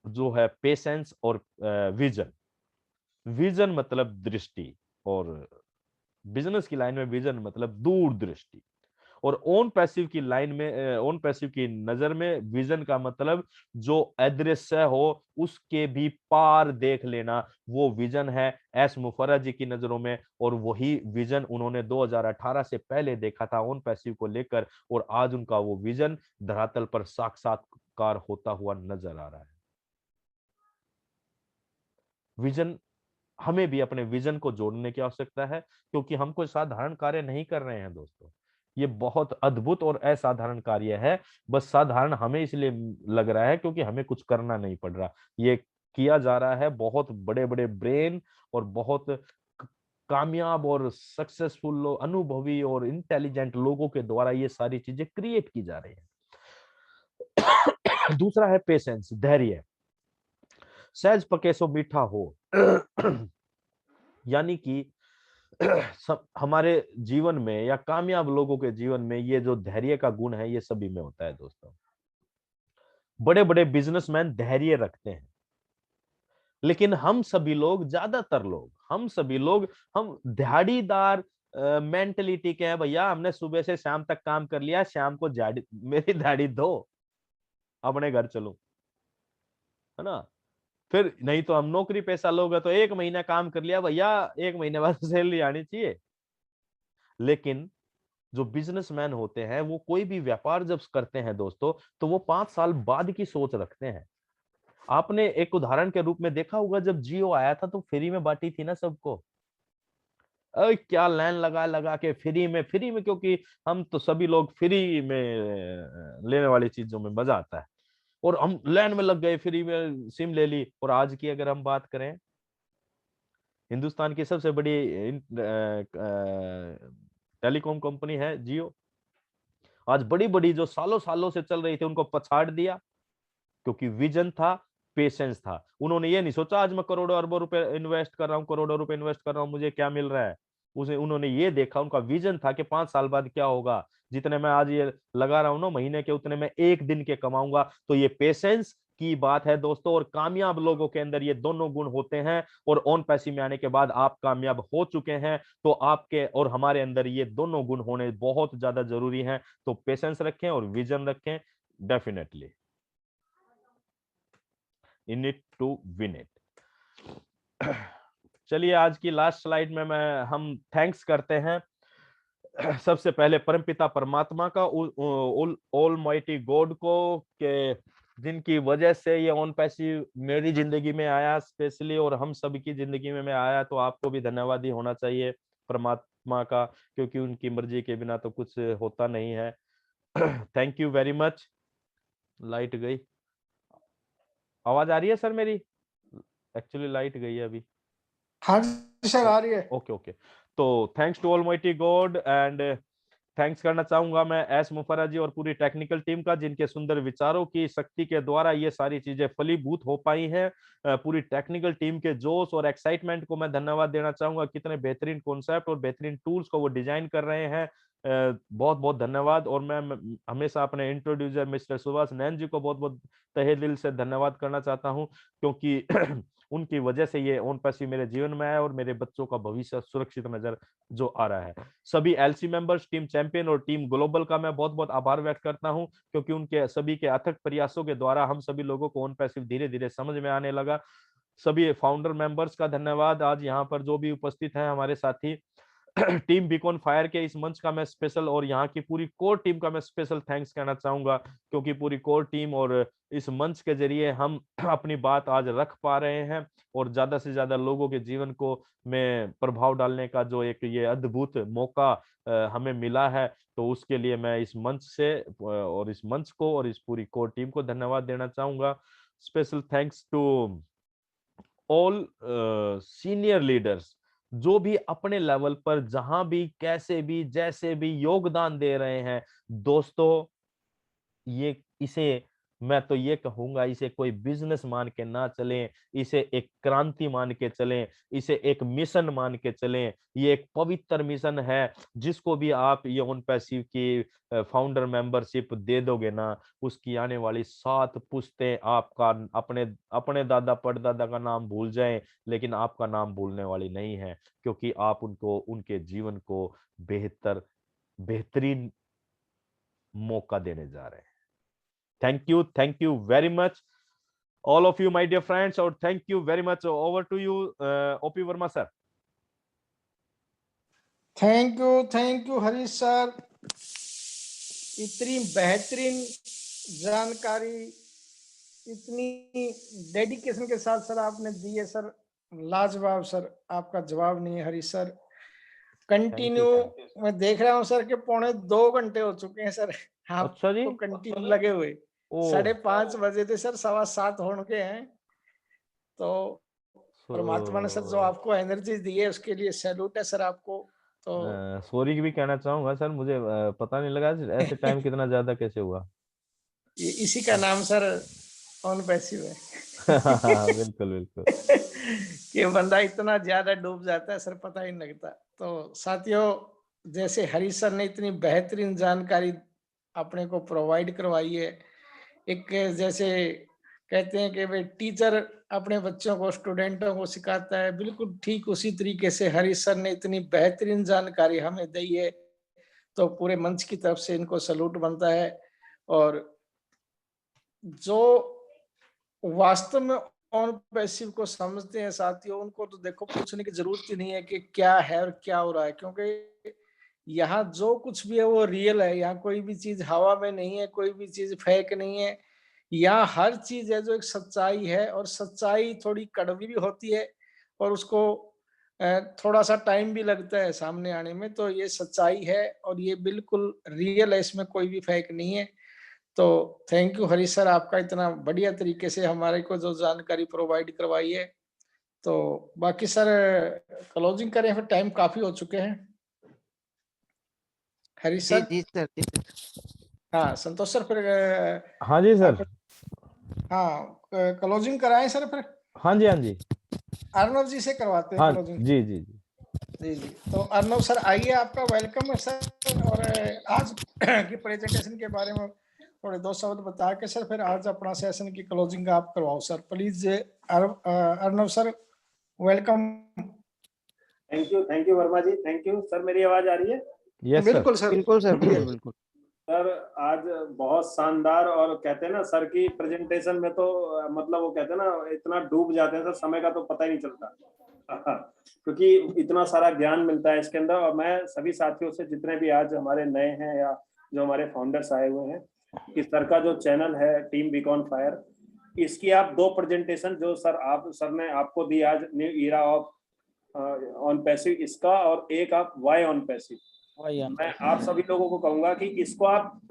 जो है पेशेंस और विजन। विजन मतलब दृष्टि, और बिजनेस की लाइन में विजन मतलब दूरदृष्टि। और ओन पैसिव की लाइन में, ओन पैसिव की नजर में विजन का मतलब जो अदृश्य हो उसके भी पार देख लेना, वो विजन है एस मुफर्रह जी की नजरों में। और वही विजन उन्होंने 2018 से पहले देखा था ओन पैसिव को लेकर, और आज उनका वो विजन धरातल पर साक्षात्कार होता हुआ नजर आ रहा है। विजन हमें भी अपने विजन को जोड़ने की आवश्यकता है, क्योंकि हम कोई साधारण कार्य नहीं कर रहे हैं दोस्तों। ये बहुत अद्भुत और असाधारण कार्य है। बस साधारण हमें इसलिए लग रहा है क्योंकि हमें कुछ करना नहीं पड़ रहा। ये किया जा रहा है बहुत बड़े बड़े ब्रेन और बहुत कामयाब और सक्सेसफुल अनुभवी और इंटेलिजेंट लोगों के द्वारा ये सारी चीजें क्रिएट की जा रही है। दूसरा है पेशेंस, धैर्य। सहज पके सो मीठा हो। यानी कि सब हमारे जीवन में या कामयाब लोगों के जीवन में ये जो धैर्य का गुण है ये सभी में होता है दोस्तों। बड़े बड़े बिजनेसमैन धैर्य रखते हैं, लेकिन हम सभी लोग, ज्यादातर लोग, हम सभी लोग, हम दिहाड़ीदार मेंटलिटी के हैं। भैया हमने सुबह से शाम तक काम कर लिया, शाम को मेरी दिहाड़ी दो, अपने घर चलूं, है ना। फिर नहीं तो हम नौकरी पेशा लोग हैं, तो एक महीना काम कर लिया भैया, एक महीने बाद सैलरी आनी चाहिए। लेकिन जो बिजनेसमैन होते हैं वो कोई भी व्यापार जब करते हैं दोस्तों, तो वो 5 साल बाद की सोच रखते हैं। आपने एक उदाहरण के रूप में देखा होगा, जब जियो आया था तो फ्री में बांटी थी ना सबको। क्या लाइन लगा लगा के फ्री में, फ्री में, क्योंकि हम तो सभी लोग फ्री में लेने वाली चीजों में मजा आता है, और हम लाइन में लग गए, फ्री में सिम ले ली। और आज की अगर हम बात करें, हिंदुस्तान की सबसे बड़ी टेलीकॉम कंपनी है जियो। आज बड़ी बड़ी जो सालों सालों से चल रही थी उनको पछाड़ दिया, क्योंकि विजन था, पेशेंस था। उन्होंने ये नहीं सोचा आज मैं करोड़ों अरबों रुपए इन्वेस्ट कर रहा हूँ, करोड़ों रुपए इन्वेस्ट कर रहा हूँ, मुझे क्या मिल रहा है। उसे उन्होंने ये देखा, उनका विजन था कि 5 साल बाद क्या होगा, जितने मैं आज ये लगा रहा हूँ ना महीने के, उतने मैं एक दिन के कमाऊंगा। तो ये पेशेंस की बात है दोस्तों, और कामयाब लोगों के अंदर ये दोनों गुण होते हैं। और ऑन पैसी में आने के बाद आप कामयाब हो चुके हैं, तो आपके और हमारे अंदर ये दोनों गुण होने बहुत ज्यादा जरूरी हैं। तो पेशेंस रखें और विजन रखें, definitely in it to win it. चलिए आज की लास्ट स्लाइड में हम थैंक्स करते हैं सबसे पहले परमपिता परमात्मा का, ऑल माइटी गॉड को, के जिनकी वजह से ये ऑन पैसिव मेरी जिंदगी में आया स्पेशली, और हम सभी की जिंदगी में आया। तो आपको भी धन्यवाद ही होना चाहिए परमात्मा का, क्योंकि उनकी मर्जी के बिना तो कुछ होता नहीं है। Thank you very much. Light गई, आवाज आ रही है सर मेरी? एक्चुअली लाइट गई है अभी। हाँ जी सर, आ रही है। Okay okay. तो thanks to almighty God, and thanks करना चाहूंगा मैं एस मुफर्रा जी और पूरी टेक्निकल टीम का, जिनके सुंदर विचारों की शक्ति के द्वारा ये सारी चीजें फलीभूत हो पाई हैं। पूरी टेक्निकल टीम के जोश और एक्साइटमेंट को मैं धन्यवाद देना चाहूंगा। कितने बेहतरीन कॉन्सेप्ट और बेहतरीन टूल्स को वो डिजाइन कर रहे हैं। बहुत बहुत धन्यवाद। और मैं हमेशा अपने इंट्रोड्यूसर मिस्टर सुभाष नैन जी को बहुत बहुत तहे दिल से धन्यवाद करना चाहता हूँ, क्योंकि उनकी वजह से ये ऑन पैसिव मेरे जीवन में आया और मेरे बच्चों का भविष्य सुरक्षित नजर जो आ रहा है। सभी एलसी मेंबर्स, टीम चैंपियन और टीम ग्लोबल का मैं बहुत बहुत आभार व्यक्त करता हूं, क्योंकि उनके सभी के अथक प्रयासों के द्वारा हम सभी लोगों को ऑन पैसिव धीरे धीरे समझ में आने लगा। सभी फाउंडर मेंबर्स का धन्यवाद, आज यहाँ पर जो भी उपस्थित हैं हमारे साथी। टीम बीकॉन फायर के इस मंच का मैं स्पेशल, और यहाँ की पूरी कोर टीम का मैं स्पेशल थैंक्स कहना चाहूंगा, क्योंकि पूरी कोर टीम और इस मंच के जरिए हम अपनी बात आज रख पा रहे हैं, और ज्यादा से ज्यादा लोगों के जीवन को में प्रभाव डालने का जो एक ये अद्भुत मौका हमें मिला है। तो उसके लिए मैं इस मंच से और इस मंच को और इस पूरी कोर टीम को धन्यवाद देना चाहूंगा। Special thanks to all senior leaders, जो भी अपने लेवल पर जहां भी कैसे भी जैसे भी योगदान दे रहे हैं दोस्तों। ये इसे मैं तो ये कहूंगा, इसे कोई बिजनेस मान के ना चलें, इसे एक क्रांति मान के चलें, इसे एक मिशन मान के चलें। ये एक पवित्र मिशन है, जिसको भी आप ये ऑन पैसिव की फाउंडर मेंबरशिप दे दोगे ना, उसकी आने वाली 7 पुश्तें आपका अपने अपने दादा परदादा का नाम भूल जाएं, लेकिन आपका नाम भूलने वाली नहीं है, क्योंकि आप उनको उनके जीवन को बेहतरीन मौका देने जा रहे हैं। Thank you very much, all of you, my dear friends, और thank you very much. Over to you, OP Verma sir. Thank you Harish sir. इतनी बेहतरीन जानकारी, इतनी डेडिकेशन के साथ सर आपने दी है सर। लाजवाब सर, आपका जवाब नहीं है हरी सर। कंटिन्यू thank you, मैं देख रहा हूँ सर कि 2.25 घंटे हो चुके हैं सर, अच्छा जी। आपको कंटिन्यू लगे हुए। ओ 5:30 बजे थे सर, 7:15 होने के हैं। तो परमात्मा ने सर जो आपको एनर्जी दी है उसके लिए सैल्यूट है सर आपको। तो सॉरी भी कहना चाहूंगा सर, मुझे पता नहीं लगा ऐसे टाइम कितना ज्यादा कैसे हुआ। इसी का नाम सर ऑन पैसिव है। बिल्कुल बिल्कुल। कि बंदा इतना ज्यादा डूब जाता है सर, पता ही नहीं लगता। तो साथियों, जैसे हरी सर ने इतनी बेहतरीन जानकारी अपने को प्रोवाइड करवाई है, एक जैसे कहते हैं कि भाई टीचर अपने बच्चों को, स्टूडेंटों को सिखाता है, बिल्कुल ठीक उसी तरीके से हरी सर ने इतनी बेहतरीन जानकारी हमें दी है। तो पूरे मंच की तरफ से इनको सलूट बनता है। और जो वास्तव में ऑन पैसिव को समझते हैं साथियों, उनको तो देखो पूछने की जरूरत ही नहीं है कि क्या है और क्या हो रहा है, क्योंकि यहाँ जो कुछ भी है वो रियल है। यहाँ कोई भी चीज हवा में नहीं है, कोई भी चीज फेक नहीं है। यहाँ हर चीज है जो एक सच्चाई है, और सच्चाई थोड़ी कड़वी भी होती है और उसको थोड़ा सा टाइम भी लगता है सामने आने में। तो ये सच्चाई है और ये बिल्कुल रियल है, इसमें कोई भी फेक नहीं है। तो थैंक यू हरीश सर, आपका इतना बढ़िया तरीके से हमारे को जो जानकारी प्रोवाइड करवाई है। तो बाकी सर क्लोजिंग करें, फिर टाइम काफी हो चुके हैं। हरीश जी सर। जी सर, जी सर। हाँ संतोष सर, फिर हाँ जी सर। हाँ क्लोजिंग कराएं सर फिर। हाँ जी हाँ जी। अर्णव जी से करवाते हैं हाँ क्लोजिंग। जी जी जी। जी जी, तो अर्णव सर आइए, आपका वेलकम है सर। और आज की प्रेजेंटेशन के बारे में थोड़े 2 शब्द बता के सर फिर आज अपना सेशन की क्लोजिंग आप करवाओ sir please. Arnav sir, welcome. Thank you Verma ji, thank you sir. मेरी आवाज आ रही है? Yes sir. बिल्कुल सर, बिल्कुल सर, बिल्कुल बिल्कुल। सर आज बहुत शानदार, और कहते हैं ना सर की प्रेजेंटेशन में तो मतलब वो कहते हैं ना इतना डूब जाते हैं सर, समय का तो पता ही नहीं चलता क्योंकि इतना सारा ज्ञान मिलता है इसके अंदर। और मैं सभी साथियों से, जितने भी आज हमारे नए हैं या जो हमारे फाउंडर्स आए हुए हैं, कि सर का जो चैनल है टीम बीकॉन फायर, इसकी आप 2 प्रेजेंटेशन जो सर ने आपको दी आज, new era of on passive इसका, और एक आप वाई ऑन पैसिव, मैं आप सभी लोगों को कहूंगा कि इसको आप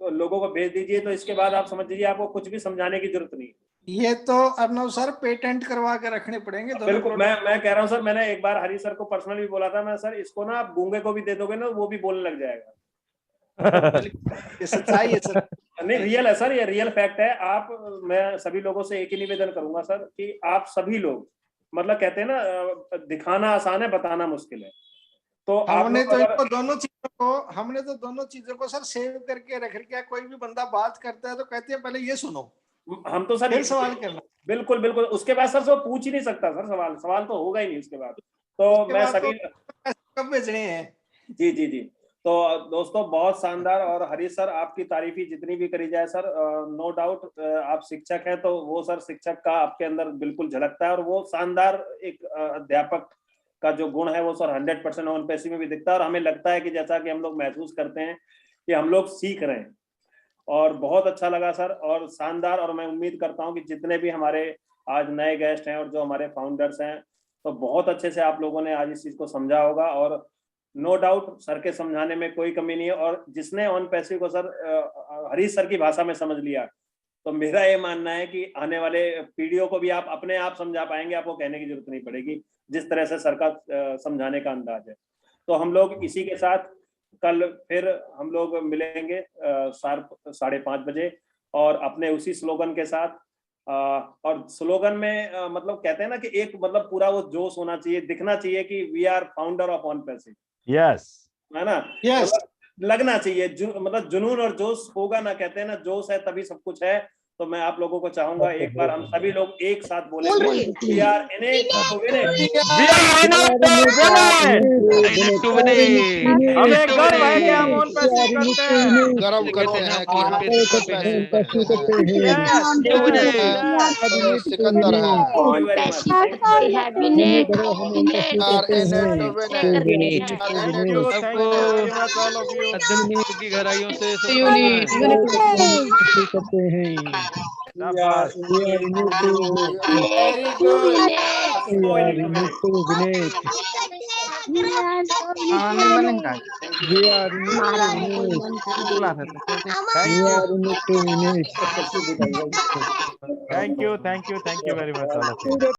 लोगों को भेज दीजिए। तो इसके बाद आप समझ लीजिए आपको कुछ भी समझाने की जरूरत नहीं। ये तो अर्णव सर पेटेंट करवा के रखने पड़ेंगे बिल्कुल, मैं कह रहा हूँ सर, मैंने एक बार हरी सर को पर्सनली भी बोला था, मैं सर इसको ना आप गूंगे को भी दे दोगे ना, वो भी बोलने लग जाएगा। ये सच्चाई है सर। नहीं, रियल है सर, ये रियल फैक्ट है। मैं सभी लोगों से एक ही निवेदन करूंगा सर कि आप सभी लोग, मतलब कहते हैं ना दिखाना आसान है, बताना मुश्किल है। तो हमने तो इनको हमने तो दोनों चीजों को सर सेव करके रख रखा। कोई भी बंदा बात करता है तो कहते हैं पहले ये सुनो, हम तो सर फिर सवाल करना। बिल्कुल बिल्कुल, उसके बाद सर वो पूछ ही नहीं सकता सर, सवाल तो होगा ही नहीं उसके बाद। तो मैं सभी कब भेजने हैं। जी जी जी। तो दोस्तों बहुत शानदार, और हरीश सर आपकी तारीफ ही जितनी भी करी जाए सर, नो डाउट आप शिक्षक हैं, तो वो सर शिक्षक का आपके अंदर बिल्कुल झलकता है। और वो शानदार एक अध्यापक का जो गुण है वो सर 100% ऑन पैसिव में भी दिखता है। और हमें लगता है कि जैसा कि हम लोग महसूस करते हैं कि हम लोग सीख रहे हैं, और बहुत अच्छा लगा सर, और शानदार। और मैं उम्मीद करता हूं कि जितने भी हमारे आज नए गेस्ट हैं और जो हमारे फाउंडर्स हैं, तो बहुत अच्छे से आप लोगों ने आज इस चीज को समझा होगा। और नो डाउट सर के समझाने में कोई कमी नहीं है। और जिसने ऑन पैसिव को सर हरीश सर की भाषा में समझ लिया, तो मेरा ये मानना है कि आने वाले पीढ़ियों को भी आप अपने आप समझा पाएंगे, आपको कहने की जरूरत नहीं पड़ेगी, जिस तरह से सर का समझाने का अंदाज है। तो हम लोग इसी के साथ कल फिर हम लोग मिलेंगे शार्प 5:30 बजे, और अपने उसी स्लोगन के साथ। और स्लोगन में मतलब कहते हैं ना कि एक मतलब पूरा वो जोश होना चाहिए, दिखना चाहिए कि we are founder of OnPassive, yes, है ना? यस, लगना चाहिए, मतलब जुनून और जोश होगा ना, कहते हैं ना जोश है तभी सब कुछ है। तो मैं आप लोगों को चाहूंगा एक बार हम सभी लोग एक साथ बोलेंगे, we are in it to win it. हमें गर्व है कि हम ऑन पैसिव करते हैं। गर्व करते हैं कि हम पैसिव करते हैं। सिकंदर है की गहराइयों से करते हैं। शाबाश वेरी गुड नहीं बनेगा हमारा बुला रहे थे फिर thank you very much all of you